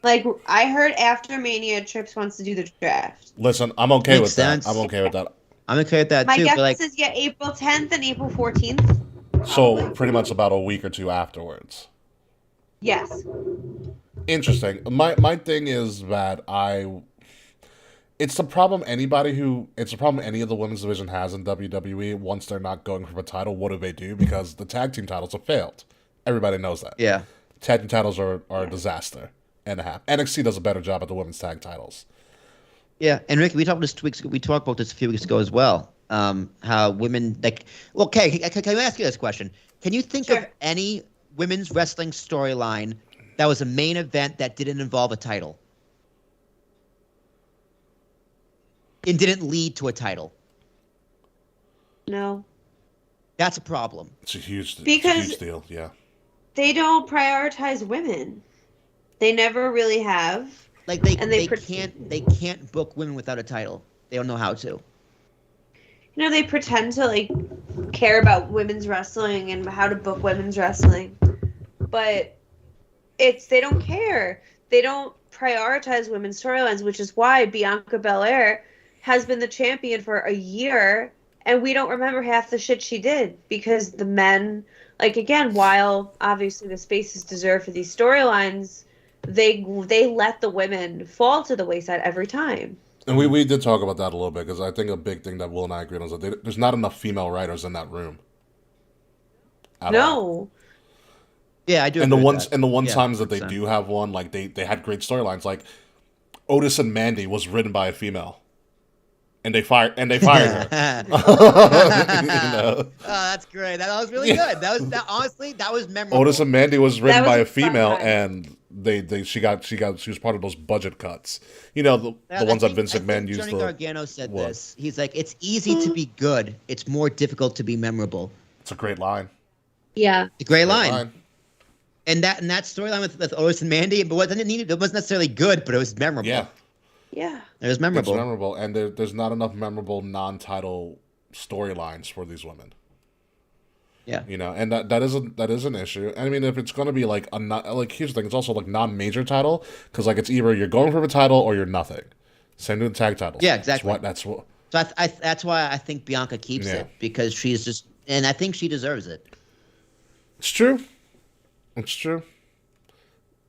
B: Like I heard after Mania, Trips wants to do the draft.
D: Listen, I'm okay
C: Makes
D: with
C: sense.
D: that. I'm okay with that.
C: I'm okay with that
B: My
C: too,
B: guess
C: but like
B: is April 10th and April 14th.
D: So pretty much about a week or two afterwards.
B: Yes.
D: Interesting. My thing is that it's the problem any of the women's division has in WWE once they're not going for the title. What do they do? Because the tag team titles have failed. Everybody knows that.
C: yeah.
D: Tag team titles are a disaster and a half. NXT does a better job at the women's tag titles.
C: Yeah, and Ricky, we talked about this a few weeks ago as well. How women like. Well, okay, can I ask you this question? Can you think of
B: Sure.
C: any women's wrestling storyline that was a main event that didn't involve a title and didn't lead to a title?
B: No.
C: That's a problem.
D: It's a huge deal. Yeah.
B: They don't prioritize women. They never really have.
C: Like
B: And
C: they can't book women without a title. They don't know how to.
B: You know, they pretend to like care about women's wrestling and how to book women's wrestling. But they don't care. They don't prioritize women's storylines, which is why Bianca Belair has been the champion for a year and we don't remember half the shit she did because the men, like again, while obviously the space is deserved for these storylines, they let the women fall to the wayside every time.
D: And we did talk about that a little bit because I think a big thing that Will and I agreed on is that there's not enough female writers in that room. At all.
B: No.
C: Yeah, I do.
D: And the
C: agree with
D: ones
C: that.
D: and the one
C: Yeah,
D: times that they
C: 100%.
D: do have one, like they had great storylines. Like Otis and Mandy was written by a female, and they fired her. You know?
C: Oh, that's great. That was really good. Honestly, that was memorable.
D: Otis and Mandy was written
B: That was
D: by
B: a
D: a
B: fun
D: female,
B: time.
D: and she was part of those budget cuts. You know, the ones that Vince McMahon used.
C: Johnny Gargano said
D: what?
C: this. He's like, it's easy to be good. It's more difficult to be memorable.
D: It's a great line.
B: Yeah.
C: It's a great line. And that storyline with Otis and Mandy, it wasn't necessarily good, but it was memorable.
D: Yeah,
B: Yeah.
C: It was memorable.
D: it's memorable, and there's not enough memorable non-title storylines for these women.
C: Yeah.
D: You know, and that is an issue. And I mean, if it's going to be like here's the thing, it's also like non-major title because like it's either you're going for the title or you're nothing. Same with the tag titles.
C: Yeah, exactly.
D: That's what.
C: So that's why I think Bianca keeps
D: Yeah.
C: it because she's just, and I think she deserves it.
D: It's true. It's true.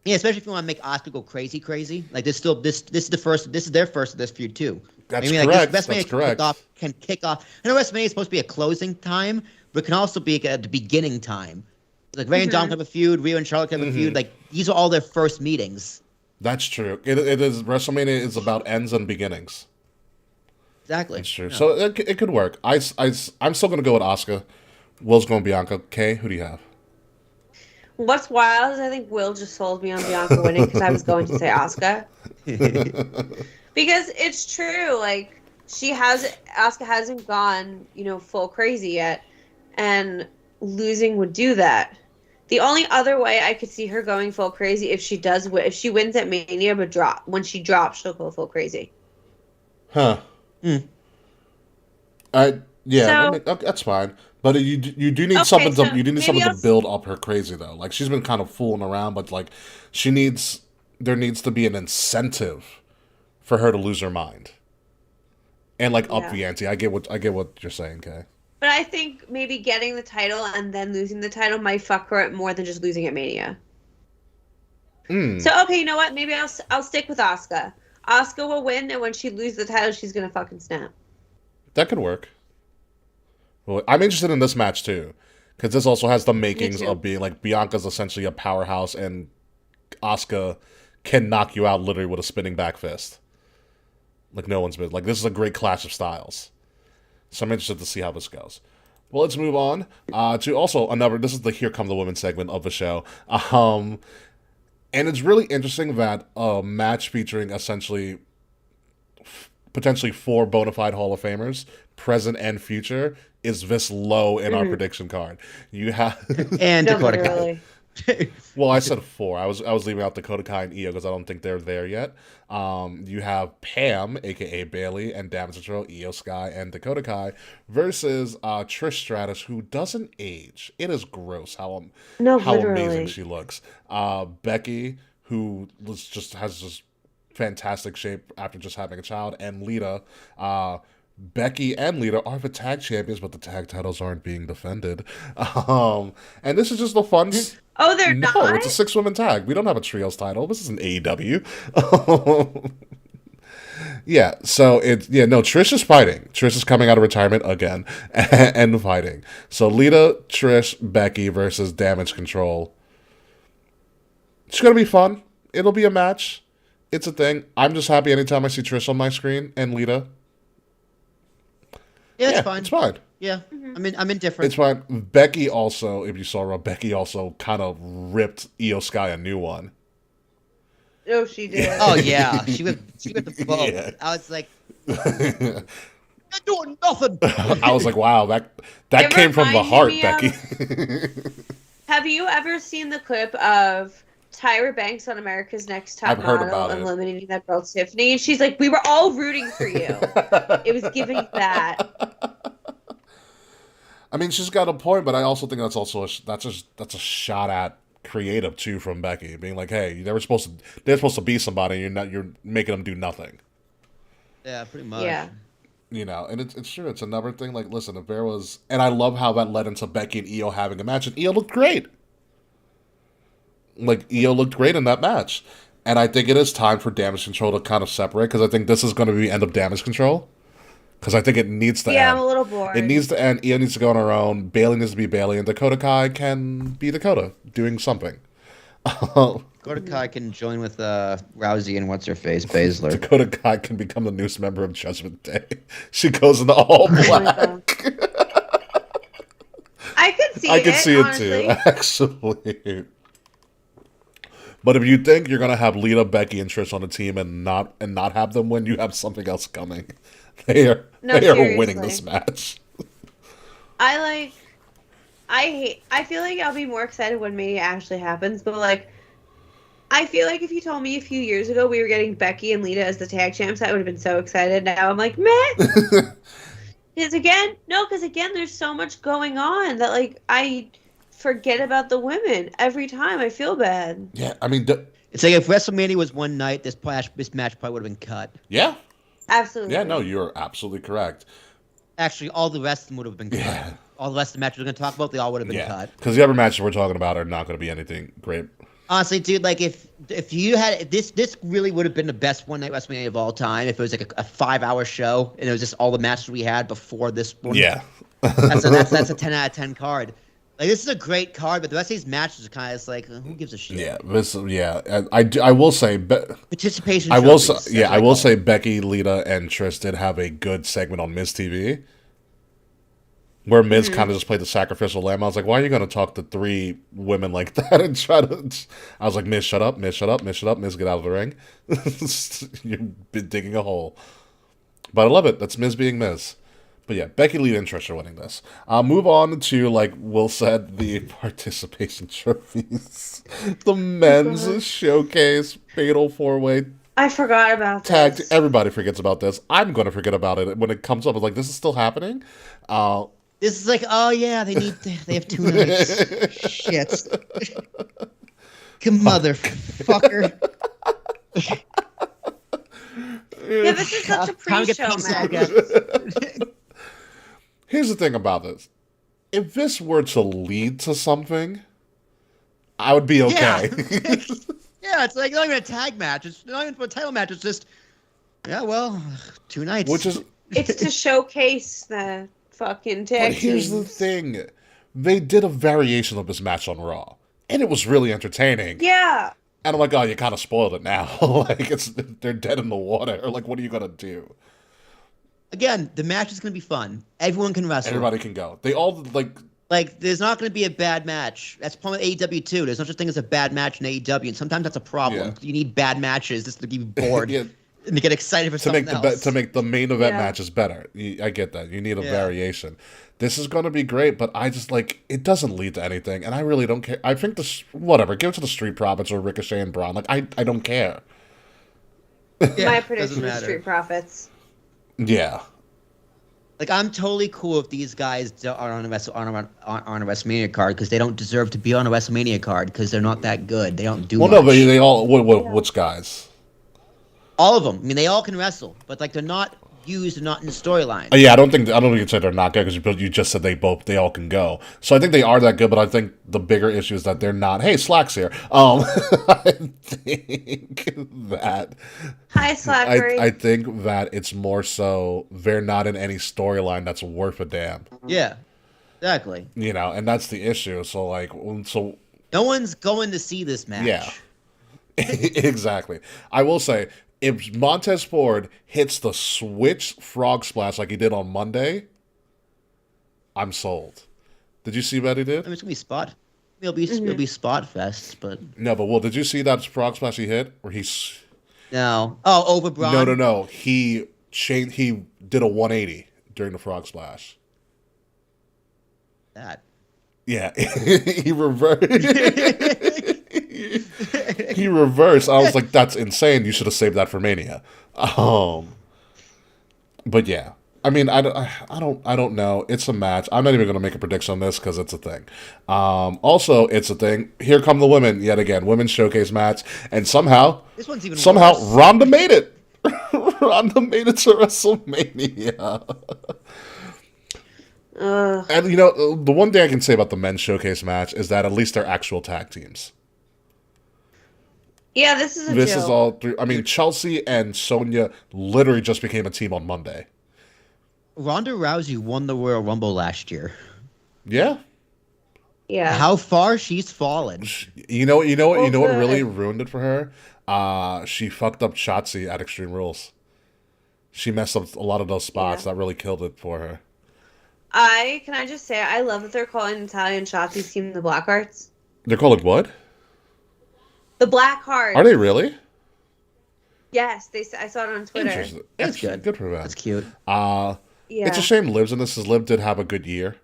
C: Yeah, especially if you want to make Asuka go crazy. Like this is their first of this feud too.
D: That's
C: Like,
D: correct.
C: WrestleMania
D: That's correct.
C: can kick off. I know WrestleMania is supposed to be a closing time, but it can also be at the beginning time. Like Ray and Dom have a feud, Rio and Charlotte have a feud. Like these are all their first meetings.
D: That's true. It is WrestleMania is about ends and beginnings.
C: Exactly.
D: It's true.
C: Yeah.
D: So it could work. I'm still going to go with Asuka. Will's going Bianca. Kay, who do you have?
B: What's wild is I think Will just sold me on Bianca winning because I was going to say Asuka. Because it's true, like Asuka hasn't gone, full crazy yet, and losing would do that. The only other way I could see her going full crazy if she wins at Mania, but when she drops, she'll go full crazy.
D: Huh.
C: Mm.
D: That's fine. But you do need
B: Okay,
D: something
B: so
D: to you do need
B: maybe
D: something to
B: I'll-
D: build up her crazy though. Like she's been kind of fooling around, but like there needs to be an incentive for her to lose her mind. And like up
B: Yeah.
D: the ante. I get what you're saying, Kay.
B: But I think maybe getting the title and then losing the title might fuck her up more than just losing at Mania. So okay, you know what? Maybe I'll stick with Asuka. Asuka will win, and when she loses the title, she's gonna fucking snap.
D: That could work. Well, I'm interested in this match too, because this also has the makings
B: too.
D: of being like Bianca's essentially a powerhouse, and Asuka can knock you out literally with a spinning back fist. Like no one's been like this is a great clash of styles. So I'm interested to see how this goes. Well, let's move on to also another. This is the Here Come the Women segment of the show. And it's really interesting that a match featuring essentially potentially 4 bona fide Hall of Famers, present and future, is this low in our prediction card. You have
C: And
B: No,
C: Dakota Kai.
B: literally.
D: well, I said 4. I was leaving out Dakota Kai and Io because I don't think they're there yet. You have Pam, aka Bailey, and Damage Control, Io Sky, and Dakota Kai versus Trish Stratus, who doesn't age. It is gross how
B: Literally.
D: amazing she looks. Becky, who has this fantastic shape after just having a child, and Lita. Becky and Lita are the tag champions, but the tag titles aren't being defended. And this is just a fun.
B: Oh, they're
D: No,
B: not?
D: it's a 6-woman tag. We don't have a trios title. This is an AEW. Yeah, so Trish is fighting. Trish is coming out of retirement again and fighting. So Lita, Trish, Becky versus Damage Control. It's gonna be fun. It'll be a match. It's a thing. I'm just happy anytime I see Trish on my screen and Lita.
C: Yeah, it's fine.
D: It's fine.
C: Yeah, I'm indifferent.
D: It's fine. Becky also, if you saw her, Becky also kind of ripped Io Sky a new one.
B: Oh, she did.
C: Oh yeah, she whipped the boat.
D: Yeah.
C: I was like, "You're doing nothing."
D: I was like, wow, that
B: It
D: came from the
B: reminded
D: heart,
B: me
D: Becky.
B: Have you ever seen the clip of Tyra Banks on America's Next Top
D: I've heard
B: Model
D: about it.
B: eliminating that girl Tiffany? And she's like, we were all rooting for you. It was giving that.
D: I mean, she's got a point, but I also think that's also that's a shot at creative too from Becky, being like, hey, they're supposed to be somebody, and you're making them do nothing.
C: Yeah, pretty much.
B: Yeah.
D: You know, and it's true. It's another thing. Like, listen, if there was, and I love how that led into Becky and Io having a match, and Io looked great. Like, Io looked great in that match, and I think it is time for Damage Control to kind of separate, because I think this is going to be the end of Damage Control. Because I think it needs to end.
B: Yeah, I'm a little bored.
D: It needs to end. Io needs to go on her own. Bailey needs to be Bailey, and Dakota Kai can be Dakota, doing something.
C: Dakota Kai can join with Rousey and what's her face, Baszler.
D: Dakota Kai can become the newest member of Judgment Day. She goes into all black.
B: I could see
D: I can see it
B: honestly.
D: too, actually. But if you think you're gonna have Lita, Becky, and Trish on the team and not have them win, you have something else coming. They are winning this match.
B: I feel like I'll be more excited when Mania actually happens, but like, I feel like if you told me a few years ago we were getting Becky and Lita as the tag champs, I would have been so excited. Now I'm like, meh. Because again, there's so much going on that like I forget about the women every time. I feel bad.
D: Yeah, I mean,
C: It's like if WrestleMania was one night, this match probably would have been cut.
D: yeah,
B: Absolutely.
D: yeah. No, you're absolutely correct.
C: Actually, all the rest of them would have been cut.
D: Yeah.
C: All the rest of the matches we're going to talk about, they all would have been
D: Yeah,
C: cut.
D: because the other matches we're talking about are not going to be anything great.
C: Honestly, dude, like if you had this really would have been the best one night WrestleMania of all time if it was like a 5-hour show and it was just all the matches we had before this one.
D: Yeah,
C: that's a 10 out of 10 card. Like this is a great card, but the rest of these matches are kind of just like who gives a shit?
D: yeah. I will say,
C: Participation.
D: I will
C: trophies,
D: say,
C: that's what I call it.
D: say Becky, Lita, and Trish did have a good segment on Miz TV, where Miz kind of just played the sacrificial lamb. I was like, why are you going to talk to 3 women like that and try to? I was like, Miz, shut up, Miz, shut up, Miz, shut up, Miz, get out of the ring. You've been digging a hole. But I love it. That's Miz being Miz. But yeah, Becky, Lita, and Trish are winning this. I'll move on to, like Will said, the participation trophies. The men's showcase fatal 4-way
B: I forgot about
D: tag.
B: this.
D: Everybody forgets about this. I'm going to forget about it when it comes up. It's like, this is still happening?
C: This is like, oh yeah, they have 2 nights. Shit. Come motherfucker.
B: Yeah, this is such a
C: Time to get
B: pre-show
C: pizza
B: match.
C: again.
D: Here's the thing about this. If this were to lead to something, I would be okay.
C: Yeah, it's like not even a tag match. It's not even a title match. It's just, yeah, well, 2 nights.
D: Which is,
B: It's to showcase the fucking
D: but
B: tag
D: here's the
B: teams.
D: thing. They did a variation of this match on Raw, and it was really entertaining.
B: Yeah.
D: And I'm like, oh, you kind of spoiled it now. Like, they're dead in the water. Or like, what are you gonna do?
C: again, the match is going to be fun. Everyone can wrestle.
D: Everybody can go. They all
C: Like, there's not going to be a bad match. That's the problem with AEW, too. There's no such thing as a bad match in AEW, and sometimes that's a problem.
D: Yeah.
C: You need bad matches just to be bored
D: Yeah.
C: and to get excited for something else.
D: To make the main event matches better. I get that. You need a variation. This is going to be great, but I just, it doesn't lead to anything, and I really don't care. I think whatever, give it to the Street Profits or Ricochet and Braun. Like, I don't care.
B: My prediction is Street Profits.
D: Yeah.
C: Like, I'm totally cool if these guys are on a WrestleMania card because they don't deserve to be on a WrestleMania card because they're not that good. They don't do much.
D: No, but they all... Which guys?
C: All of them. I mean, they all can wrestle, but, like, they're not used and not in the storyline.
D: Yeah, I don't think you say they're not good because you just said they all can go. So I think they are that good, but I think the bigger issue is that they're not. Hey, Slack's here. I think that.
B: Hi, Slackery.
D: I think that it's more so they're not in any storyline that's worth a damn.
C: Yeah, exactly.
D: And that's the issue. So
C: no one's going to see this match.
D: Yeah, exactly. I will say, if Montez Ford hits the switch frog splash like he did on Monday, I'm sold. Did you see what he did?
C: I mean, it's gonna be spot. It'll be spot fest, but
D: no. But did you see that frog splash he hit where he's
C: no? Oh, over Braun.
D: No. He did a 180 during the frog splash.
C: That.
D: Yeah, he reversed. He reversed. I was like, "That's insane. You should have saved that for Mania." But yeah, I mean, I don't know. It's a match. I'm not even going to make a prediction on this because it's a thing. Also, it's a thing. Here come the women yet again. Women's showcase match, and somehow
C: this one's even
D: worse. Ronda made it. Ronda made it to WrestleMania. And the one thing I can say about the men's showcase match is that at least they're actual tag teams.
B: Yeah, this is
D: This is all three. I mean, Chelsea and Sonya literally just became a team on Monday.
C: Ronda Rousey won the Royal Rumble last year.
D: Yeah.
B: Yeah.
C: How far she's fallen.
D: You know what really ruined it for her? She fucked up Shotzi at Extreme Rules. She messed up a lot of those spots. That really killed it for her.
B: Can I just say, I love that they're calling Italian Shotzi's team the Blackhearts.
D: They're called what?
B: The Blackhearts.
D: Are they really?
B: Yes, I saw it on Twitter.
C: That's good.
D: Good for them.
C: That's cute.
B: Yeah.
D: It's a shame Liv's in this, because Liv did have a good year.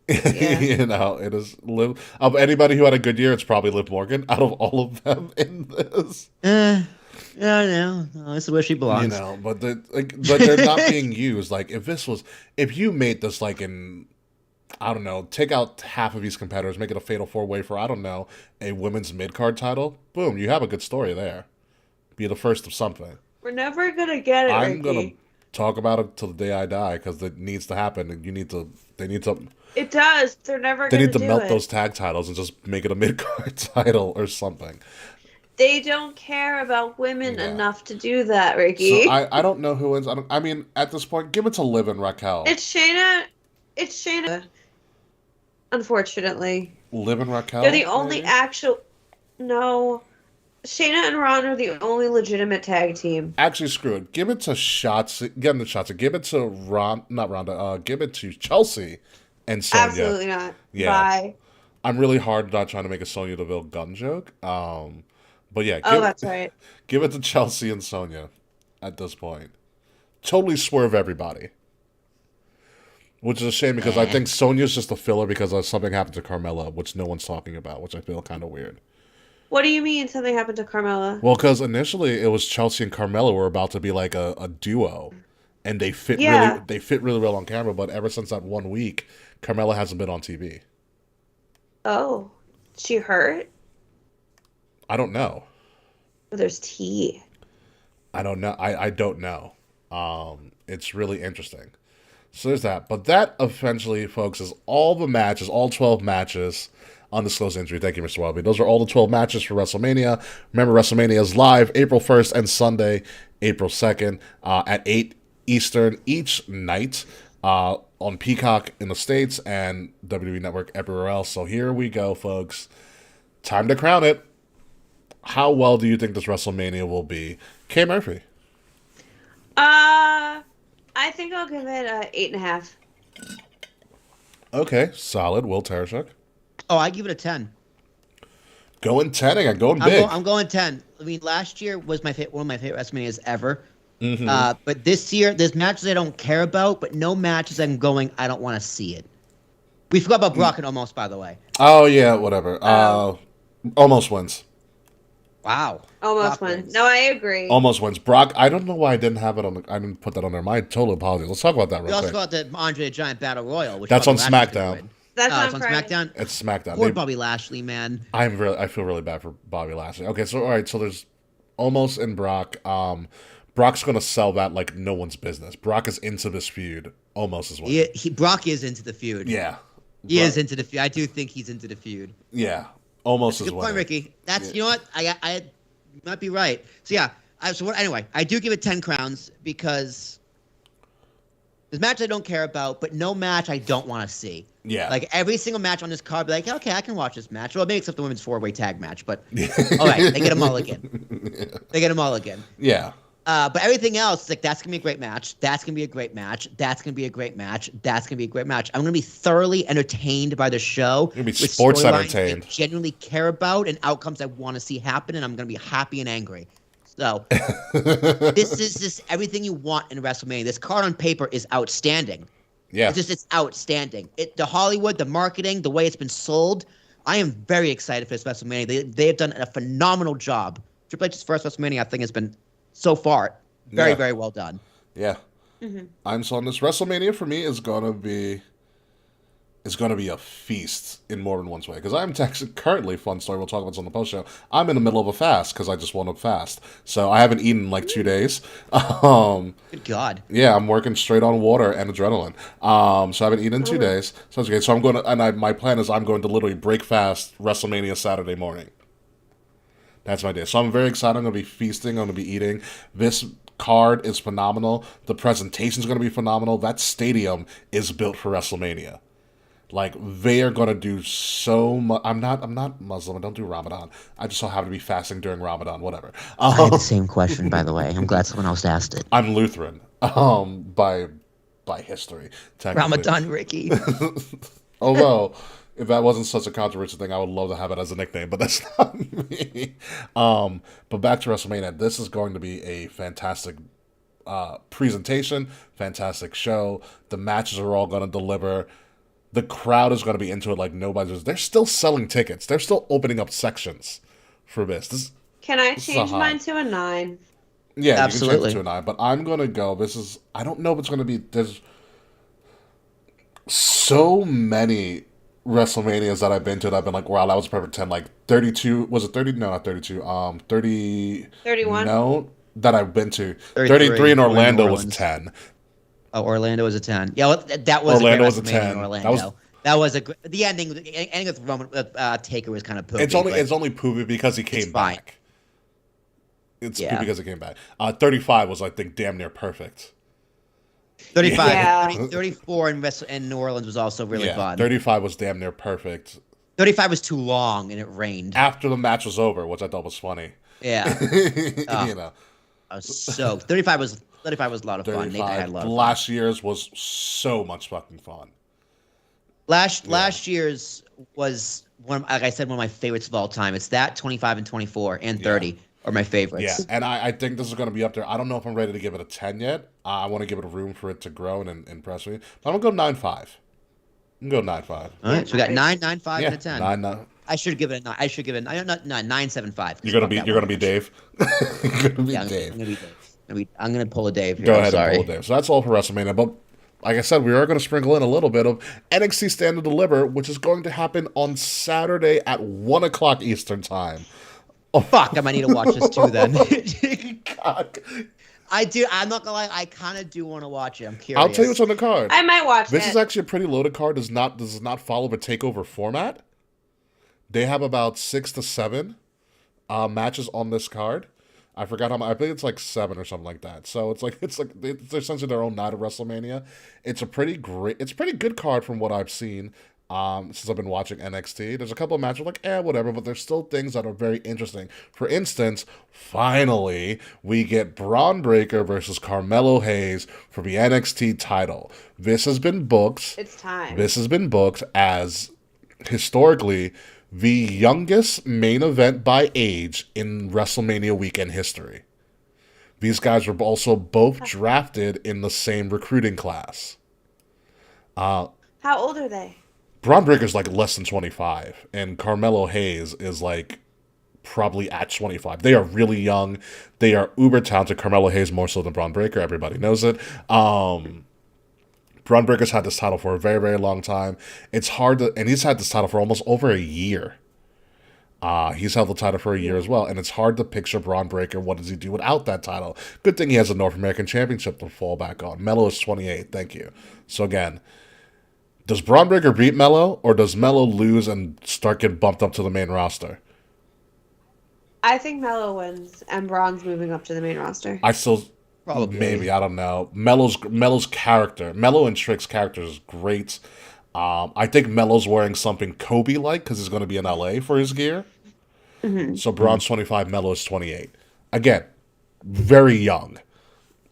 B: Yeah.
D: It is Liv. Of anybody who had a good year, it's probably Liv Morgan out of all of them in this.
C: No, this is where she belongs.
D: But they're not being used. Like, if you made this like in, I don't know, take out half of these competitors, make it a fatal 4-way for, I don't know, a women's mid-card title, boom, you have a good story there. Be the first of something.
B: We're never gonna get it,
D: I'm
B: Ricky.
D: gonna talk about it till the day I die, because it needs to happen, and they need to.
B: It does. They're never
D: They
B: gonna
D: need to
B: do
D: melt
B: it.
D: those tag titles and just make it a mid-card title or something.
B: They don't care about women enough to do that, Ricky.
D: So I don't know who wins. I mean, at this point, give it to Liv and Raquel.
B: It's Shayna. Unfortunately.
D: Liv and Raquel?
B: They're the only actual... No. Shayna and Ron are the only legitimate tag team.
D: Actually, screw it. Give it to Shotzi. Give it to not Ronda. Give it to Chelsea and Sonya.
B: Absolutely not.
D: Yeah.
B: Bye.
D: I'm really hard not trying to make a Sonya Deville gun joke. But yeah.
B: That's right.
D: Give it to Chelsea and Sonya at this point. Totally swerve everybody. Which is a shame, because I think Sonya's just a filler because something happened to Carmella, which no one's talking about, which I feel kind of weird.
B: What do you mean something happened to Carmella?
D: Well, because initially it was Chelsea and Carmella were about to be like a duo, and they fit really well on camera. But ever since that 1 week, Carmella hasn't been on TV.
B: Oh, she hurt?
D: I don't know.
B: There's tea.
D: I don't know. I don't know. It's really interesting. So there's that. But that eventually, folks, is all the matches, all 12 matches. Undisclosed injury. Thank you, Mr. Welby. Those are all the 12 matches for WrestleMania. Remember, WrestleMania is live April 1st and Sunday, April 2nd at 8 Eastern each night on Peacock in the States and WWE Network everywhere else. So here we go, folks. Time to crown it. How well do you think this WrestleMania will be? Kay Murphy.
B: I think I'll give it a 8.5.
D: Okay, solid. Will Tarashuk.
C: Oh, I give it a 10.
D: Going 10 again, going big.
C: I'm going 10. I mean, last year was one of my favorite WrestleManias ever.
D: Mm-hmm.
C: But this year, there's matches I don't care about, but no matches I'm going, I don't want to see it. We forgot about Brock and Almost, by the way.
D: Oh, yeah, whatever. Almost wins.
C: Wow.
B: Almost
C: Brock
B: won.
C: wins.
B: No, I agree.
D: Almost wins. Brock, I don't know why I didn't have it on I didn't put that on there. My total apologies. Let's talk about that
C: We
D: real
C: also
D: quick.
C: got the Andre the Giant Battle Royal. Which
D: That's
C: Bobby
D: on
C: Lashley's gonna
D: SmackDown.
C: win.
B: That's
C: It's on
B: Friday.
C: SmackDown.
D: It's SmackDown.
C: Poor Bobby Lashley, man.
D: I feel really bad for Bobby Lashley. Okay, so all right, so there's Almost in Brock. Brock's gonna sell that like no one's business. Brock is into this feud. Almost as well.
C: Brock is into the feud.
D: Yeah.
C: He is into the feud. I do think he's into the feud.
D: Yeah. Almost as
C: Good
D: well.
C: point, Ricky. You know what? I you might be right. So yeah. Anyway, I do give it 10 crowns because there's matches I don't care about, but no match I don't want to see.
D: Yeah.
C: Like every single match on this card, be like, okay, I can watch this match. Well, maybe except the women's 4-way tag match, but all right, they get a mulligan. They get a mulligan.
D: Yeah.
C: But everything else, like that's gonna be a great match. That's gonna be a great match. That's gonna be a great match. That's gonna be a great match. I'm gonna be thoroughly entertained by the show.
D: You're gonna be
C: with
D: sports
C: storylines
D: entertained.
C: I genuinely care about and outcomes I want to see happen, and I'm gonna be happy and angry. So this is just everything you want in WrestleMania. This card on paper is outstanding.
D: Yeah.
C: It's outstanding. The Hollywood, the marketing, the way it's been sold. I am very excited for this WrestleMania. They have done a phenomenal job. Triple H's first WrestleMania, I think, has been so far very, very well done.
D: Yeah.
B: Mm-hmm.
D: I'm so on this. WrestleMania for me is gonna be a feast in more than one way. Because I'm currently, fun story, we'll talk about this on the post show. I'm in the middle of a fast because I just wound up fast. So I haven't eaten in like 2 days.
C: Good God.
D: Yeah, I'm working straight on water and adrenaline. So I haven't eaten in 2 days. So it's okay. So I'm going to, and my plan is I'm going to literally break fast WrestleMania Saturday morning. That's my day. So I'm very excited. I'm going to be feasting. I'm going to be eating. This card is phenomenal. The presentation is going to be phenomenal. That stadium is built for WrestleMania. Like, they are going to do so much. I'm not Muslim. I don't do Ramadan. I just so happen to be fasting during Ramadan, whatever.
C: I had the same question, by the way. I'm glad someone else asked it.
D: I'm Lutheran, by history, technically.
C: Ramadan Ricky.
D: Although, if that wasn't such a controversial thing, I would love to have it as a nickname, but that's not me. But back to WrestleMania. This is going to be a fantastic presentation, fantastic show. The matches are all going to deliver. The crowd is going to be into it like nobody's. They're still selling tickets. They're still opening up sections for this.
B: Can I change mine to a 9?
D: Yeah,
C: absolutely.
D: You can change it to a 9, but I'm going to go. I don't know if it's going to be. There's so many WrestleManias that I've been to that I've been like, wow, that was a perfect 10. Like 32, was it 30? No, not 32.
B: 31.
D: No, that I've been to. 33 in Orlando was 10.
C: Oh, Orlando was a 10. Yeah, well, that was
D: Orlando
C: a
D: was a
C: great
D: 10.
C: Orlando. That was the ending with Roman Taker was kind of poopy.
D: It's only poopy because he came back. It's poopy because he came back. 35 was, I think, damn near perfect.
C: 35.
B: Yeah.
C: 34 in New Orleans was also really fun.
D: 35 was damn near perfect.
C: 35 was too long and it rained.
D: After the match was over, which I thought was funny.
C: Yeah.
D: You know.
C: I was so 35 was a lot of fun. Nathan had a lot of fun.
D: Last year's was so much fucking fun.
C: Last year's was like I said, one of my favorites of all time. It's that 25 and 24 and 30 are my favorites.
D: Yeah, and I think this is going to be up there. I don't know if I'm ready to give it a 10 yet. I want to give it a room for it to grow and impress me. But I'm going to go 9.5. I'm going to go 9.5.
C: All right, so we got 9, 9.5, and a 10.
D: 9.
C: I should give it a 9. I should give it a 9.75.
D: You're gonna be Dave. You're gonna be Dave.
C: I'm gonna be Dave. I'm gonna pull a Dave here.
D: Go ahead and pull a Dave. So that's all for WrestleMania. But like I said, we are going to sprinkle in a little bit of NXT Stand Deliver, which is going to happen on Saturday at 1 o'clock Eastern Time.
C: Oh fuck! I might need to watch this too then.
D: God.
C: I do. I'm not gonna lie. I kind of do want to watch it. I'm curious.
D: I'll tell you what's on the card.
B: I might watch
D: This is actually a pretty loaded card. Does not follow the takeover format. They have about 6 to 7 matches on this card. I forgot how much. I think it's like 7 or something like that. So it's essentially their own night of WrestleMania. It's a pretty good card from what I've seen. since I've been watching NXT. There's a couple of matches like, whatever, but there's still things that are very interesting. For instance, finally, we get Braun Breaker versus Carmelo Hayes for the NXT title. This has been booked.
B: It's time.
D: This has been booked as, historically, the youngest main event by age in WrestleMania weekend history. These guys were also both drafted in the same recruiting class.
B: How old are they?
D: Braun Breaker's like less than 25, and Carmelo Hayes is like probably at 25. They are really young. They are uber talented. Carmelo Hayes more so than Braun Breaker. Everybody knows it. Braun Breaker's had this title for a very, very long time. It's hard to, and he's had this title for almost over a year. He's held the title for a year as well, and it's hard to picture Braun Breaker. What does he do without that title? Good thing he has a North American Championship to fall back on. Melo is 28. Thank you. So again, does Braun Breaker beat Melo, or does Melo lose and start getting bumped up to the main roster?
B: I think Melo wins, and Braun's moving up to the main roster.
D: I still
C: Probably.
D: maybe, I don't know. Melo's character, Melo and Trick's character is great. I think Melo's wearing something Kobe-like because he's going to be in LA for his gear.
B: Mm-hmm.
D: So Braun's 25, Melo is 28. Again, very young.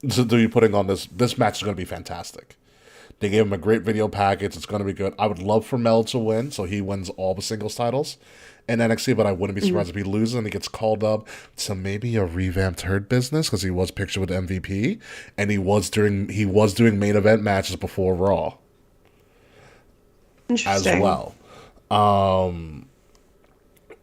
D: So to be putting on this match is going to be fantastic. They gave him a great video package. It's going to be good. I would love for Melo to win, so he wins all the singles titles in NXT, but I wouldn't be surprised if he loses and he gets called up to maybe a revamped Hurt Business because he was pictured with MVP, and he was doing main event matches before Raw as
B: Interesting.
D: well.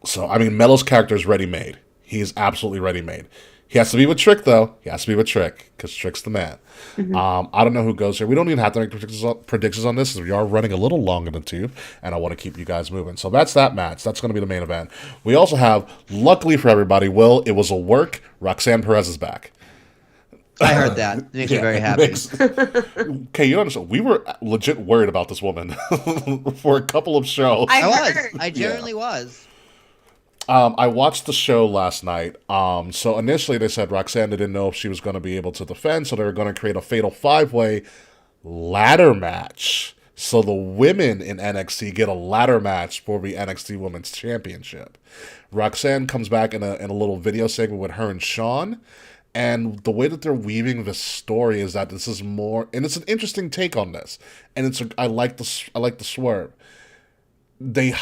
D: So, I mean, Melo's character is ready-made. He is absolutely ready-made. He has to be with Trick, though. He has to be with Trick, because Trick's the man. I don't know who goes here. We don't even have to make predictions on this, as we are running a little long in the tooth, and I want to keep you guys moving. So that's that match. That's going to be the main event. We also have, luckily for everybody, it was a work. Roxanne Perez is back.
C: I heard that. It makes me very happy.
D: Okay, you understand? We were legit worried about this woman for a couple of shows.
C: I was.
B: heard.
C: I genuinely was.
D: I watched the show last night. So initially they said Roxanne didn't know if she was going to be able to defend, so they were going to create a fatal 5-way ladder match. So the women in NXT get a ladder match for the NXT Women's Championship. Roxanne comes back in a little video segment with her and Sean. And the way that they're weaving this story is that this is more, and it's an interesting take on this. And I like the swerve. Roxanne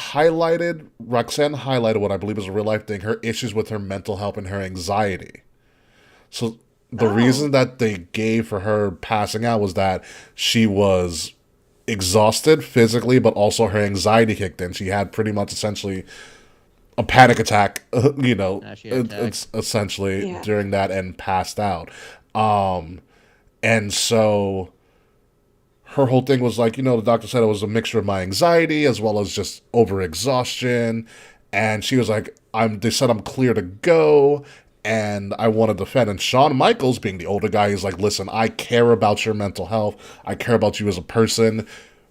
D: highlighted what I believe is a real life thing, her issues with her mental health and her anxiety. So the reason that they gave for her passing out was that she was exhausted physically, but also her anxiety kicked in. She had pretty much essentially a panic attack, it's essentially during that and passed out. And so her whole thing was like, the doctor said it was a mixture of my anxiety as well as just overexhaustion. And she was like, they said I'm clear to go and I want to defend. And Shawn Michaels, being the older guy, he's like, listen, I care about your mental health. I care about you as a person.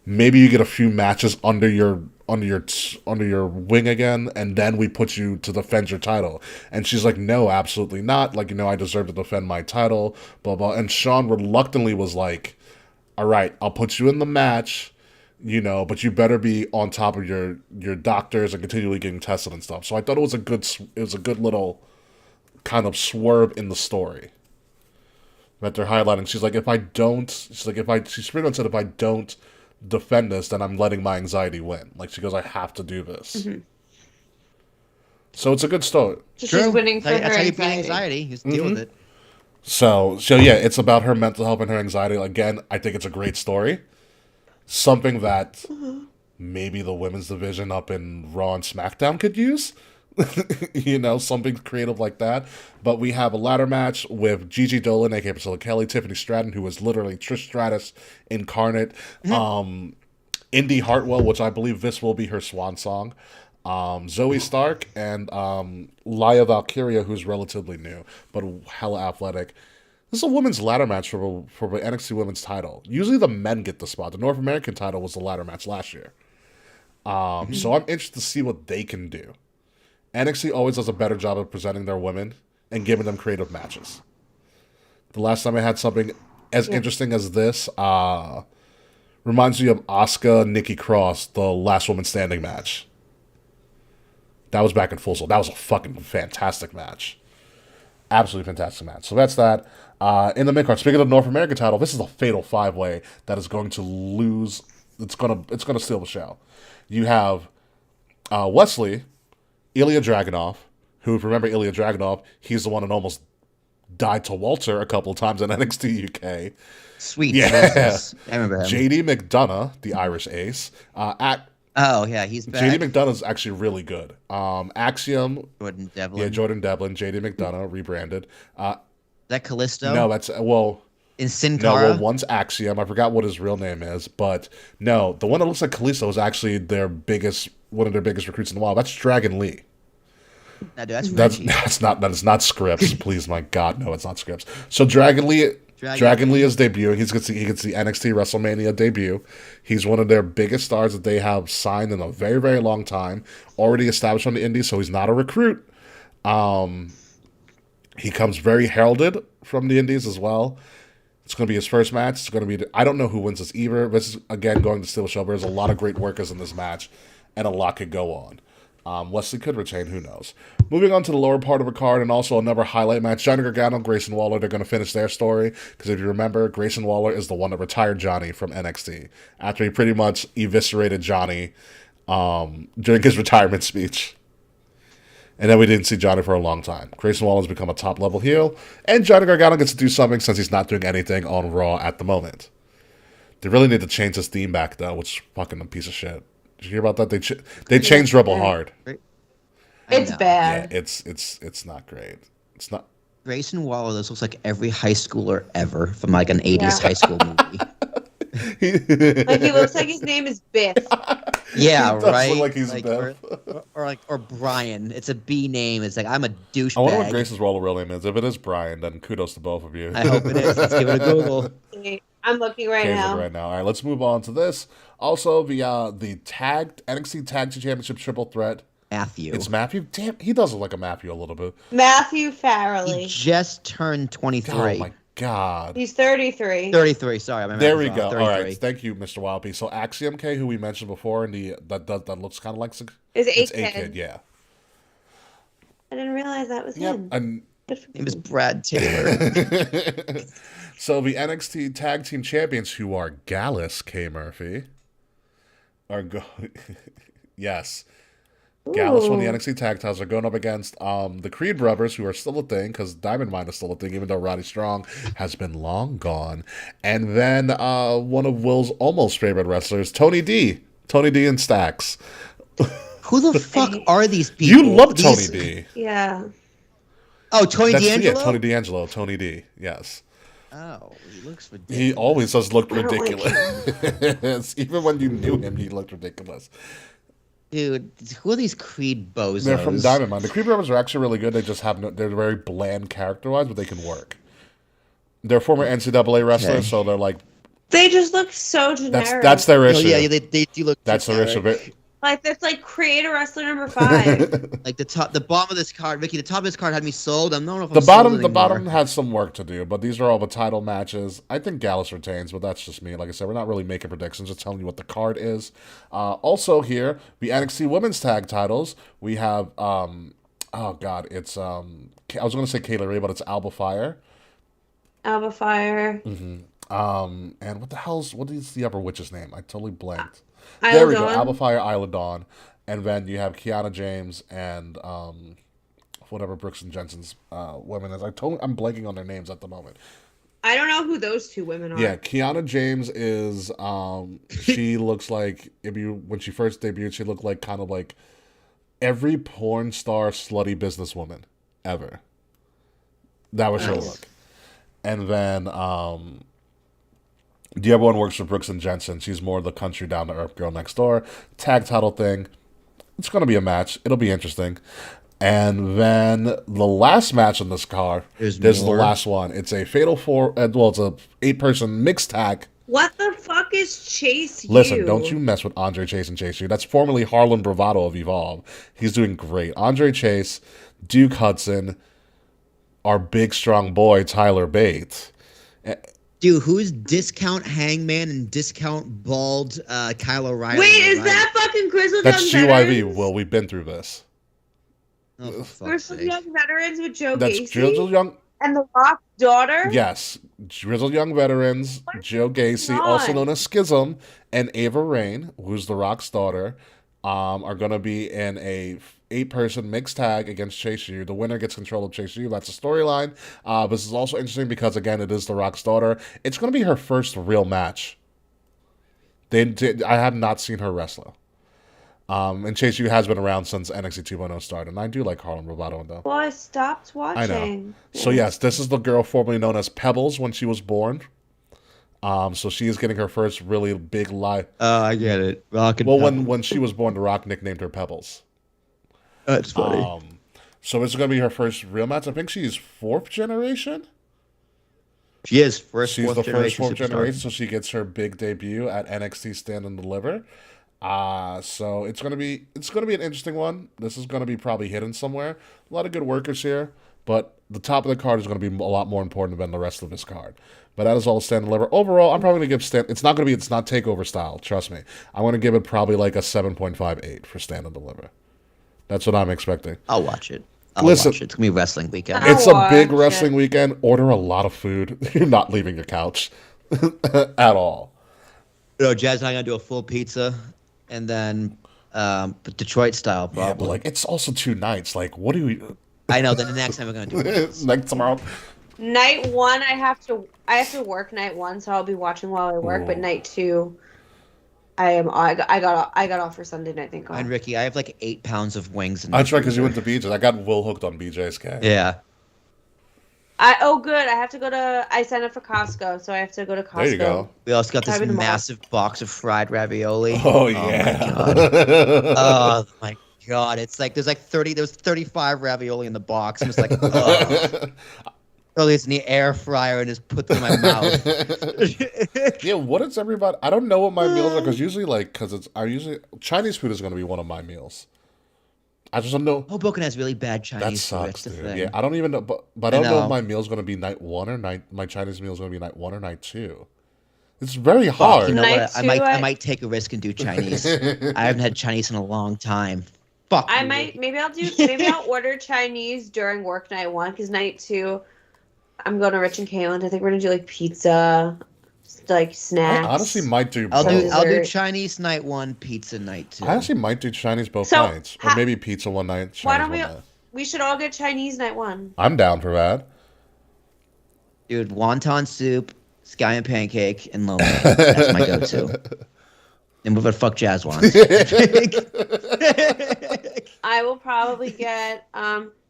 D: Maybe you get a few matches under your wing again, and then we put you to defend your title. And she's like, no, absolutely not. Like, I deserve to defend my title, blah, blah. And Shawn reluctantly was like, all right, I'll put you in the match, but you better be on top of your doctors and continually getting tested and stuff. So I thought it was a good little kind of swerve in the story that they're highlighting. She's like, she pretty much said, if I don't defend this, then I'm letting my anxiety win. Like, she goes, I have to do this. Mm-hmm. So it's a good story.
B: So she's winning for her
C: That's how you beat
B: anxiety.
C: anxiety. Just deal with it.
D: So yeah, it's about her mental health and her anxiety. Again, I think it's a great story. Something that maybe the women's division up in Raw and SmackDown could use. Something creative like that. But we have a ladder match with Gigi Dolan, aka Priscilla Kelly, Tiffany Stratton, who is literally Trish Stratus incarnate, Indy Hartwell, which I believe this will be her swan song, Zoe Stark, and Laya Valkyria, who's relatively new, but hella athletic. This is a women's ladder match for the NXT Women's title. Usually the men get the spot. The North American title was the ladder match last year. So I'm interested to see what they can do. NXT always does a better job of presenting their women and giving them creative matches. The last time I had something as interesting as this, Reminds me of Asuka, Nikki Cross, the last woman standing match. That was back in Full Sail. That was a fucking fantastic match. Absolutely fantastic match. So that's that. In the mid-card, speaking of the North American title, this is a fatal 5-way that is going to lose. It's gonna steal the show. You have Wesley, Ilya Dragunov, who, if you remember Ilya Dragunov, he's the one that almost died to Walter a couple of times in NXT UK.
C: Sweet.
D: Yeah.
C: I remember him.
D: JD McDonough, the Irish ace.
C: Oh, yeah, he's back.
D: JD McDonough's actually really good. Axiom.
C: Jordan Devlin.
D: Yeah, Jordan Devlin. JD McDonough, rebranded.
C: Is that Callisto?
D: No, that's, well...
C: In Sin
D: No,
C: Cara?
D: well, one's Axiom. I forgot what his real name is, but no, the one that looks like Kalisto is actually one of their biggest recruits in the wild. That's Dragon Lee.
C: No, dude, that's Reggie.
D: That is not Scripps. Please, my God, no, it's not Scripps. So Dragon Lee is debuting. He gets the NXT WrestleMania debut. He's one of their biggest stars that they have signed in a very, very long time. Already established on the Indies, so he's not a recruit. He comes very heralded from the Indies as well. It's going to be his first match. It's going to be... I don't know who wins this either. This is, again, going to steal the show. There's a lot of great workers in this match, and a lot could go on. Wesley could retain, who knows. Moving on to the lower part of the card, and also another highlight match. Johnny Gargano, Grayson Waller, they're going to finish their story, because if you remember, Grayson Waller is the one that retired Johnny from NXT, after he pretty much eviscerated Johnny during his retirement speech. And then we didn't see Johnny for a long time. Grayson Waller has become a top-level heel, and Johnny Gargano gets to do something since he's not doing anything on Raw at the moment. They really need to change his theme back, though, which is fucking a piece of shit. Did you hear about that? They changed Rebel Hard.
B: It's bad.
D: Yeah, it's not great. It's not.
C: Grayson Waller, this looks like every high schooler ever from like an 80s high school movie.
B: Like he looks like his name is Biff.
C: Yeah,
D: He does
C: right.
D: look like he's Biff.
C: Or Brian. It's a B name. It's like I'm a douchebag.
D: I wonder what Grayson's Waller real name is. If it is Brian, then kudos to both of you.
C: I hope it is. Let's give it a Google.
B: I'm looking right now.
D: All right, let's move on to this. Also, the NXT Tag Team Championship Triple Threat.
C: Matthew.
D: It's Matthew. Damn, he does look like a Matthew a little bit.
B: Matthew Farrelly.
C: He just turned 23.
D: Oh my God.
B: He's 33.
C: 33. Sorry, my
D: There we
C: math
D: go.
C: was off.
D: All
C: 33.
D: right, thank you, Mr. Wildby. So Axiom K, who we mentioned before, and that looks kind of like
B: Is
D: it's
B: A-Kid.
D: yeah.
B: I didn't realize that was him.
D: And
C: His name is Brad Taylor.
D: so the NXT Tag Team Champions, who are Gallus K Murphy, yes. Gallus won the NXT Tag Titles. Are going up against the Creed Brothers, who are still a thing, because Diamond Mine is still a thing, even though Roddy Strong has been long gone. And then one of Will's almost favorite wrestlers, Tony D. Tony D and Stacks.
C: Who the fuck are these people?
D: You love Tony D.
B: Yeah.
C: Oh, Tony D'Angelo?
D: Yeah, Tony D'Angelo. Tony D. Yes.
C: Oh, he looks ridiculous.
D: He always does look
B: I don't like
D: ridiculous. Even when you knew him, he looked ridiculous.
C: Dude, who are these Creed bozos?
D: They're from Diamond Mine. The Creed Brothers are actually really good. They just have they're very bland character-wise, but they can work. They're former NCAA wrestlers,
C: Okay.
D: so they're like...
B: They just look so generic.
D: That's their
C: Oh,
D: issue.
C: yeah, they do look
D: That's their
C: generic.
D: issue.
B: Like, that's like creator wrestler number 5.
C: Like the bottom of this card, Vicky. The top of this card had me sold. I don't know if
D: The
C: I'm
D: bottom,
C: sold
D: the
C: anymore.
D: bottom has some work to do, but these are all the title matches. I think Gallus retains, but that's just me. Like I said, we're not really making predictions, just telling you what the card is. Also here, the NXT Women's Tag Titles. We have, oh god, it's I was going to say Kayla Ray, but it's Alba Fire.
B: Alba Fire.
D: And what is the upper witch's name? I totally blanked.
B: Isla
D: There we go,
B: Dawn.
D: Alba Fire, Isla Dawn, and then you have Kiana James and whatever Brooks and Jensen's women is. I'm blanking on their names at the moment.
B: I don't know who those two women are.
D: Yeah, Kiana James is she looks like when she first debuted, she looked like kind of like every porn star slutty businesswoman ever. That was her look. And then the other one works for Brooks and Jensen. She's more the country down to earth girl next door. Tag title thing. It's gonna be a match. It'll be interesting. And then the last match on this card,
C: There's
D: the
C: more?
D: last one. It's a fatal four. Well, it's a 8-person mixed tag.
B: What the fuck is Chase U?
D: Listen, don't you mess with Andre Chase and Chase U. That's formerly Harlan Bravado of Evolve. He's doing great. Andre Chase, Duke Hudson, our big strong boy Tyler Bate.
C: Dude, who's discount Hangman and discount bald Kyle O'Reilly?
B: Wait, is that fucking Grizzled
D: That's
B: Young
D: GYV.
B: Veterans?
D: Well, we've been through this.
C: Oh, for fuck's
B: Grizzled
C: sake.
B: Young Veterans with Joe
D: That's
B: Gacy
D: Grizzled Young.
B: and The Rock's daughter?
D: Yes, Grizzled Young Veterans, Joe Gacy, also known as Schism, and Ava Raine, who's The Rock's daughter, are going to be in a 8-person mixed tag against Chase U. The winner gets control of Chase U. That's a storyline. This is also interesting because, again, it is The Rock's daughter. It's going to be her first real match. I have not seen her wrestle. And Chase U has been around since NXT 2.0 started, and I do like Harlem Roboto, though.
B: Well, I stopped watching.
D: I know. So, yes, this is the girl formerly known as Pebbles when she was born. So she is getting her first really big live.
C: Oh, I get it. Rock and
D: Well,
C: Pebbles.
D: when she was born, The Rock nicknamed her Pebbles.
C: That's funny.
D: So it's going to be her first real match. I think she's 4th generation.
C: She is
D: She's
C: fourth
D: the first
C: generation
D: 4th
C: superstar.
D: generation, so she gets her big debut at NXT Stand and Deliver. So it's gonna be an interesting one. This is gonna be probably hidden somewhere. A lot of good workers here, but the top of the card is gonna be a lot more important than the rest of this card. But that is all Stand and Deliver. Overall, I'm probably gonna give Stand. It's not takeover style. Trust me. I'm gonna give it probably like a 7.58 for Stand and Deliver. That's what I'm expecting.
C: I'll watch it.
D: Listen,
C: It's gonna be wrestling weekend.
D: It's a big
B: watch
D: wrestling
B: it.
D: weekend. Order a lot of food. You're not leaving your couch at all.
C: Jazz and I are gonna do a full pizza, and then Detroit style probably.
D: Yeah, but like it's also 2 nights. Like, what do we?
C: I know. Then the next time we're gonna do it.
D: Like tomorrow.
B: Night 1, I have to work night 1, so I'll be watching while I work. But night 2, I got off for Sunday night. Thank God.
C: And Ricky, I have like 8 pounds of wings. In
D: That's
C: my
D: right, because you
C: freezer.
D: went to BJ's. I got Will hooked on BJ's.
C: Yeah.
B: Good. I have to go to. I signed up for Costco, so I have to go to Costco.
D: There you go.
C: We also got this
B: Having them all.
C: massive box of fried ravioli.
D: Oh yeah.
C: Oh my god! It's like there's 35 ravioli in the box. I'm just like, oh. Throw these in the air fryer and just put them in my mouth.
D: Yeah, what is everybody? I don't know what my meals are because Chinese food is going to be one of my meals. I just don't know.
C: Hoboken has really bad
D: That
C: Chinese food.
D: sucks,
C: That's the
D: dude.
C: thing.
D: Yeah, I don't even know, but I don't know
C: know.
D: if my meal's going to be night 1 or my Chinese meal is going to be night 1 or night 2. It's very hard.
C: You know
B: Night
C: what? I
B: two,
C: I might take a risk and do Chinese. I haven't had Chinese in a long time. Fuck.
B: I
C: you.
B: might. Maybe I'll order Chinese during work night 1 because night 2, I'm going to Rich and Caitlin. I think we're gonna do like pizza, like
D: I
B: snacks.
D: honestly might do
C: I'll
D: both.
C: do
B: Dessert.
C: Chinese night 1, pizza night 2.
D: I actually might do Chinese both
B: So,
D: nights, or maybe pizza one night. Chinese
B: Why don't
D: one
B: we?
D: night.
B: We should all get Chinese night 1.
D: I'm down for that.
C: Dude, wonton soup, scallion pancake, and lo mein. That's my go-to. And what the fuck Jazz wants.
B: I will probably get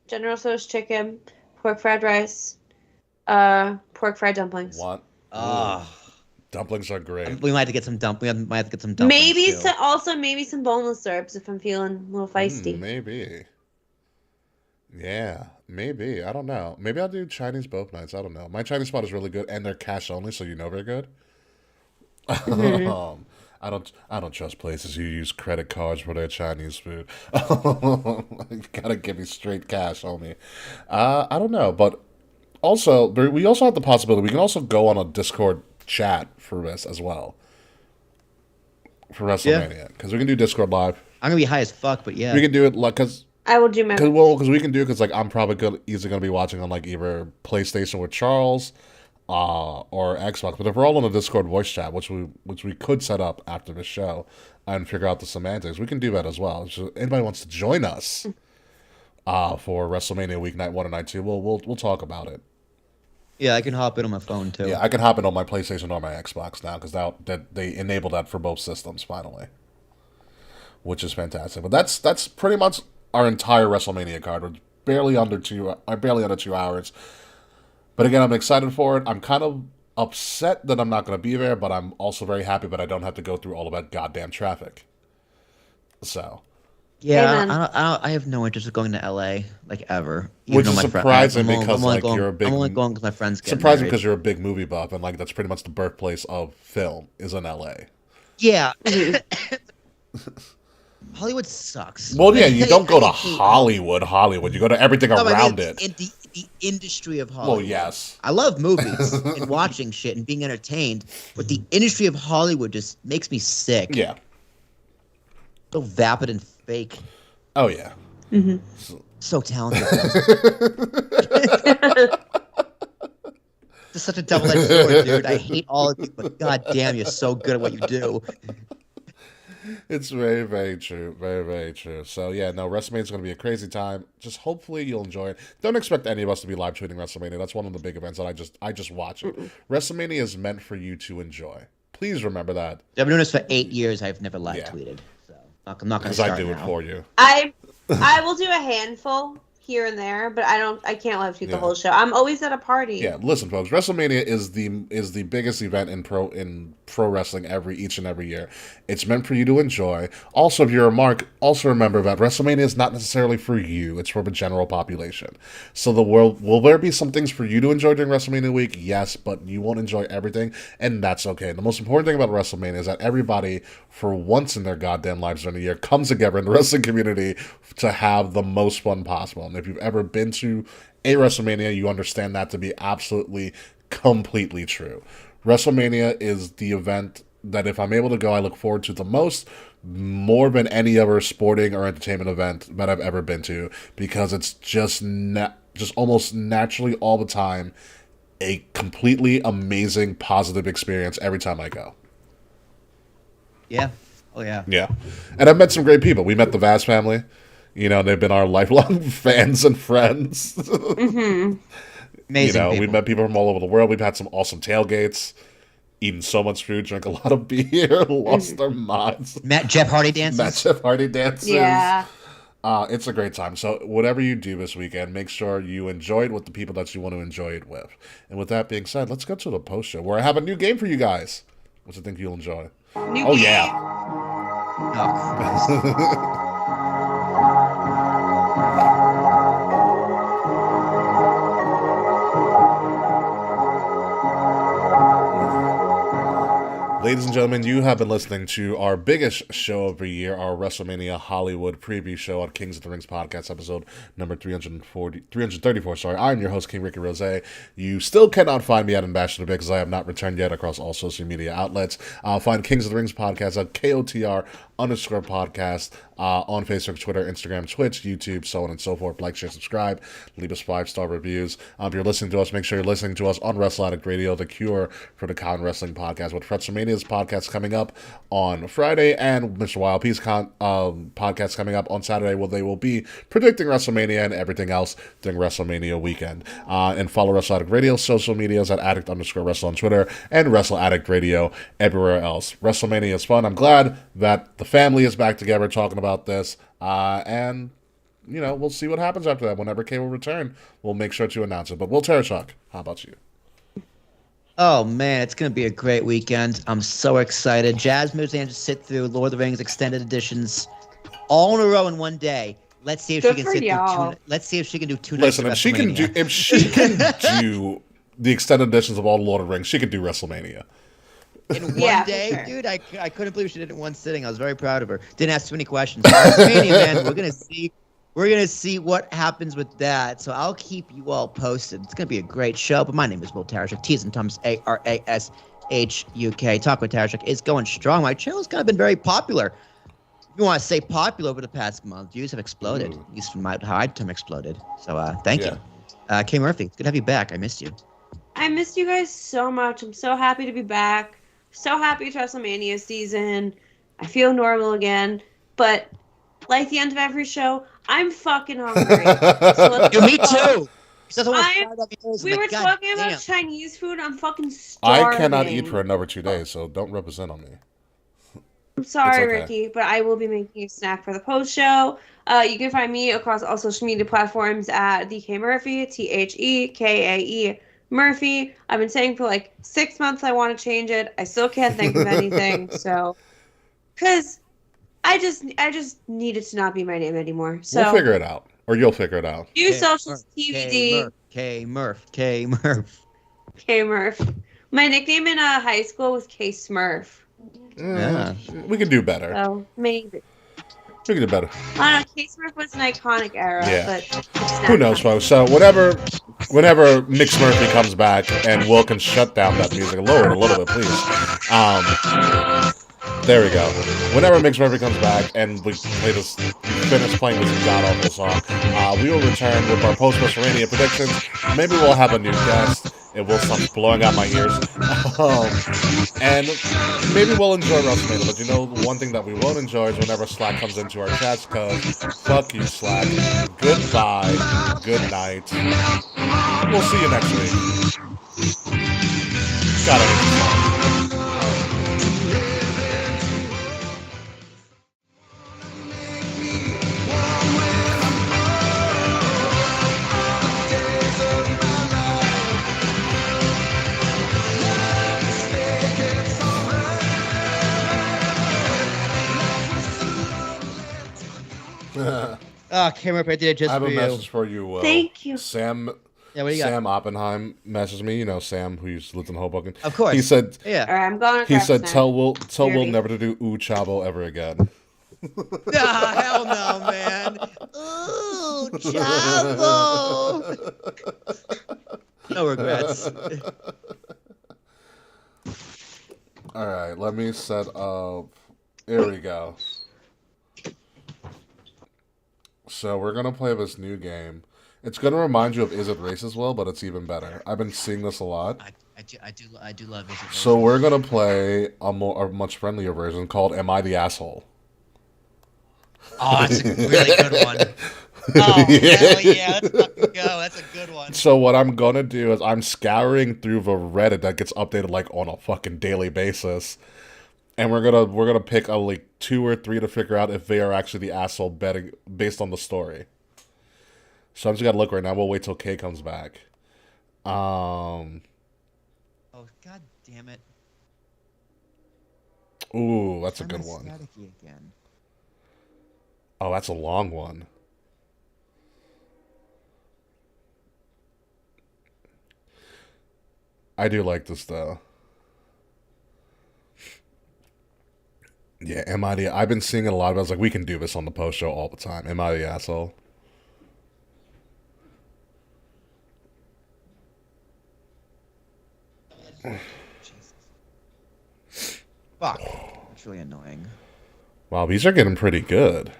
B: General Tso's chicken, pork fried rice, pork fried dumplings.
D: Want?
C: Oh,
D: Dumplings are great.
C: we might have to get some We might have to get some dumplings.
B: Maybe
C: too.
B: maybe some boneless syrups if I'm feeling a little feisty.
D: Maybe. Yeah, maybe. I don't know. Maybe I'll do Chinese both nights. I don't know. My Chinese spot is really good, and they're cash only, so they're good. I don't trust places who use credit cards for their Chinese food. You gotta give me straight cash only. I don't know, but also we also have the possibility we can also go on a Discord chat for this as well for WrestleMania because we can do Discord live.
C: I'm gonna be high as fuck, but yeah.
D: We can do it like because
B: I will do my.
D: we can do it because like I'm probably easily gonna be watching on like either PlayStation with Charles. Or Xbox, but if we're all on a Discord voice chat, which we could set up after the show and figure out the semantics, we can do that as well. So anybody wants to join us for WrestleMania week night 1 or night 2, we'll talk about it.
C: Yeah, I can hop in on my phone too.
D: Yeah, I can hop in on my PlayStation or my Xbox now because that they enable that for both systems finally, which is fantastic. But that's pretty much our entire WrestleMania card. We're barely under 2 hours. But again, I'm excited for it. I'm kind of upset that I'm not going to be there, but I'm also very happy that I don't have to go through all of that goddamn traffic. So.
C: Yeah,
B: Amen.
C: I have no interest in going to LA like ever.
D: Which
C: though
D: is
C: my
D: surprising
C: I'm
D: because
C: only
D: like
C: going,
D: you're a big.
C: I'm only going because my friends get
D: Surprising
C: married.
D: because you're a big movie buff and like that's pretty much the birthplace of film is in LA.
C: Yeah. Hollywood sucks.
D: Well, yeah, you don't go to
C: I hate
D: Hollywood. You go to everything
C: No, but I mean,
D: around it.
C: the industry of Hollywood.
D: Well, yes.
C: I love movies and watching shit and being entertained, but the industry of Hollywood just makes me sick.
D: Yeah.
C: So vapid and fake.
D: Oh, yeah.
C: So talented. It's such a double-edged sword, dude. I hate all of you, but goddamn, you're so good at what you do.
D: It's very, very true. Very, very true. So, yeah, no, WrestleMania is going to be a crazy time. Just hopefully you'll enjoy it. Don't expect any of us to be live tweeting WrestleMania. That's one of the big events that I just watch it. WrestleMania is meant for you to enjoy. Please remember that.
C: I've been doing this for 8 years. I've never live tweeted. So I'm not going to start
D: Because I do it
C: now.
D: for you.
B: I will do a handful here and there, but I can't live tweet the whole show. I'm always at a party.
D: Yeah, listen, folks. WrestleMania is the biggest event in pro wrestling each and every year. It's meant for you to enjoy. Also, if you're a mark, also remember that WrestleMania is not necessarily for you. It's for the general population. So will there be some things for you to enjoy during WrestleMania week? Yes, but you won't enjoy everything, and that's okay. The most important thing about WrestleMania is that everybody, for once in their goddamn lives during the year, comes together in the wrestling community to have the most fun possible. And if you've ever been to a WrestleMania, you understand that to be absolutely, completely true. WrestleMania is the event that if I'm able to go, I look forward to the most, more than any other sporting or entertainment event that I've ever been to, because it's just almost naturally all the time a completely amazing, positive experience every time I go.
C: Yeah. Oh, yeah.
D: Yeah. And I've met some great people. We met the Vaz family. You know, they've been our lifelong fans and friends.
C: Amazing
D: people. We've met people from all over the world. We've had some awesome tailgates, eaten so much food, drank a lot of beer, lost our minds.
C: Met Jeff Hardy dances.
B: Yeah.
D: It's a great time. So whatever you do this weekend, make sure you enjoy it with the people that you want to enjoy it with. And with that being said, let's go to the post show where I have a new game for you guys, which I think you'll enjoy.
B: New game.
D: Yeah.
C: Oh, Christ.
D: Ladies and gentlemen, you have been listening to our biggest show of the year, our WrestleMania Hollywood preview show on Kings of the Rings podcast, episode number 334. Sorry, I'm your host, King Ricky Rose. You still cannot find me at Ambassador because I have not returned yet across all social media outlets. Find Kings of the Rings podcast at KOTR_podcast on Facebook, Twitter, Instagram, Twitch, YouTube, so on and so forth. Like, share, subscribe, leave us 5-star reviews. If you're listening to us, make sure you're listening to us on Wrestle Addict Radio, the cure for the Con Wrestling podcast, with WrestleMania's podcast coming up on Friday and Mr. Wild Peace podcast coming up on Saturday, where they will be predicting WrestleMania and everything else during WrestleMania weekend. And follow Wrestle Addict Radio social medias at Addict_Wrestle on Twitter and Wrestle Addict Radio everywhere else. WrestleMania is fun. I'm glad that the family is back together talking about this, and we'll see what happens after that. Whenever Kay will return, we'll make sure to announce it. But Will Tereshuk, how about you?
C: Oh, man, it's going to be a great weekend. I'm so excited. Jasmine's going to sit through Lord of the Rings extended editions all in a row in one day. Let's see if she can sit through let's see if she can do 2 nights.
D: Listen, if she can do the extended editions of all Lord of the Rings, she could do WrestleMania.
C: In one day, sure. Dude, I couldn't believe she did it in one sitting. I was very proud of her. Didn't ask too many questions. WrestleMania, man, we're gonna see what happens with that. So I'll keep you all posted. It's gonna be a great show. But my name is Will Tarashuk. T as in Thomas, ARASHUK. Talk with Tarashuk is going strong. My channel's kind of been very popular. If you want to say popular over the past month, views have exploded. At least from how I'd term exploded. So thank you. Kay Murphy, it's good to have you back. I missed you.
B: I missed you guys so much. I'm so happy to be back. So happy it's WrestleMania season. I feel normal again. But like the end of every show, I'm fucking hungry. So
C: me too.
B: We were talking about Chinese food. I'm fucking starving.
D: I cannot eat for another 2 days, so don't represent on me.
B: I'm sorry, Ricky, but I will be making a snack for the post show. You can find me across all social media platforms at the K Murphy, THEKAE Murphy. I've been saying for like 6 months I want to change it. I still can't think of anything. So, because I just need it to not be my name anymore. So
D: we'll figure it out, or you'll figure it out.
B: New socials, TBD.
C: K Murph.
B: My nickname in high school was K Smurf.
D: Yeah, we can do better.
B: So maybe.
D: We can do better.
B: I don't know. K-Smurf was an iconic era,
D: Yeah.
B: but
D: Who knows, folks? So whenever Mix Murphy comes back, and Will can shut down that music, lower it a little bit, please. There we go. Whenever Mix Murphy comes back and we finish playing this god awful song, we will return with our post WrestleMania predictions. Maybe we'll have a new guest. It will stop blowing out my ears. And maybe we'll enjoy WrestleMania. But you know, one thing that we won't enjoy is whenever Slack comes into our chats, because fuck you, Slack. Goodbye. Good night. We'll see you next week. Gotta hate this song.
C: Camera I did it just
D: I have
C: for
D: a
C: you.
D: message for you, Will.
B: Thank you.
D: Sam.
C: Yeah, what do you got?
D: Sam Oppenheim messaged me. You know Sam, who used to live in Hoboken.
C: Of course.
D: He said.
C: Yeah.
B: All right, I'm going.
D: He said, "Tell Will
B: Nerdy.
D: never to do Ooh Chavo ever again."
C: Nah, hell no, man. Ooh, Chavo. No regrets.
D: All right, let me set up. Here we go. So we're gonna play this new game. It's gonna remind you of Is It Racist, Will, but it's even better. I've been seeing this a lot.
C: I do love Is It Racist.
D: So we're gonna play a much friendlier version called Am I the Asshole?
C: Oh, that's a really good one. Oh, hell yeah, let's fucking go. That's a good one.
D: So what I'm gonna do is I'm scouring through the Reddit that gets updated like on a fucking daily basis, and we're gonna pick like 2 or 3 to figure out if they are actually the asshole based on the story. So I'm just gotta look right now. We'll wait till Kay comes back.
C: Oh, god damn it.
D: Ooh, that's a
C: Why
D: good
C: am I
D: one.
C: staticky again?
D: Oh, that's a long one. I do like this though. Yeah, I've been seeing it a lot. But I was like, we can do this on the post show all the time. Am I the asshole?
C: Jesus. Fuck. That's really annoying.
D: Wow, these are getting pretty good.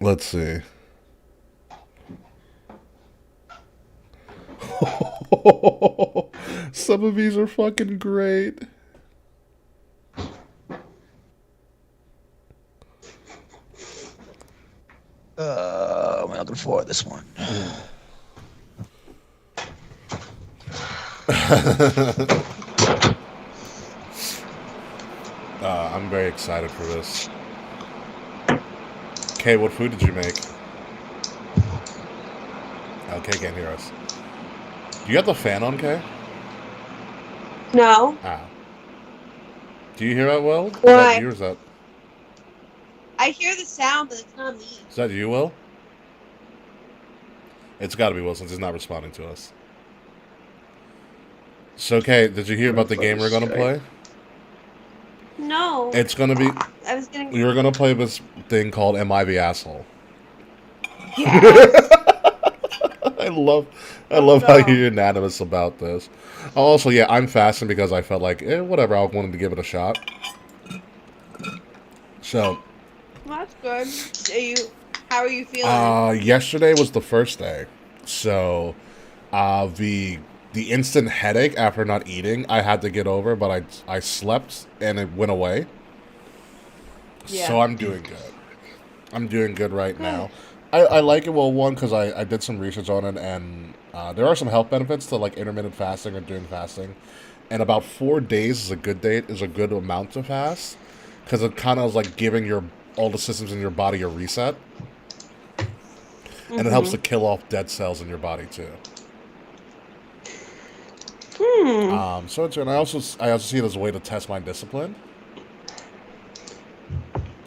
D: Let's see. Some of these are fucking great.
C: I'm looking forward to this one.
D: I'm very excited for this. Kay, what food did you make? Oh, Kay can't hear us. Do you have the fan on, Kay?
B: No.
D: Ah. Do you hear that, Will? Is
B: Why?
D: that you or is that...
B: I hear the sound, but it's not me.
D: Is that you, Will? It's got to be Will since he's not responding to us. So, Kay, did you hear about the game we're going to play?
B: No.
D: It's going to be...
B: I was getting.
D: You're going to play this thing called Am I the Asshole?
B: Yeah.
D: I love how you're unanimous about this. Also, yeah, I'm fasting because I felt like, whatever, I wanted to give it a shot. So...
B: That's good. How are you feeling?
D: Yesterday was the first day. So, the instant headache after not eating, I had to get over, but I slept and it went away.
B: Yeah.
D: So I'm doing good. I'm doing good right now. I like it, well, one, because I did some research on it, and there are some health benefits to like intermittent fasting or doing fasting. And about 4 days is a good amount to fast, because it kind of is like giving all the systems in your body a reset. And it helps to kill off dead cells in your body too. So it's, and I also see it as a way to test my discipline.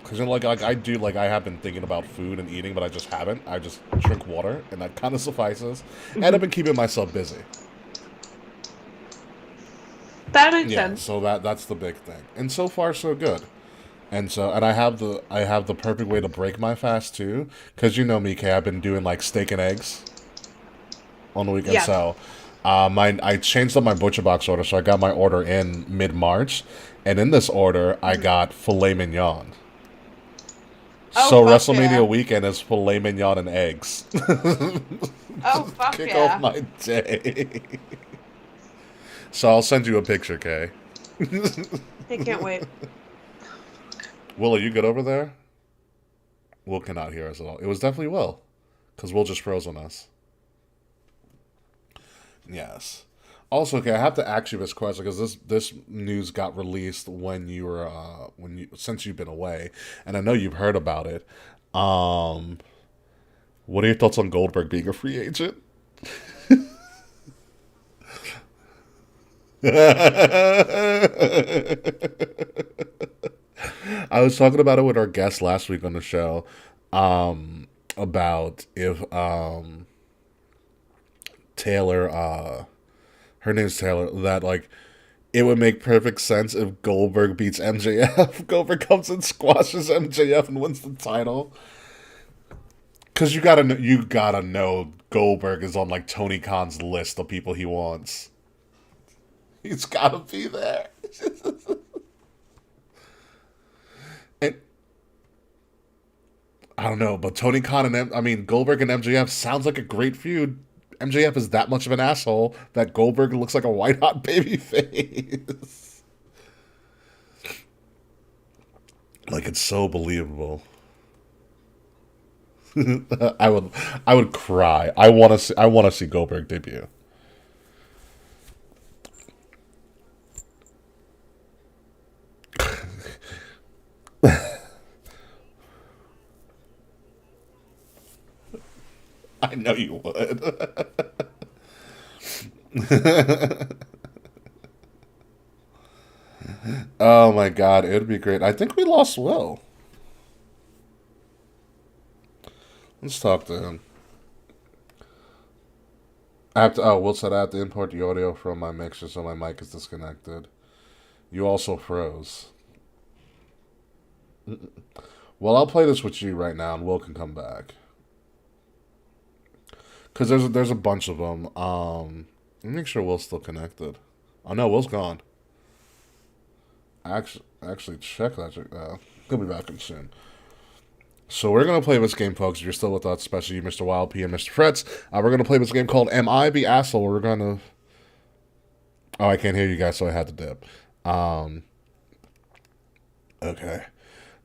D: Because I have been thinking about food and eating, but I just haven't. I just drink water, and that kind of suffices. And I've been keeping myself busy.
B: That makes sense.
D: So that's the big thing. And so far, so good. And I have the perfect way to break my fast too, because you know me, Kay. I've been doing like steak and eggs on the weekend.
B: Yeah.
D: So, I changed up my butcher box order, so I got my order in mid-March, and in this order I got filet mignon.
B: Oh,
D: So
B: fuck
D: WrestleMania
B: yeah.
D: weekend is filet mignon and eggs.
B: Oh, fuck
D: Kick
B: yeah.
D: off my day. So I'll send you a picture, Kay.
B: I can't wait.
D: Will, are you good over there? Will cannot hear us at all. It was definitely Will, because Will just froze on us. Yes. Also, okay, I have to ask you this question because this news got released when you were since you've been away, and I know you've heard about it. What are your thoughts on Goldberg being a free agent? I was talking about it with our guest last week on the show, about if Taylor, her name's Taylor, that like it would make perfect sense if Goldberg beats MJF. Goldberg comes and squashes MJF and wins the title. Cause you gotta know Goldberg is on like Tony Khan's list of people he wants. He's gotta be there. And I don't know, but Tony Khan and Goldberg and MJF sounds like a great feud. MJF is that much of an asshole that Goldberg looks like a white hot baby face. Like it's so believable. I would cry. I wanna see Goldberg debut. I know you would. Oh my god, it would be great. I think we lost Will. Let's talk to him. Will said I have to import the audio from my mixer so my mic is disconnected. You also froze. Well, I'll play this with you right now and Will can come back. Because there's a bunch of them. Let me make sure Will's still connected. Oh no, Will's gone. Actually check that. He'll be back in soon. So we're going to play this game, folks. If you're still with us, especially you, Mr. Wild P and Mr. Fretz. We're going to play this game called Am I the Asshole? We're going to... Oh, I can't hear you guys, so I had to dip. Okay.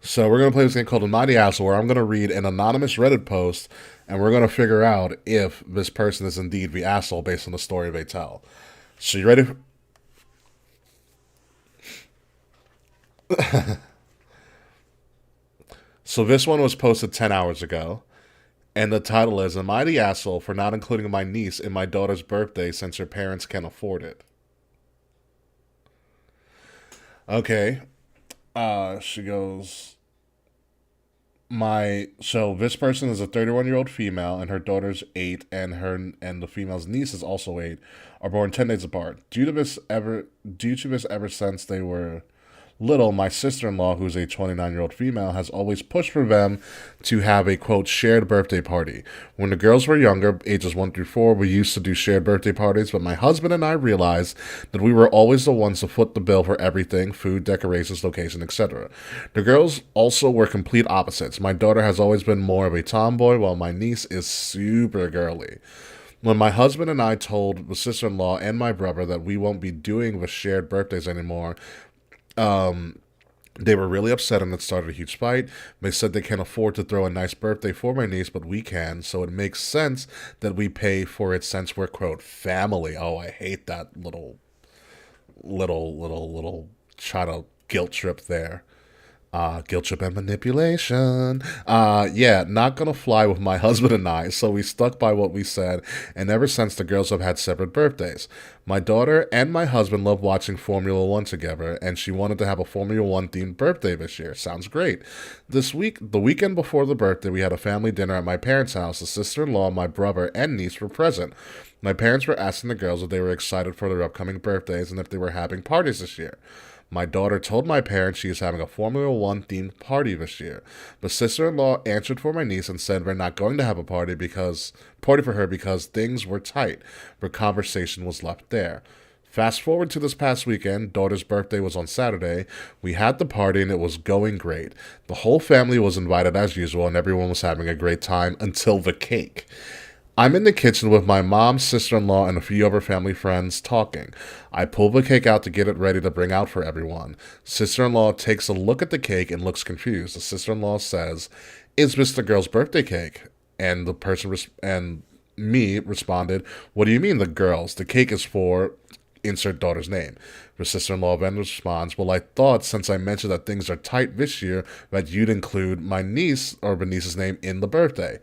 D: So we're going to play this game called Am I the Asshole? Where I'm going to read an anonymous Reddit post, and we're going to figure out if this person is indeed the asshole based on the story they tell. So you ready? So this one was posted 10 hours ago, and the title is, Am I the Asshole for not including my niece in my daughter's birthday since her parents can't afford it? Okay. She goes, so this person is a 31-year-old female, and her daughter's 8, and the female's niece is also 8, are born 10 days apart. Due to this ever since they were little, my sister-in-law, who's a 29-year-old female, has always pushed for them to have a, quote, shared birthday party. When the girls were younger, ages 1 through 4, we used to do shared birthday parties, but my husband and I realized that we were always the ones to foot the bill for everything, food, decorations, location, etc. The girls also were complete opposites. My daughter has always been more of a tomboy, while my niece is super girly. When my husband and I told the sister-in-law and my brother that we won't be doing the shared birthdays anymore, they were really upset and it started a huge fight. They said they can't afford to throw a nice birthday for my niece, but we can, so it makes sense that we pay for it since we're, quote, family. Oh, I hate that little child guilt trip there. Guilt trip and manipulation. Yeah, not gonna fly with my husband and I, so we stuck by what we said, and ever since the girls have had separate birthdays. My daughter and my husband love watching Formula One together, and she wanted to have a Formula One themed birthday this year. Sounds great. The weekend before the birthday, we had a family dinner at my parents' house. The sister-in-law, my brother, and niece were present. My parents were asking the girls if they were excited for their upcoming birthdays and if they were having parties this year. My daughter told my parents she is having a Formula One themed party this year. The sister-in-law answered for my niece and said we're not going to have a party for her because things were tight. The conversation was left there. Fast forward to this past weekend, daughter's birthday was on Saturday. We had the party and it was going great. The whole family was invited as usual and everyone was having a great time until the cake. I'm in the kitchen with my mom, sister-in-law, and a few other family friends talking. I pull the cake out to get it ready to bring out for everyone. Sister-in-law takes a look at the cake and looks confused. The sister-in-law says, "Is this the girl's birthday cake?" And the person and me responded, "What do you mean the girl's? The cake is for insert daughter's name." The sister-in-law then responds, "Well, I thought since I mentioned that things are tight this year that you'd include my niece or the niece's name in the birthday."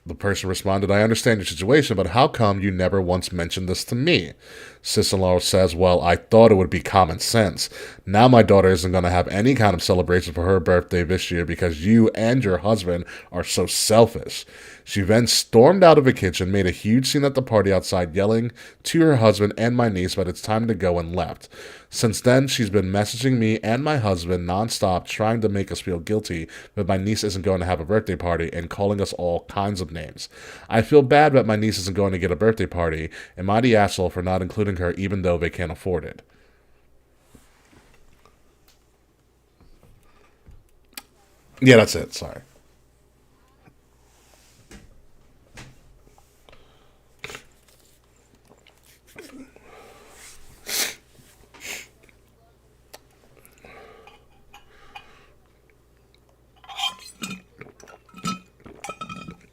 D: The person responded, "I understand your situation, but how come you never once mentioned this to me?" Sister-in-law says, "Well, I thought it would be common sense. Now my daughter isn't going to have any kind of celebration for her birthday this year because you and your husband are so selfish." She then stormed out of the kitchen, made a huge scene at the party outside, yelling to her husband and my niece that it's time to go, and left. Since then, she's been messaging me and my husband nonstop, trying to make us feel guilty that my niece isn't going to have a birthday party and calling us all kinds of names. I feel bad that my niece isn't going to get a birthday party. Am I the asshole for not including her even though they can't afford it? Yeah, that's it. Sorry.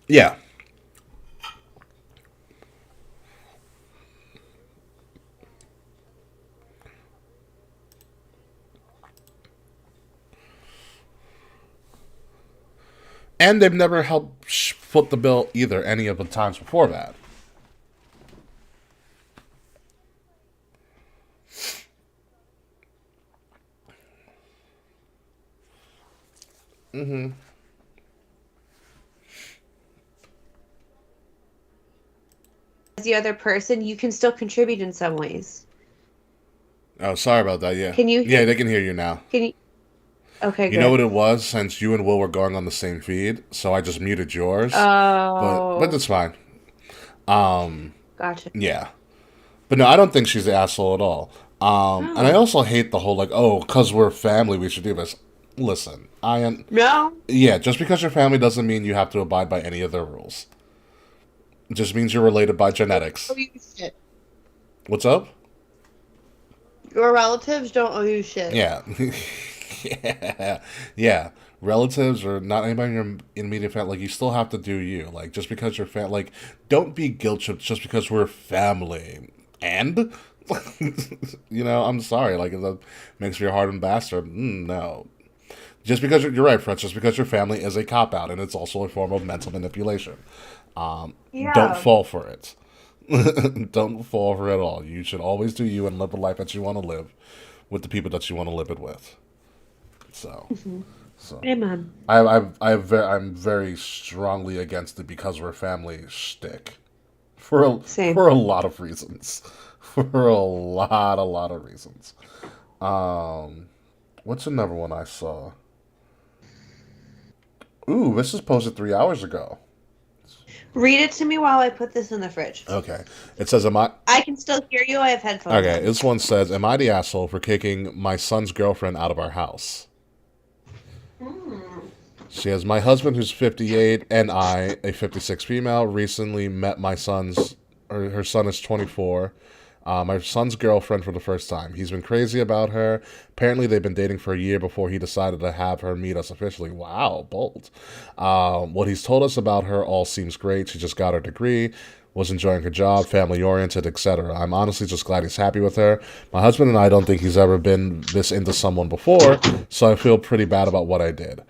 D: Yeah. And they've never helped foot the bill either any of the times before that. Mm-hmm.
B: As the other person, you can still contribute in some ways.
D: Oh, sorry about that. Yeah.
B: Can you?
D: Yeah, they can hear you now.
B: Can you? Okay, good.
D: You know what it was? Since you and Will were going on the same feed, so I just muted yours.
B: Oh.
D: But that's fine.
B: Gotcha.
D: Yeah. But no, I don't think she's the asshole at all. And I also hate the whole like, oh, because we're family, we should do this. Listen, I am.
B: No.
D: Yeah, just because you're family doesn't mean you have to abide by any of their rules. It just means you're related by genetics.
B: Owe you shit.
D: What's up?
B: Your relatives don't owe you shit.
D: Yeah. Yeah. Relatives or not anybody in your immediate family, like, you still have to do you. Like, just because you're like, don't be guilt tripped just because we're family. And? I'm sorry. Like, if that makes me a hardened bastard, no. Just because you're right, Fred, just because your family is a cop-out, and it's also a form of mental manipulation. Don't fall for it. Don't fall for it at all. You should always do you and live the life that you want to live with the people that you want to live it with. So,
B: Amen.
D: I'm very strongly against it because we're family shtick for a lot of reasons. For a lot of reasons. What's another one I saw? Ooh, this was posted 3 hours ago.
B: Read it to me while I put this in the fridge.
D: Okay. It says,
B: I can still hear you. I have headphones.
D: Okay, this one says, "Am I the asshole for kicking my son's girlfriend out of our house?" She has, "My husband, who's 58, and I, a 56 female, recently met her son is 24, my son's girlfriend for the first time. He's been crazy about her. Apparently, they've been dating for a year before he decided to have her meet us officially." Wow, bold. "What he's told us about her all seems great. She just got her degree, was enjoying her job, family-oriented, etc. I'm honestly just glad he's happy with her. My husband and I don't think he's ever been this into someone before, so I feel pretty bad about what I did.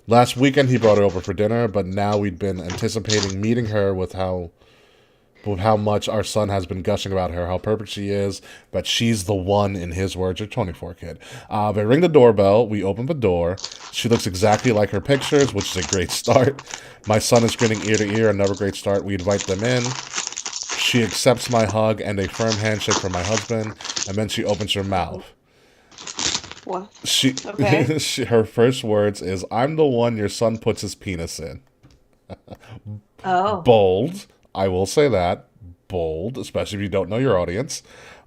D: Last weekend, he brought her over for dinner, but now we'd been anticipating meeting her with how much our son has been gushing about her, how perfect she is, but she's the one, in his words, your 24 kid. They ring the doorbell. We open the door. She looks exactly like her pictures, which is a great start. My son is grinning ear to ear, another great start. We invite them in. She accepts my hug and a firm handshake from my husband, and then she opens her mouth.
B: What?
D: She,
B: Okay.
D: her first words is, "I'm the one your son puts his penis in."
B: Oh.
D: Bold. I will say that. Bold, especially if you don't know your audience.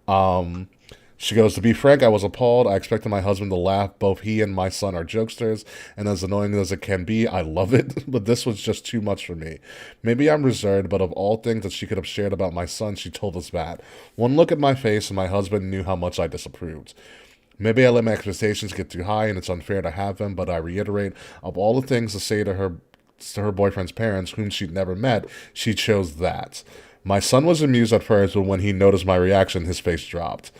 D: Um, she goes, "To be frank, I was appalled. I expected my husband to laugh. Both he and my son are jokesters, and as annoying as it can be, I love it. But this was just too much for me. Maybe I'm reserved, but of all things that she could have shared about my son, she told us that. One look at my face, and my husband knew how much I disapproved. Maybe I let my expectations get too high, and it's unfair to have them, but I reiterate, of all the things to say to her boyfriend's parents, whom she'd never met, she chose that. My son was amused at first, but when he noticed my reaction, his face dropped.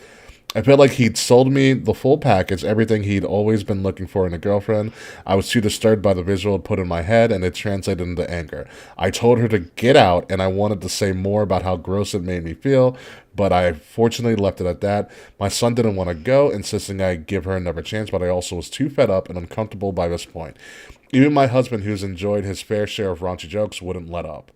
D: I felt like he'd sold me the full package, everything he'd always been looking for in a girlfriend. I was too disturbed by the visual it put in my head, and it translated into anger. I told her to get out, and I wanted to say more about how gross it made me feel, but I fortunately left it at that. My son didn't want to go, insisting I give her another chance, but I also was too fed up and uncomfortable by this point. Even my husband, who's enjoyed his fair share of raunchy jokes, wouldn't let up.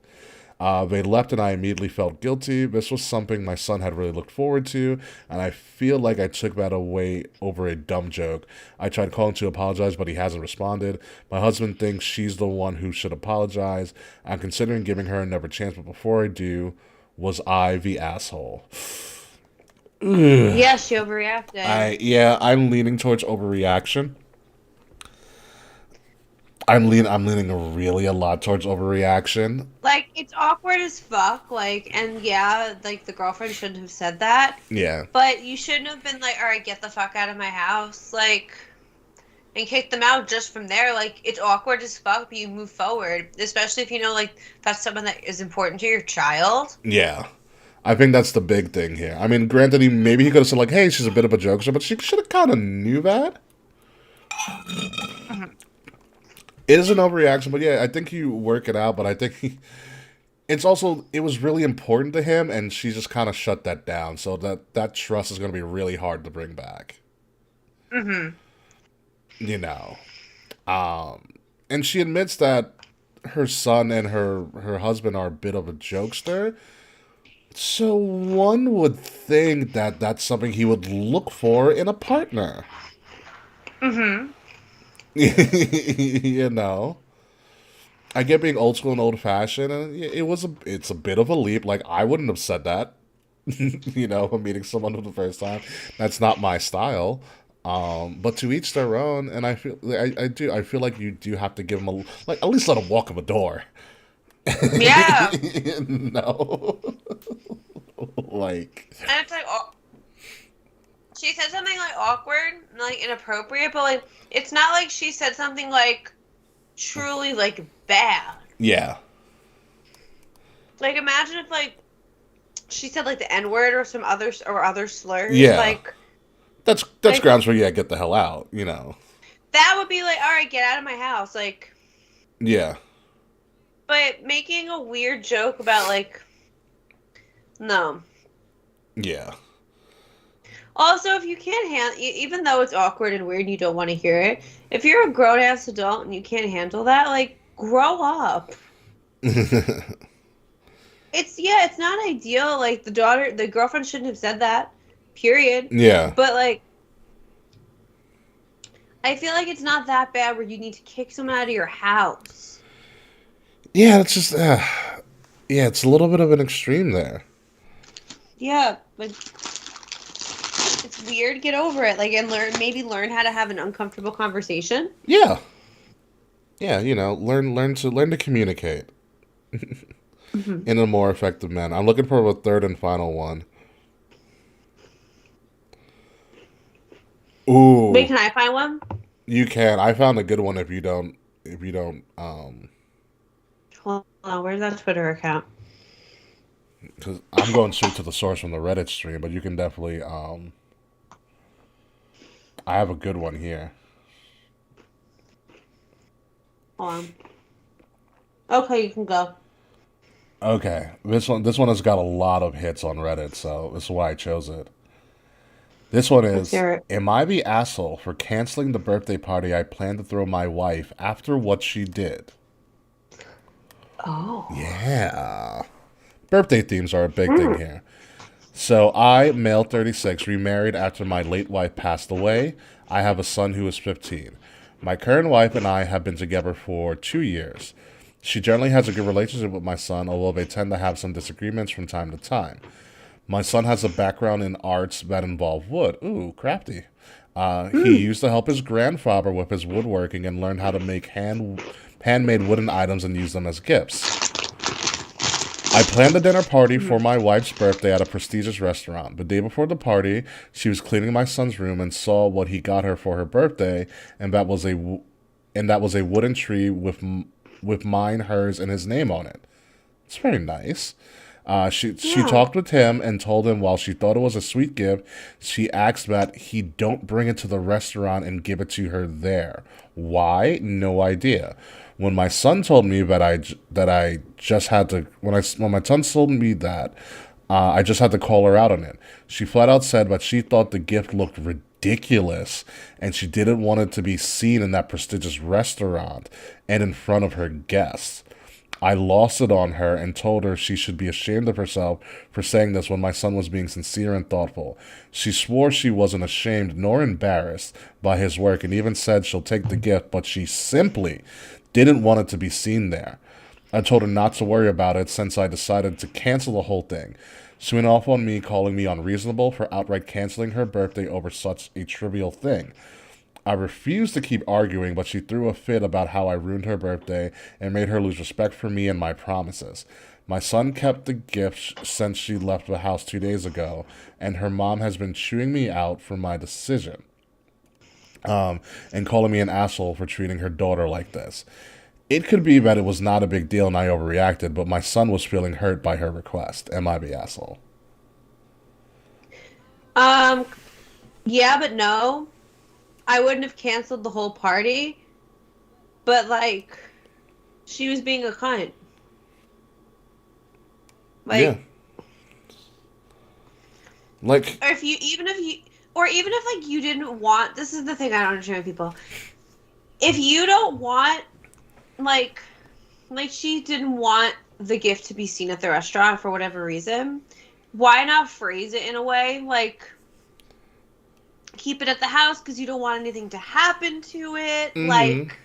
D: They left, and I immediately felt guilty. This was something my son had really looked forward to, and I feel like I took that away over a dumb joke. I tried calling to apologize, but he hasn't responded. My husband thinks she's the one who should apologize. I'm considering giving her another chance, but before I do, was I the asshole?
B: Yeah, she overreacted.
D: I'm leaning towards overreaction. I'm leaning really a lot towards overreaction.
B: Like, it's awkward as fuck. Like, and yeah, like the girlfriend shouldn't have said that.
D: Yeah.
B: But you shouldn't have been like, all right, get the fuck out of my house. Like, and kick them out just from there. Like, it's awkward as fuck, but you move forward. Especially if you know, like, that's someone that is important to your child.
D: Yeah. I think that's the big thing here. I mean, granted, maybe he could have said, like, hey, she's a bit of a jokester, but she should have kind of knew that. It is an overreaction, but yeah, I think you work it out, but I think it's also, it was really important to him, and she just kind of shut that down, so that trust is going to be really hard to bring back.
B: Mm-hmm.
D: You know. And she admits that her son and her husband are a bit of a jokester, so one would think that that's something he would look for in a partner.
B: Mm-hmm.
D: You know, I get being old school and old fashioned, and it's a bit of a leap. Like, I wouldn't have said that. You know, when meeting someone for the first time, that's not my style. But to each their own, and I feel like you do have to give them at least let them walk in the door.
B: Yeah.
D: No. Like,
B: And it's like, she said something like awkward, like inappropriate, but like it's not like she said something like truly like bad.
D: yeah.
B: Like, imagine if like she said like the N word or some other slurs.
D: Yeah.
B: Like
D: That's
B: like,
D: grounds for, yeah, get the hell out, you know.
B: that would be like, all right, get out of my house. Like,
D: Yeah.
B: but making a weird joke about like, no.
D: Yeah.
B: Also, if you can't handle, even though it's awkward and weird and you don't want to hear it, if you're a grown-ass adult and you can't handle that, like, grow up. It's not ideal. Like, the girlfriend shouldn't have said that, period.
D: Yeah.
B: But, like, I feel like it's not that bad where you need to kick someone out of your house.
D: Yeah, it's just, yeah, it's a little bit of an extreme there.
B: Yeah, but it's weird. Get over it. Like, and maybe learn how to have an uncomfortable conversation.
D: Yeah. Yeah, you know, learn to communicate in a more effective manner. I'm looking for a third and final one. Ooh.
B: Wait, can I find one?
D: You can. I found a good one if you don't
B: Hold on, where's that Twitter account?
D: because I'm going straight to the source from the Reddit stream, but you can definitely I have a good one here.
B: Hold on. Okay, you can go.
D: Okay. This one has got a lot of hits on Reddit, so this is why I chose it. This one
B: Let's
D: is,
B: hear it.
D: am I the asshole for canceling the birthday party I planned to throw my wife after what she did?
B: Oh.
D: Yeah. Birthday themes are a big thing here. So I, male 36, remarried after my late wife passed away. I have a son who is 15. My current wife and I have been together for 2 years. She generally has a good relationship with my son, although they tend to have some disagreements from time to time. My son has a background in arts that involve wood. Ooh, crafty. He used to help his grandfather with his woodworking and learned how to make handmade wooden items and use them as gifts. I planned a dinner party for my wife's birthday at a prestigious restaurant. The day before the party, she was cleaning my son's room and saw what he got her for her birthday, and that was a wooden tree with mine, hers, and his name on it. It's very nice. She talked with him and told him while she thought it was a sweet gift, she asked that he don't bring it to the restaurant and give it to her there. Why? No idea. When my son told me that I just had to when my son told me that I just had to call her out on it. She flat out said that she thought the gift looked ridiculous and she didn't want it to be seen in that prestigious restaurant and in front of her guests. I lost it on her and told her she should be ashamed of herself for saying this when my son was being sincere and thoughtful. She swore she wasn't ashamed nor embarrassed by his work and even said she'll take the gift, but she simply didn't want it to be seen there. I told her not to worry about it since I decided to cancel the whole thing. She went off on me, calling me unreasonable for outright canceling her birthday over such a trivial thing. I refused to keep arguing, but she threw a fit about how I ruined her birthday and made her lose respect for me and my promises. My son kept the gift since she left the house 2 days ago, and her mom has been chewing me out for my decision. And calling me an asshole for treating her daughter like this. It could be that it was not a big deal and I overreacted, but my son was feeling hurt by her request. Am I the asshole?
B: Yeah, but no. I wouldn't have canceled the whole party, but like, she was being a cunt. Like,
D: yeah. Like,
B: or even if like you didn't want, this is the thing I don't understand with people. If you don't want, like she didn't want the gift to be seen at the restaurant for whatever reason, why not phrase it in a way like, keep it at the house because you don't want anything to happen to it, like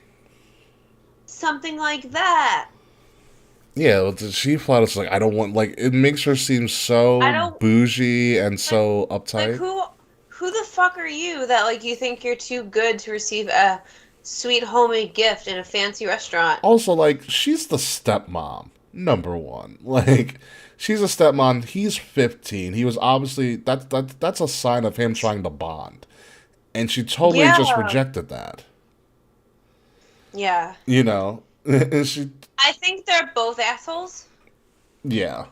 B: something like that.
D: Yeah, she flat out like, I don't want, like, it makes her seem so bougie and so uptight.
B: Like, who the fuck are you that, like, you think you're too good to receive a sweet homemade gift in a fancy restaurant?
D: Also, like, she's the stepmom, number one. Like, she's a stepmom. He's 15. He was obviously, that's a sign of him trying to bond. And she totally just rejected that.
B: Yeah.
D: You know? And
B: I think they're both assholes.
D: Yeah.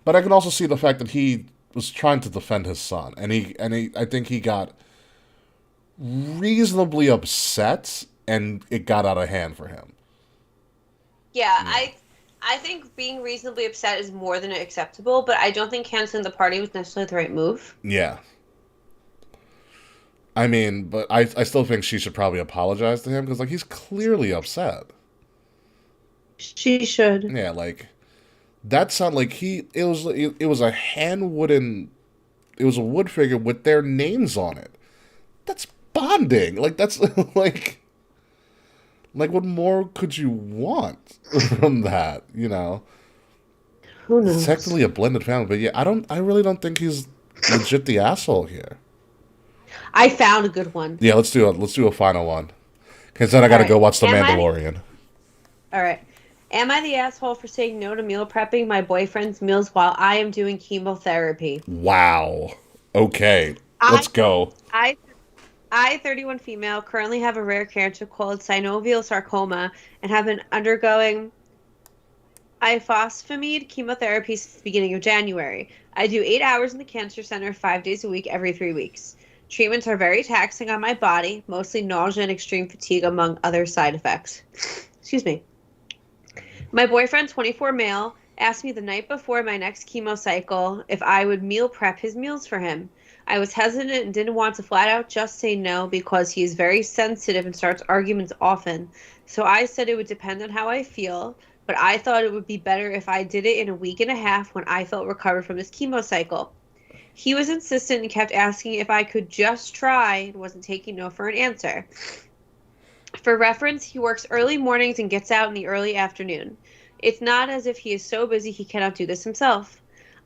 D: But I can also see the fact that he was trying to defend his son. And I think he got reasonably upset and it got out of hand for him.
B: Yeah. I think being reasonably upset is more than acceptable, but I don't think canceling the party was necessarily the right move.
D: Yeah. I mean, but I still think she should probably apologize to him because, like, he's clearly upset.
B: She should.
D: Yeah, like, that sound like it was a it was a wood figure with their names on it. That's bonding. Like, that's like what more could you want from that? You know,
B: who knows?
D: It's technically a blended family, but yeah, I really don't think he's legit the asshole here.
B: I found a good one.
D: Yeah, let's do a final one. Because then I gotta go watch The Mandalorian.
B: All right. Am I the asshole for saying no to meal prepping my boyfriend's meals while I am doing chemotherapy?
D: Wow. Okay. Let's go.
B: I, 31 female, currently have a rare cancer called synovial sarcoma and have been undergoing ifosfamide chemotherapy since the beginning of January. I do 8 hours in the cancer center 5 days a week every 3 weeks. Treatments are very taxing on my body, mostly nausea and extreme fatigue among other side effects. Excuse me. My boyfriend, 24 male, asked me the night before my next chemo cycle if I would meal prep his meals for him. I was hesitant and didn't want to flat out just say no because he is very sensitive and starts arguments often. So I said it would depend on how I feel, but I thought it would be better if I did it in a week and a half when I felt recovered from this chemo cycle. He was insistent and kept asking if I could just try and wasn't taking no for an answer. For reference, he works early mornings and gets out in the early afternoon. It's not as if he is so busy he cannot do this himself.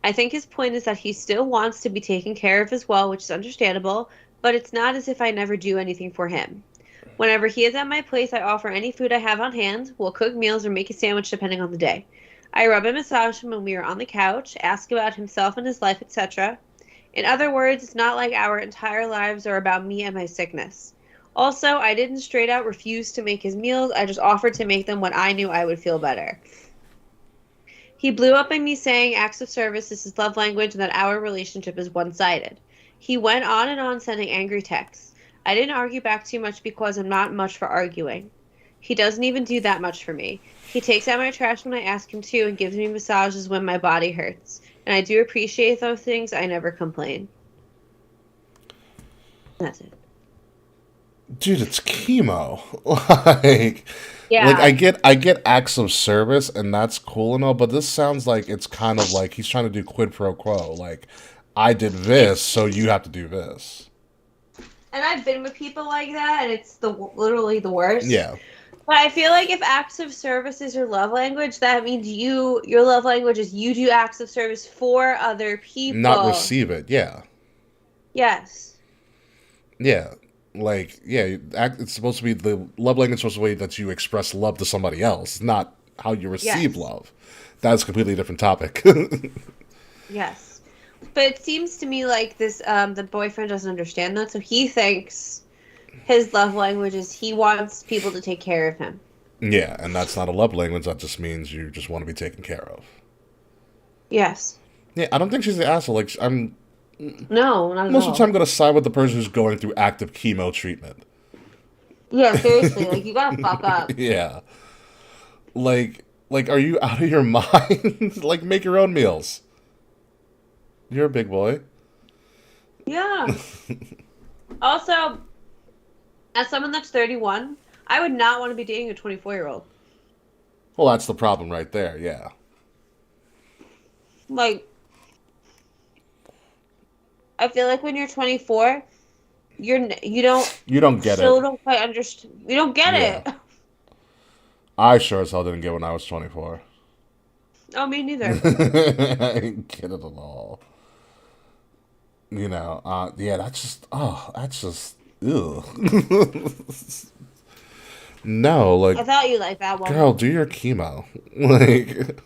B: I think his point is that he still wants to be taken care of as well, which is understandable, but it's not as if I never do anything for him. Whenever he is at my place, I offer any food I have on hand, will cook meals or make a sandwich depending on the day. I rub and massage him when we are on the couch, ask about himself and his life, etc. In other words, it's not like our entire lives are about me and my sickness. Also, I didn't straight out refuse to make his meals, I just offered to make them when I knew I would feel better. He blew up at me saying acts of service is his love language and that our relationship is one-sided. He went on and on sending angry texts. I didn't argue back too much because I'm not much for arguing. He doesn't even do that much for me. He takes out my trash when I ask him to and gives me massages when my body hurts. And I do appreciate those things. I never complain. That's it.
D: Dude, it's chemo. Like,
B: Yeah.
D: like I get acts of service, and that's cool and all, but this sounds like it's kind of like he's trying to do quid pro quo. Like, I did this, so you have to do this.
B: And I've been with people like that, and it's literally the worst.
D: Yeah.
B: But I feel like if acts of service is your love language, that means your love language is you do acts of service for other people.
D: Not receive it, yeah.
B: Yes.
D: Yeah. Like, yeah, it's supposed to be the love language is supposed to be that you express love to somebody else, not how you receive love. That's a completely different topic.
B: Yes. But it seems to me like this the boyfriend doesn't understand that, so he thinks his love language is he wants people to take care of him.
D: Yeah, and that's not a love language, that just means you just want to be taken care of.
B: Yes.
D: Yeah, I don't think she's the asshole. Like,
B: No, not at
D: most
B: all.
D: of the time I'm going to side with the person who's going through active chemo treatment.
B: Yeah, seriously, like you gotta fuck up.
D: Yeah. Like, are you out of your mind? Like, make your own meals. You're a big boy.
B: Yeah. Also, as someone that's 31, I would not want to be dating a 24-year-old.
D: Well, that's the problem right there, yeah.
B: Like, I feel like when you're 24, you don't
D: get
B: still
D: it.
B: don't quite understand. You don't get it.
D: I sure as hell didn't get when I was 24.
B: Oh, me neither.
D: I didn't get it at all. You know, yeah, that's just, ew. No, like,
B: I thought you liked that one.
D: girl, do your chemo. Like,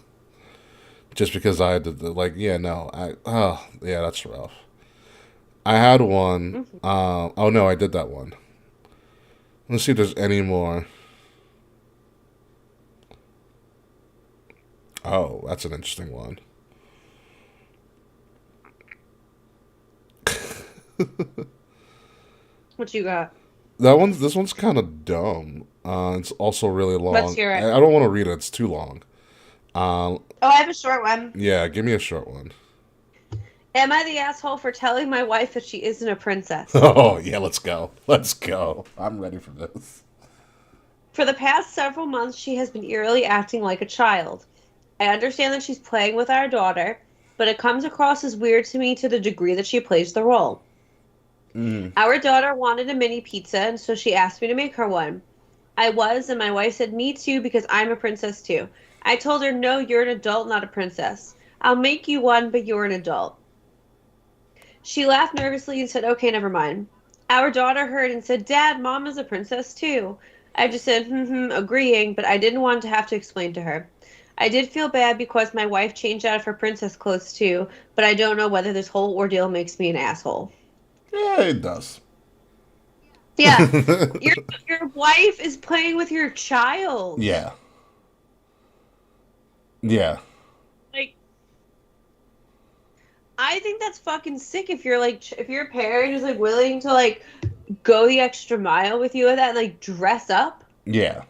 D: just because I did like, yeah, no, yeah, that's rough. I had one, oh no, I did that one. Let's see if there's any more. Oh, that's an interesting one.
B: What you got?
D: This one's kind of dumb. It's also really long.
B: Let's hear it.
D: I don't want to read it. It's too long.
B: Oh, I have a short one.
D: Yeah, give me a short one.
B: Am I the asshole for telling my wife that she isn't a princess?
D: Oh, yeah, let's go. Let's go. I'm ready for this.
B: For the past several months, she has been eerily acting like a child. I understand that she's playing with our daughter, but it comes across as weird to me to the degree that she plays the role. Our daughter wanted a mini pizza, and so she asked me to make her one. And my wife said, me too, because I'm a princess too. I told her, no, you're an adult, not a princess. I'll make you one, but you're an adult. She laughed nervously and said, okay, never mind. Our daughter heard and said, Dad, Mom is a princess too. I just said, agreeing, but I didn't want to have to explain to her. I did feel bad because my wife changed out of her princess clothes too, but I don't know whether this whole ordeal makes me an asshole.
D: Yeah, it does.
B: Yeah. Your wife is playing with your child.
D: Yeah. Yeah.
B: Like, I think that's fucking sick if you're if your parent is willing to go the extra mile with you with that and dress up.
D: Yeah.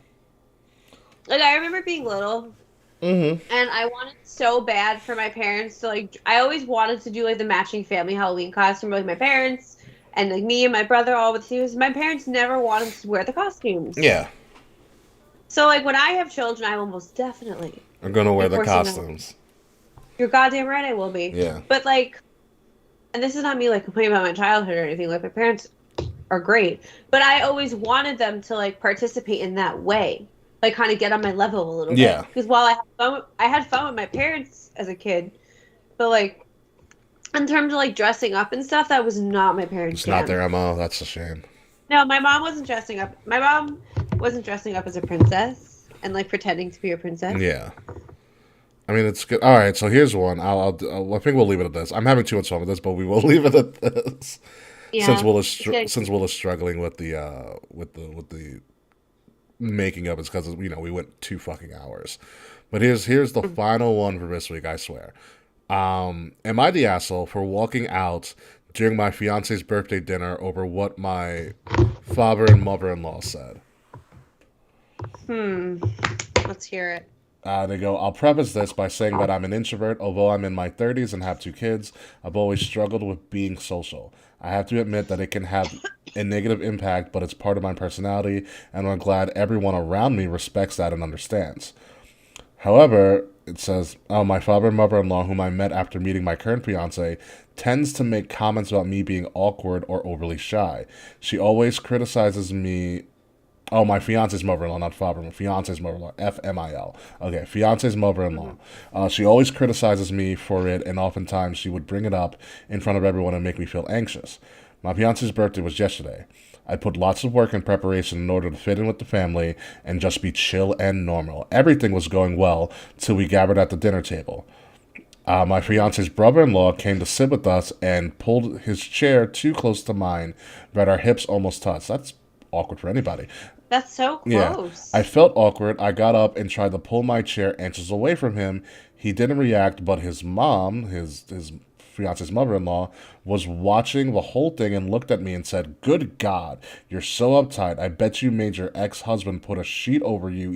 B: I remember being little. And I wanted so bad for my parents to I always wanted to do the matching family Halloween costume with my parents and me and my brother all with shoes. My parents never wanted to wear the costumes.
D: Yeah.
B: So when I have children, I will most definitely.
D: I'm gonna wear the costumes.
B: You're goddamn right I will be.
D: Yeah.
B: But and this is not me like complaining about my childhood or anything. Like my parents are great, but I always wanted them to like participate in that way, like kind of get on my level a little
D: Yeah.
B: bit. Because while I had fun with my parents as a kid, but like in terms of like dressing up and stuff, that was not my parents'
D: It's not
B: jam.
D: their MO. That's a shame.
B: No, my mom wasn't dressing up. My mom wasn't dressing up as a princess and like pretending to be a princess.
D: Yeah. I mean, it's good. All right, so here's one. I think we'll leave it at this. I'm having too much fun with this, but we will leave it at this.
B: Yeah.
D: Since Will is
B: It's getting-
D: struggling with the making up, it's because we went 2 fucking hours. But here's the final one for this week. I swear. Am I the asshole for walking out during my fiance's birthday dinner over what my father and mother-in-law said?
B: Let's hear it.
D: They go, I'll preface this by saying that I'm an introvert. Although I'm in my 30s and have 2 kids, I've always struggled with being social. I have to admit that it can have a negative impact, but it's part of my personality, and I'm glad everyone around me respects that and understands. However, it says, my father and mother-in-law, whom I met after meeting my current fiance, tends to make comments about me being awkward or overly shy. She always criticizes me. Oh, my fiance's mother-in-law, not father, my fiance's mother-in-law, FMIL. Okay, fiance's mother-in-law. She always criticizes me for it, and oftentimes she would bring it up in front of everyone and make me feel anxious. My fiance's birthday was yesterday. I put lots of work in preparation in order to fit in with the family and just be chill and normal. Everything was going well till we gathered at the dinner table. My fiance's brother-in-law came to sit with us and pulled his chair too close to mine that our hips almost touched. That's awkward for anybody.
B: That's so close.
D: Yeah, I felt awkward. I got up and tried to pull my chair inches away from him. He didn't react, but his mom, his fiance's mother-in-law, was watching the whole thing and looked at me and said, "Good God, you're so uptight. I bet you made your ex-husband put a sheet over you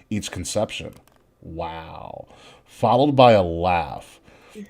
D: each conception." Wow. Followed by a laugh.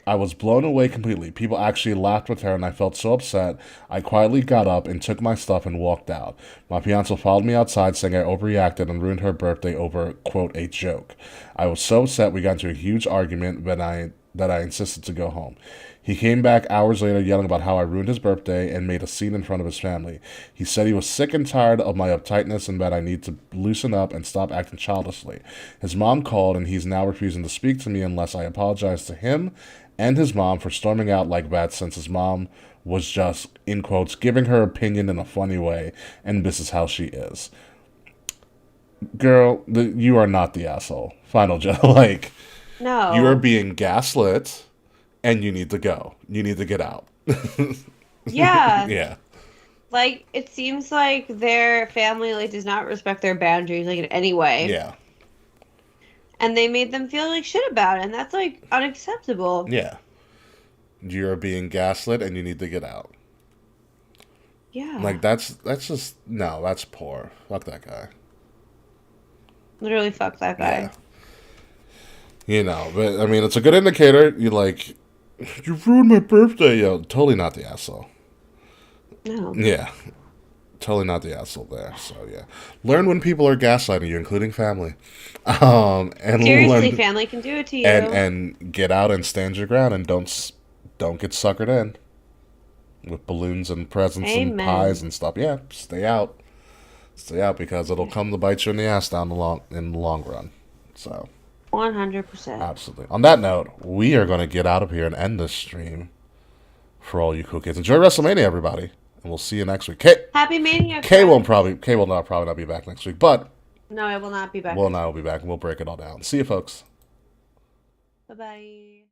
D: I was blown away completely. People actually laughed with her, and I felt so upset. I quietly got up and took my stuff and walked out. My fiancé followed me outside, saying I overreacted and ruined her birthday over, quote, a joke. I was so upset we got into a huge argument that I insisted to go home. He came back hours later yelling about how I ruined his birthday and made a scene in front of his family. He said he was sick and tired of my uptightness and that I need to loosen up and stop acting childishly. His mom called, and he's now refusing to speak to me unless I apologize to him and his mom for storming out like that, since his mom was just, in quotes, giving her opinion in a funny way, and this is how she is. Girl, you are not the asshole. Final joke. Like,
B: No.
D: you are being gaslit, and you need to go. You need to get out.
B: Yeah.
D: Yeah.
B: Like, it seems like their family, like, does not respect their boundaries, like, in any way.
D: Yeah.
B: And they made them feel like shit about it, and that's, like, unacceptable.
D: Yeah. You're being gaslit, and you need to get out.
B: Yeah.
D: Like, that's just, no, that's poor. Fuck that guy.
B: Literally, fuck that guy.
D: Yeah. You know, but, I mean, it's a good indicator. You ruined my birthday. Yo, totally not the asshole.
B: No.
D: Yeah. Totally not the asshole there. So, yeah. Learn when people are gaslighting you, including family. And
B: Seriously,
D: learn,
B: family can do it to you.
D: and get out and stand your ground, and don't get suckered in with balloons and presents and
B: Amen.
D: pies and stuff. Yeah, stay out. Stay out, because it'll come to bite you in the ass in the long run. So,
B: 100%.
D: absolutely. On that note, we are going to get out of here and end this stream for all you cool kids. Enjoy WrestleMania, everybody, and we'll see you next week.
B: Happy Mania.
D: Kay will
B: friends.
D: probably not be back next week, but
B: No, I will not be back.
D: Will and I will be back, and we'll break it all down. See you, folks.
B: Bye-bye.